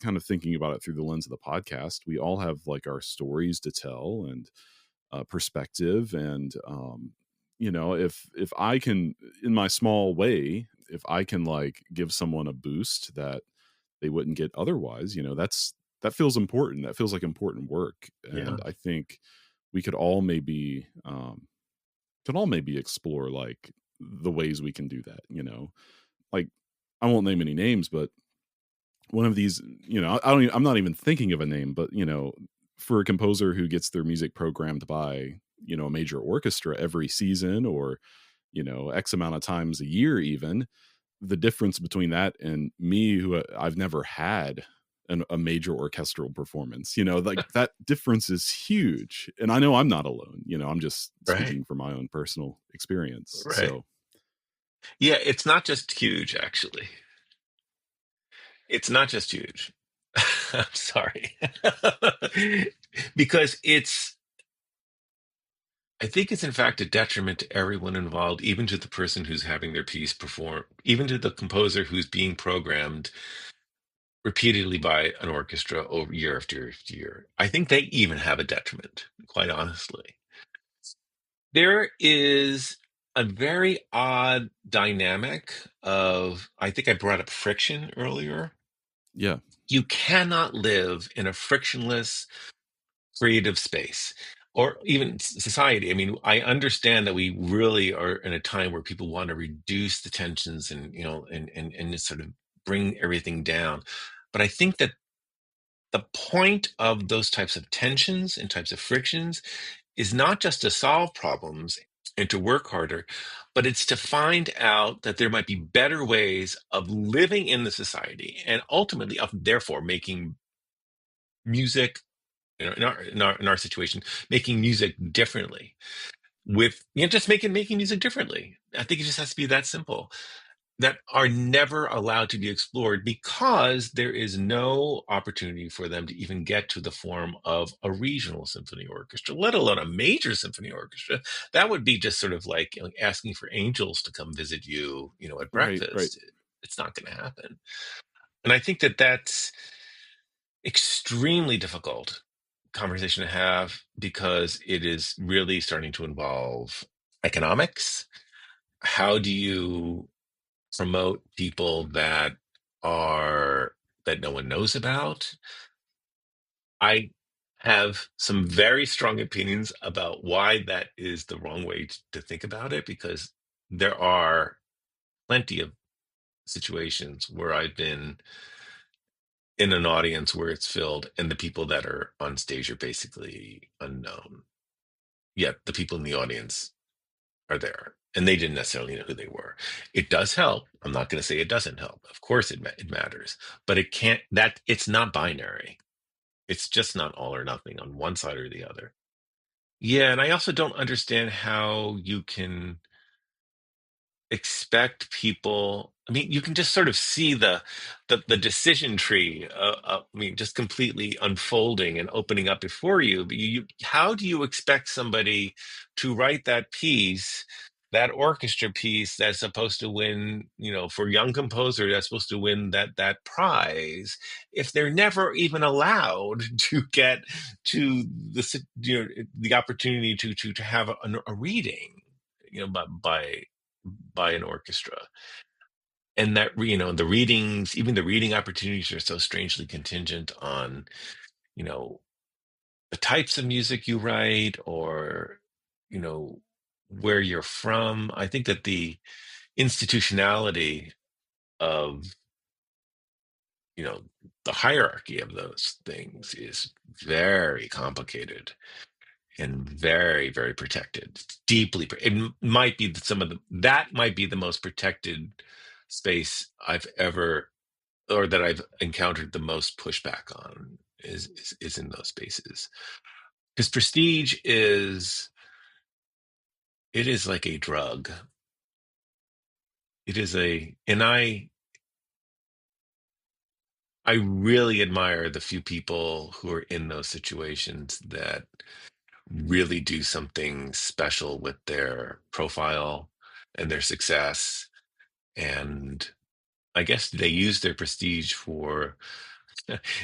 B: kind of thinking about it through the lens of the podcast. We all have like our stories to tell and perspective. And, if I can, in my small way, if I can like give someone a boost that they wouldn't get otherwise, that feels important. That feels like important work.
A: Yeah,
B: And I think we could all maybe explore like the ways we can do that, like I won't name any names, but one of these, I'm not even thinking of a name, but for a composer who gets their music programmed by, a major orchestra every season, or, X amount of times a year, even, the difference between that and me, who I've never had a major orchestral performance, like that difference is huge. And I know I'm not alone, I'm just
A: right,
B: speaking from my own personal experience.
A: right.
B: So
A: Yeah, it's not just huge, actually. It's not just huge. I'm sorry. Because I think it's in fact a detriment to everyone involved, even to the person who's having their piece performed, even to the composer who's being programmed. repeatedly by an orchestra over year after year after year. I think they even have a detriment, quite honestly. There is a very odd dynamic of, I think I brought up friction earlier.
B: Yeah.
A: You cannot live in a frictionless creative space or even society. I mean, I understand that we really are in a time where people want to reduce the tensions and, and just sort of bring everything down. But I think that the point of those types of tensions and types of frictions is not just to solve problems and to work harder, but it's to find out that there might be better ways of living in the society and ultimately of therefore making music, in our situation, making music differently with, just making music differently. I think it just has to be that simple, that are never allowed to be explored because there is no opportunity for them to even get to the form of a regional symphony orchestra, let alone a major symphony orchestra. That would be just sort of like, asking for angels to come visit you, at
B: Right. Right.
A: breakfast. It's not going to happen. And I think that that's extremely difficult conversation to have because it is really starting to involve economics. How do you promote people that no one knows about? I have some very strong opinions about why that is the wrong way to think about it, because there are plenty of situations where I've been in an audience where it's filled and the people that are on stage are basically unknown, yet the people in the audience are there and they didn't necessarily know who they were. It does help. I'm not going to say it doesn't help. Of course it matters, but it's not binary. It's just not all or nothing on one side or the other. Yeah, and I also don't understand how you can expect people. I mean, you can just sort of see the decision tree, I mean, just completely unfolding and opening up before you. But how do you expect somebody to write that piece, that orchestra piece that's supposed to win, for young composer that's supposed to win that prize, if they're never even allowed to get to the opportunity to have a reading, by an orchestra? And that, the readings, even the reading opportunities, are so strangely contingent on, you know the types of music you write, or you know where you're from. I think that the institutionality of, you know the hierarchy of those things is very complicated and very, very protected. Deeply might be that might be the most protected space I've ever, or that I've encountered the most pushback on, is in those spaces. Because prestige is like a drug. And I really admire the few people who are in those situations that really do something special with their profile and their success. And I guess they use their prestige for,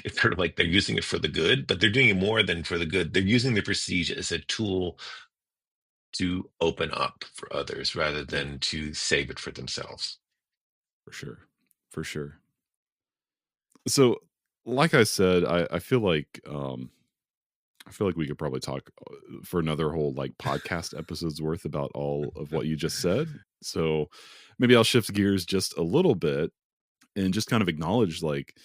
A: it's sort of like they're using it for the good, but they're doing it more than for the good. They're using the prestige as a tool to open up for others rather
B: Yeah.
A: than to save it for themselves.
B: For sure. For sure. So, like I said, I feel like we could probably talk for another whole like podcast episodes worth about all of what you just said. So maybe I'll shift gears just a little bit and just kind of acknowledge, like,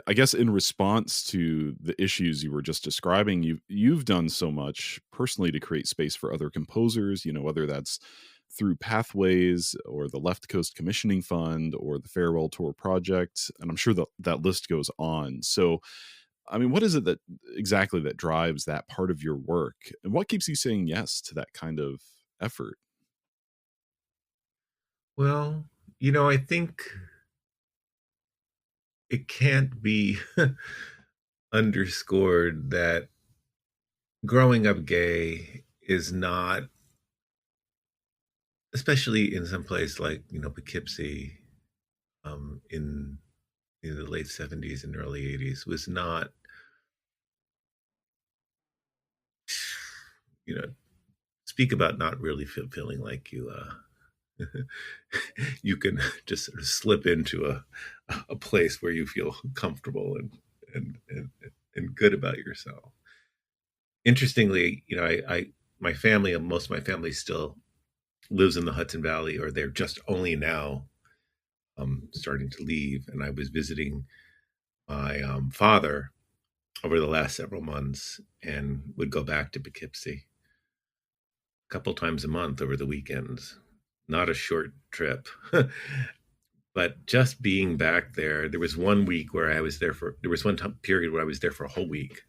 B: I guess in response to the issues you were just describing, you've done so much personally to create space for other composers, whether that's through Pathways or the Left Coast Commissioning Fund or the Farewell Tour Project, and I'm sure that list goes on. So, I mean, what is it that exactly that drives that part of your work, and what keeps you saying yes to that kind of effort?
A: Well, I think it can't be underscored that growing up gay is not, especially in some place like Poughkeepsie, in in the late 70s and early 80s was not, speak about not really feeling like you can just sort of slip into a place where you feel comfortable and good about yourself. Interestingly, my family, most of my family still lives in the Hudson Valley, or they're just only now starting to leave. And I was visiting my father over the last several months and would go back to Poughkeepsie a couple times a month over the weekends. Not a short trip. But just being back there was one week where there was one period where I was there for a whole week.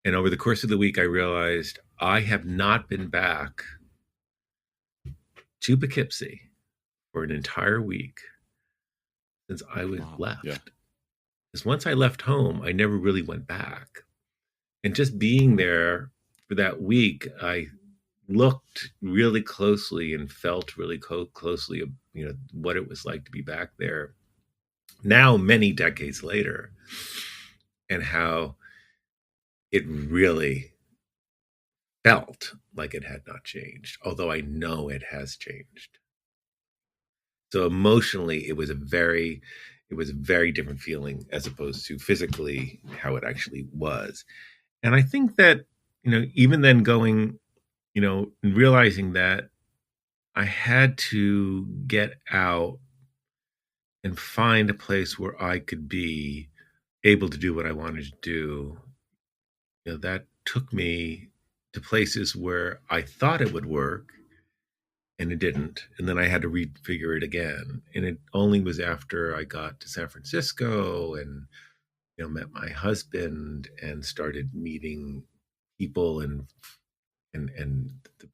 A: And over the course of the week, I realized I have not been back to Poughkeepsie for an entire week since I was left.
B: Yeah.
A: Because once I left home, I never really went back. And just being there for that week, I looked really closely and felt really closely, what it was like to be back there now, many decades later, and how it really felt like it had not changed, although I know it has changed. So emotionally, it was a very different feeling as opposed to physically how it actually was. And I think that, even then going, and realizing that I had to get out and find a place where I could be able to do what I wanted to do, that took me to places where I thought it would work and it didn't. And then I had to refigure it again. And it only was after I got to San Francisco and, met my husband and started meeting people and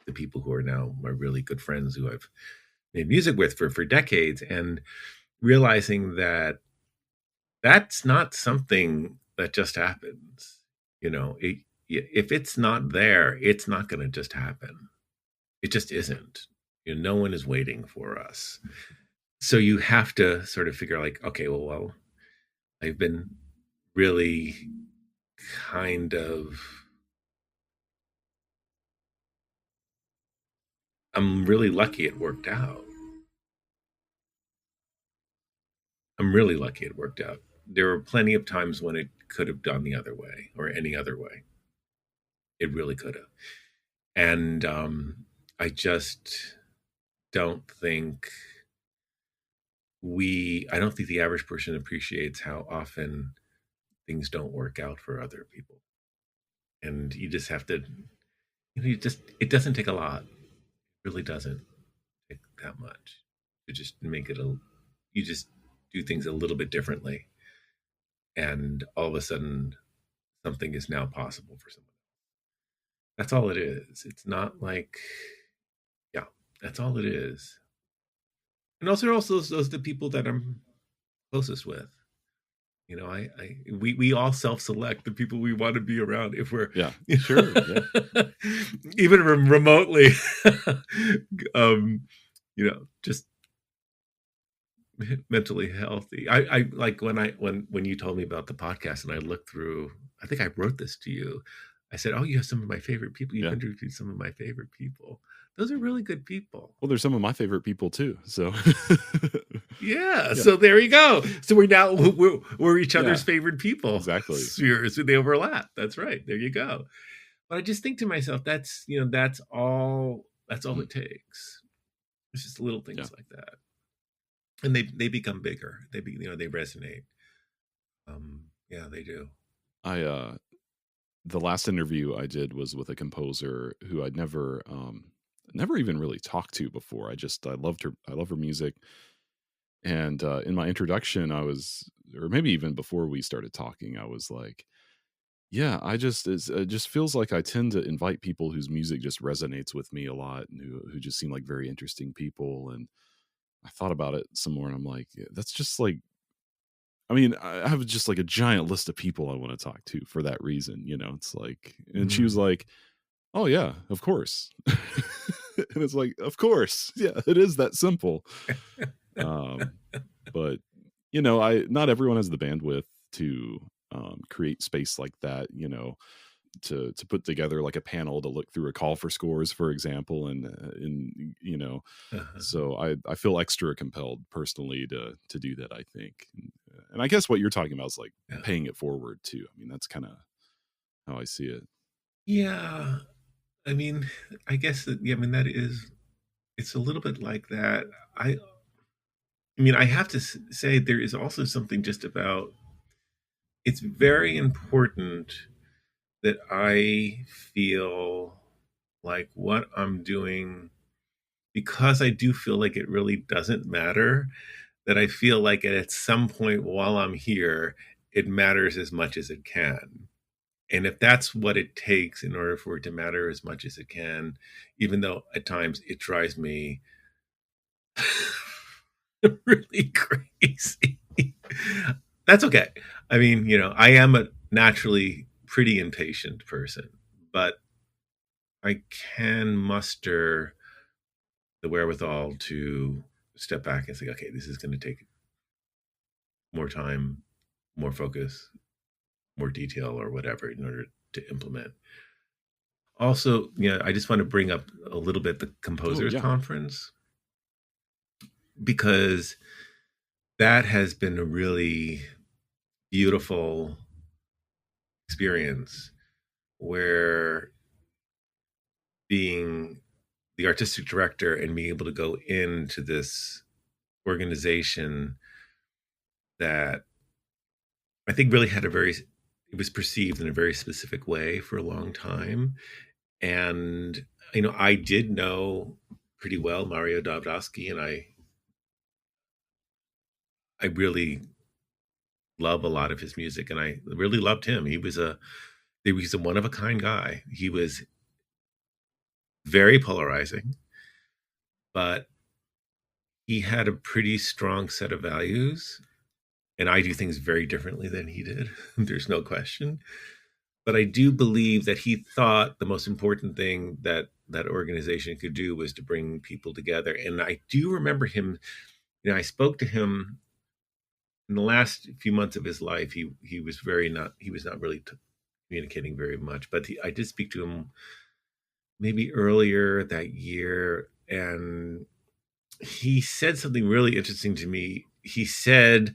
A: the people who are now my really good friends who I've made music with for decades, and realizing that that's not something that just happens. If it's not there, it's not going to just happen. It just isn't. No one is waiting for us. So you have to sort of figure like, okay, well, I've been really kind of, I'm really lucky it worked out. I'm really lucky it worked out. There were plenty of times when it could have gone the other way or any other way. It really could have. And I just don't think I don't think the average person appreciates how often things don't work out for other people. And you just have to, it doesn't take a lot. It really doesn't take that much to just make it you just do things a little bit differently. And all of a sudden, something is now possible for someone. That's all it is. It's not like, yeah, that's all it is. And also those are the people that I'm closest with. We all self-select the people we want to be around if we're
B: sure, yeah.
A: Even remotely, just mentally healthy. I like when you told me about the podcast and I looked through. I think I wrote this to you. I said, "Oh, you have some of my favorite people. You've interviewed some of my favorite people. Those are really good people."
B: Well, they're some of my favorite people too. So,
A: yeah. So there you go. So we're each other's favorite people.
B: Exactly.
A: So they overlap. That's right. There you go. But I just think to myself, that's all it takes. It's just little things like that, and they become bigger. They resonate. Yeah, they do.
B: The last interview I did was with a composer who I'd never even really talked to before. I loved her. I love her music. And in my introduction, or maybe even before we started talking, I was like, yeah, it just feels like I tend to invite people whose music just resonates with me a lot and who just seem like very interesting people. And I thought about it some more and I'm like, yeah, that's just like, I mean, I have just like a giant list of people I want to talk to for that reason. It's like, and she was like, oh yeah, of course. And it's like, of course. Yeah, it is that simple. But not everyone has the bandwidth to create space like that, to put together like a panel to look through a call for scores, for example, and so I feel extra compelled personally to do that, I think. And I guess what you're talking about is like paying it forward too. I mean, that's kind of how I see it.
A: Yeah. I mean, I guess that, yeah, I mean, it's a little bit like that. I mean, I have to say there is also something just about, it's very important that I feel like what I'm doing, because I do feel like it really doesn't matter, that I feel like at some point while I'm here, it matters as much as it can. And if that's what it takes in order for it to matter as much as it can, even though at times it drives me really crazy, that's okay. I mean, I am a naturally pretty impatient person, but I can muster the wherewithal to step back and say, okay, this is going to take more time, more focus, more detail, or whatever in order to implement. Also, I just want to bring up a little bit the Composers Conference, because that has been a really beautiful experience, where being the artistic director and being able to go into this organization that I think really it was perceived in a very specific way for a long time. And, I did know pretty well Mario Dabrowski, and I really love a lot of his music, and I really loved him. He was a one of a kind guy. He was very polarizing, but he had a pretty strong set of values, and I do things very differently than he did. There's no question. But I do believe that he thought the most important thing that that organization could do was to bring people together. And I do remember him, I spoke to him in the last few months of his life. He was not really communicating very much, but I did speak to him maybe earlier that year, and he said something really interesting to me. He said,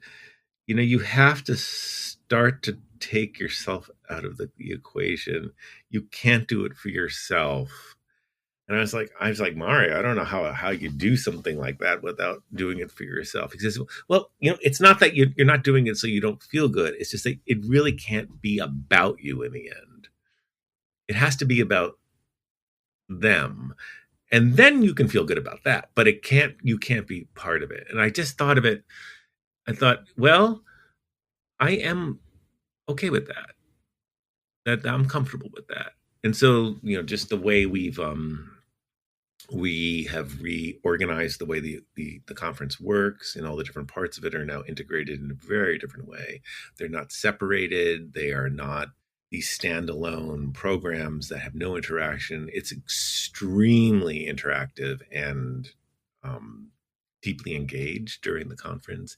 A: you have to start to take yourself out of the equation. You can't do it for yourself. And I was like, Mario, I don't know how you do something like that without doing it for yourself. He says, well, it's not that you're not doing it so you don't feel good. It's just that it really can't be about you in the end. It has to be about them. And then you can feel good about that, but you can't be part of it. And I just thought of it. I thought, well, I am okay with that. That I'm comfortable with that. And so, just the way we have reorganized the way the conference works, and all the different parts of it are now integrated in a very different way. They're not separated. They are not these standalone programs that have no interaction. It's extremely interactive and deeply engaged during the conference.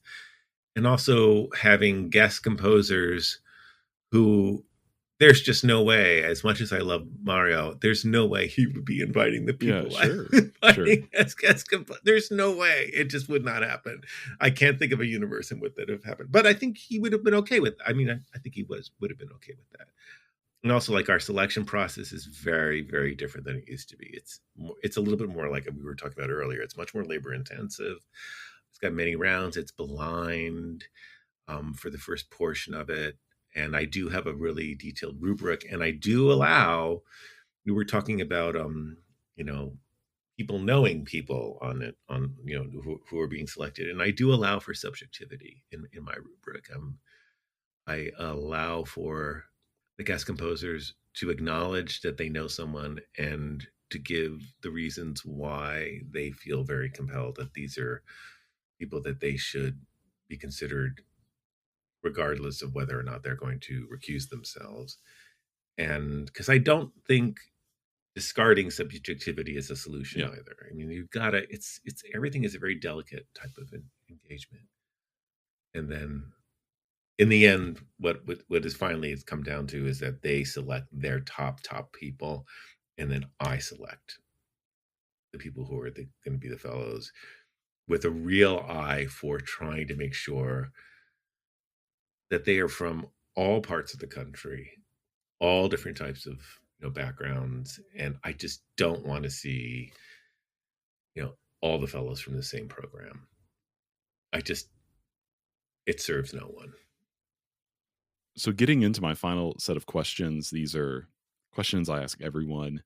A: And also having guest composers who, there's just no way, as much as I love Mario, there's no way he would be inviting the people
B: sure.
A: as guest composers. There's no way. It just would not happen. I can't think of a universe in which that have happened. But I think he would have been okay with it. I mean, I think he would have been okay with that. And also, like, our selection process is very, very different than it used to be. It's a little bit more like we were talking about earlier. It's much more labor intensive. It's got many rounds. It's blind for the first portion of it. And I do have a really detailed rubric, and I do allow, we were talking about, people knowing people on it, who are being selected. And I do allow for subjectivity in my rubric. I allow for the guest composers to acknowledge that they know someone and to give the reasons why they feel very compelled that these are people that they should be considered, regardless of whether or not they're going to recuse themselves. And because I don't think discarding subjectivity is a solution either. I mean, you've got to, it's everything is a very delicate type of engagement. And then in the end, what is finally it's come down to is that they select their top people, and then I select the people who are going to be the fellows, with a real eye for trying to make sure that they are from all parts of the country, all different types of backgrounds, and I just don't want to see all the fellows from the same program. It serves no one.
B: So getting into my final set of questions, these are questions I ask everyone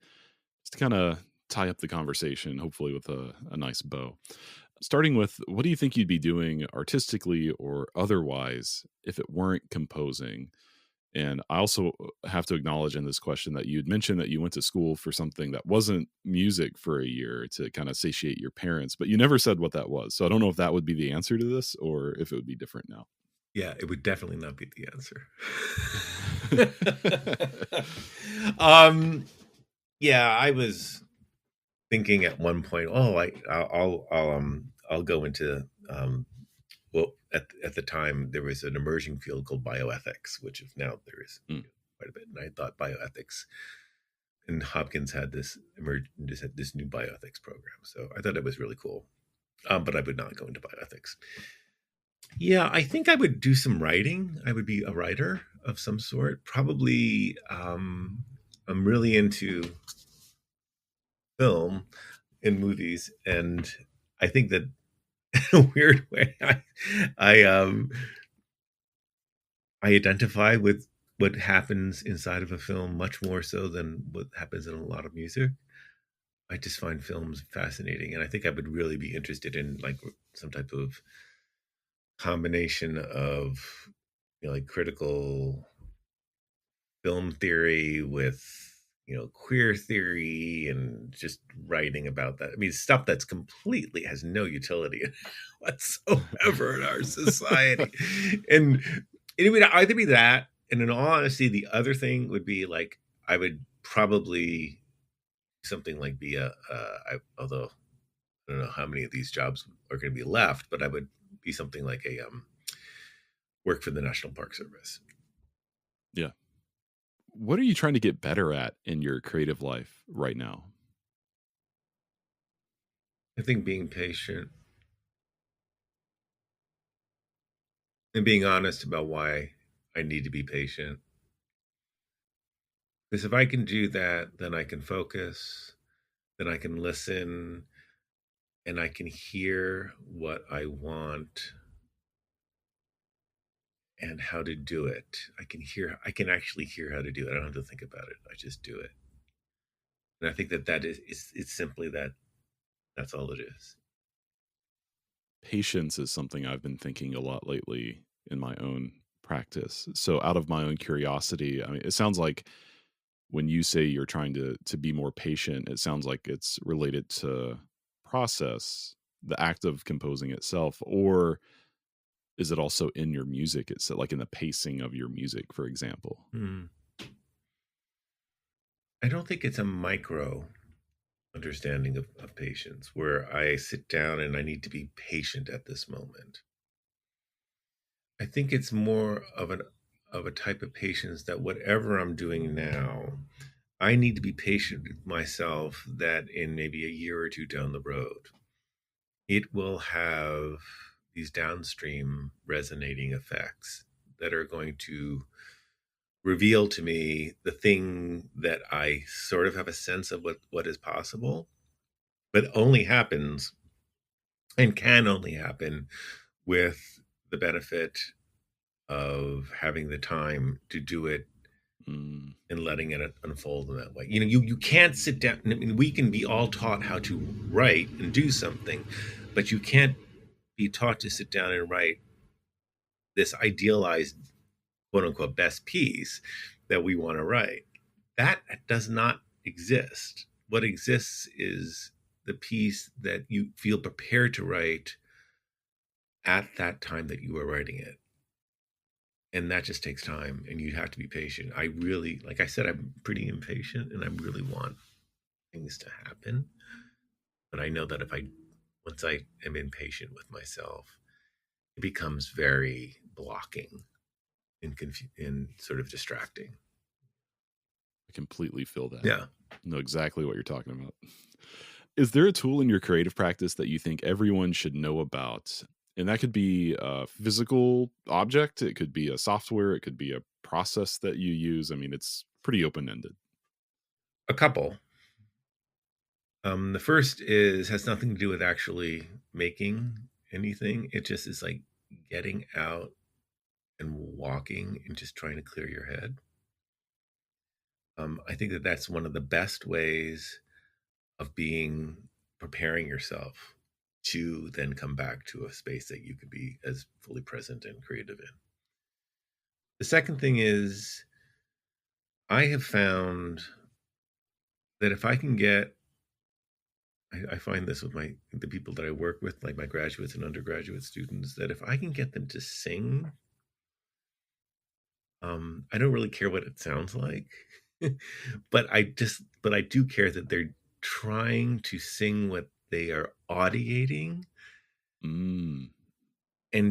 B: just to kind of tie up the conversation, hopefully with a nice bow. Starting with, what do you think you'd be doing artistically or otherwise if it weren't composing? And I also have to acknowledge in this question that you'd mentioned that you went to school for something that wasn't music for a year to kind of satiate your parents, but you never said what that was. So I don't know if that would be the answer to this or if it would be different now.
A: Yeah, it would definitely not be the answer. Yeah, I was thinking at one point, I'll go into well, at the time there was an emerging field called bioethics, which is now there is quite a bit, and I thought bioethics, and Hopkins had this new bioethics program, so I thought it was really cool. But I would not go into bioethics. Yeah, I think I would do some writing. I would be a writer of some sort. Probably, I'm really into film and movies, and I think that in a weird way, I identify with what happens inside of a film much more so than what happens in a lot of music. I just find films fascinating, and I think I would really be interested in like some type of combination of like critical film theory with queer theory and just writing about that. I mean, stuff that's completely has no utility whatsoever in our society. And it would either be that, and in all honesty, the other thing would be like I would probably something like be although I don't know how many of these jobs are going to be left, but I would be something like a work for the National Park Service.
B: Yeah. What are you trying to get better at in your creative life right now?
A: I think being patient and being honest about why I need to be patient. Because if I can do that, then I can focus, then I can listen, and I can hear what I want and how to do it. I can actually hear how to do it. I don't have to think about it. I just do it. And I think that it's simply that. That's all it is.
B: Patience is something I've been thinking a lot lately in my own practice. So out of my own curiosity, I mean, it sounds like when you say you're trying to be more patient, it sounds like it's related to process, the act of composing itself, or is it also in your music? It's like in the pacing of your music, for example.
A: I don't think it's a micro understanding of patience where I sit down and I need to be patient at this moment. I think it's more of a type of patience that whatever I'm doing now, I need to be patient with myself that in maybe a year or two down the road, it will have these downstream resonating effects that are going to reveal to me the thing that I sort of have a sense of what is possible, but only happens and can only happen with the benefit of having the time to do it and letting it unfold in that way. You can't sit down. I mean, we can be all taught how to write and do something, but you can't be taught to sit down and write this idealized, quote unquote, best piece that we want to write. That does not exist. What exists is the piece that you feel prepared to write at that time that you are writing it. And that just takes time, and you have to be patient. I really, like I said, I'm pretty impatient, and I really want things to happen. But I know that once I am impatient with myself, it becomes very blocking and sort of distracting.
B: I completely feel that.
A: Yeah.
B: I know exactly what you're talking about. Is there a tool in your creative practice that you think everyone should know about? And that could be a physical object, it could be a software, it could be a process that you use. I mean, it's pretty open ended.
A: A couple. The first has nothing to do with actually making anything. It just is like getting out and walking and just trying to clear your head. I think that that's one of the best ways of preparing yourself to then come back to a space that you could be as fully present and creative in. The second thing is, I have found that if I can I find this with the people that I work with, like my graduates and undergraduate students, that if I can get them to sing, I don't really care what it sounds like, but I do care that they're trying to sing what they are audiating, and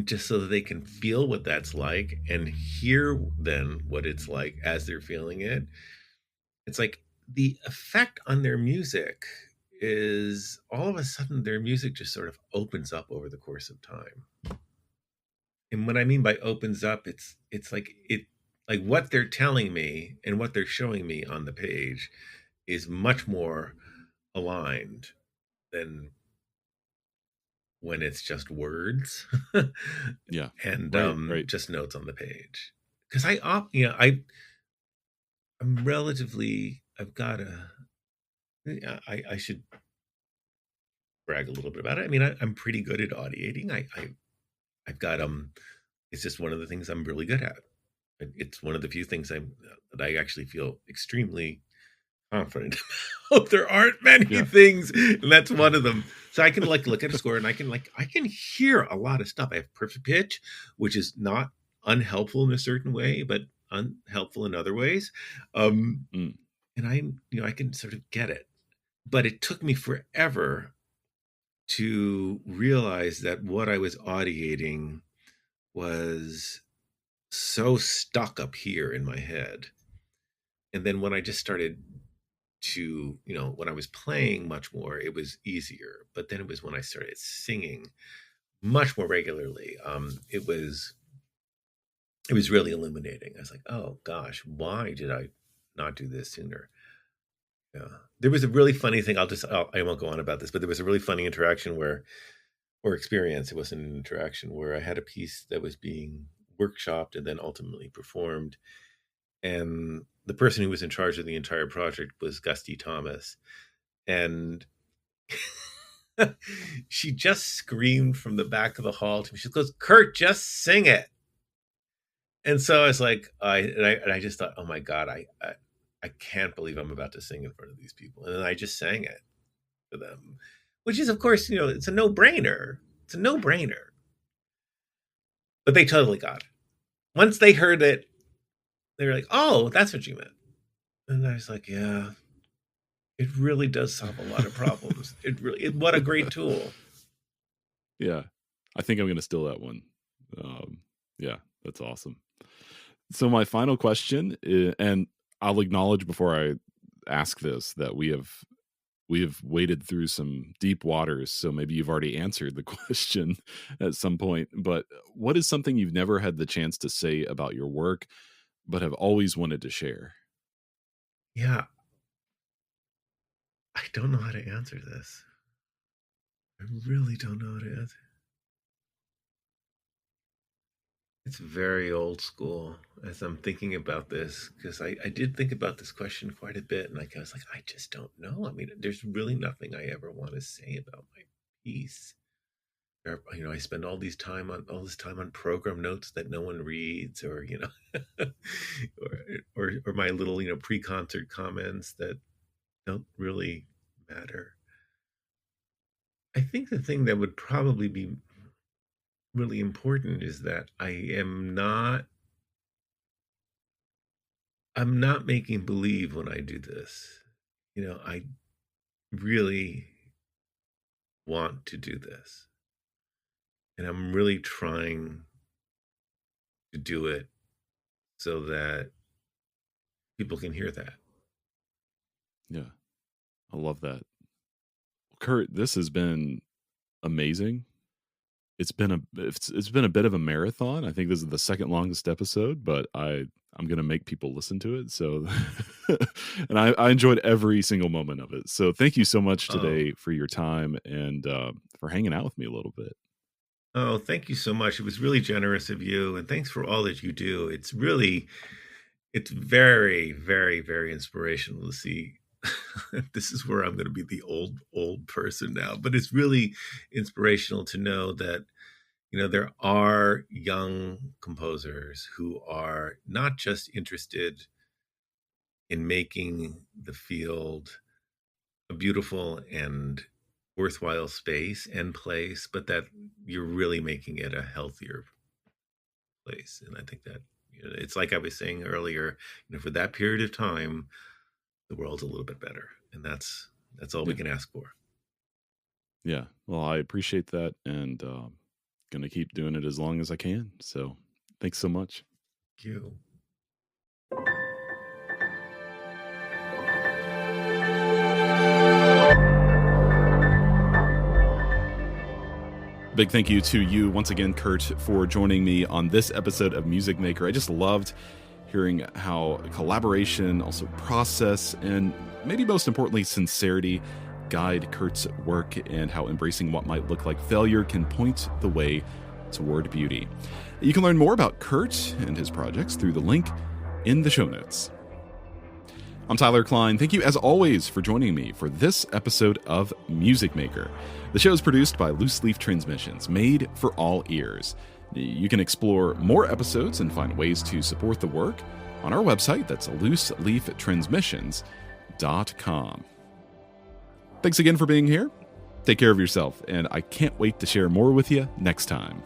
A: just so that they can feel what that's like and hear then what it's like as they're feeling it. It's like the effect on their music is all of a sudden their music just sort of opens up over the course of time. And what I mean by opens up, it's like what they're telling me and what they're showing me on the page is much more aligned than when it's just words.
B: Yeah.
A: And
B: Right.
A: just notes on the page. Because I'm relatively, I should brag a little bit about it. I mean, I'm pretty good at audiating. I've got it's just one of the things I'm really good at. It's one of the few things that I actually feel extremely confident about. There aren't many things, and that's one of them. So I can like look at a score and I can hear a lot of stuff. I have perfect pitch, which is not unhelpful in a certain way, but unhelpful in other ways. And I can sort of get it. But it took me forever to realize that what I was audiating was so stuck up here in my head. And then when I just started to, when I was playing much more, it was easier. But then it was when I started singing much more regularly, it was really illuminating. I was like, oh gosh, why did I not do this sooner? Yeah. There was a really funny thing. I won't go on about this, but there was a really funny interaction or experience. It wasn't an interaction, where I had a piece that was being workshopped and then ultimately performed. And the person who was in charge of the entire project was Gusty Thomas. And she just screamed from the back of the hall to me. She goes, "Kurt, just sing it." And so I was like, I just thought, oh my God, I can't believe I'm about to sing in front of these people. And then I just sang it for them, which is, of course, it's a no-brainer. It's a no-brainer. But they totally got it. Once they heard it, they were like, oh, that's what you meant. And I was like, yeah, it really does solve a lot of problems. What a great tool.
B: Yeah. I think I'm going to steal that one. Yeah, that's awesome. So my final question, and I'll acknowledge before I ask this that we have waded through some deep waters, so maybe you've already answered the question at some point, but what is something you've never had the chance to say about your work but have always wanted to share?
A: Yeah. I don't know how to answer this. I really don't know how to answer. It's very old school as I'm thinking about this, because I did think about this question quite a bit, and I was like, I just don't know. I mean, there's really nothing I ever want to say about my piece. I spend all this time on program notes that no one reads, or or my little pre-concert comments that don't really matter. I think the thing that would probably be really important is that I'm not making believe when I do this. I really want to do this. And I'm really trying to do it so that people can hear that.
B: Yeah, I love that. Kurt, this has been amazing. It's been a bit of a marathon. I think this is the second longest episode, but I'm going to make people listen to it. So, and I enjoyed every single moment of it. So thank you so much today for your time and for hanging out with me a little bit.
A: Oh, thank you so much. It was really generous of you. And thanks for all that you do. It's very, very, very inspirational to see. This is where I'm going to be the old person now, but it's really inspirational to know that, there are young composers who are not just interested in making the field a beautiful and worthwhile space and place, but that you're really making it a healthier place. And I think that, it's like I was saying earlier, for that period of time, the world's a little bit better. And that's all we can ask for.
B: Yeah. Well, I appreciate that. And going to keep doing it as long as I can. So thanks so much.
A: Thank you.
B: Big thank you to you once again, Kurt, for joining me on this episode of Music Maker. I just loved hearing how collaboration, also process, and maybe most importantly, sincerity guide Kurt's work, and how embracing what might look like failure can point the way toward beauty. You can learn more about Kurt and his projects through the link in the show notes. I'm Tyler Kline. Thank you, as always, for joining me for this episode of Music Maker. The show is produced by Loose Leaf Transmissions, made for all ears. You can explore more episodes and find ways to support the work on our website. That's looseleaftransmissions.com. Thanks again for being here. Take care of yourself, and I can't wait to share more with you next time.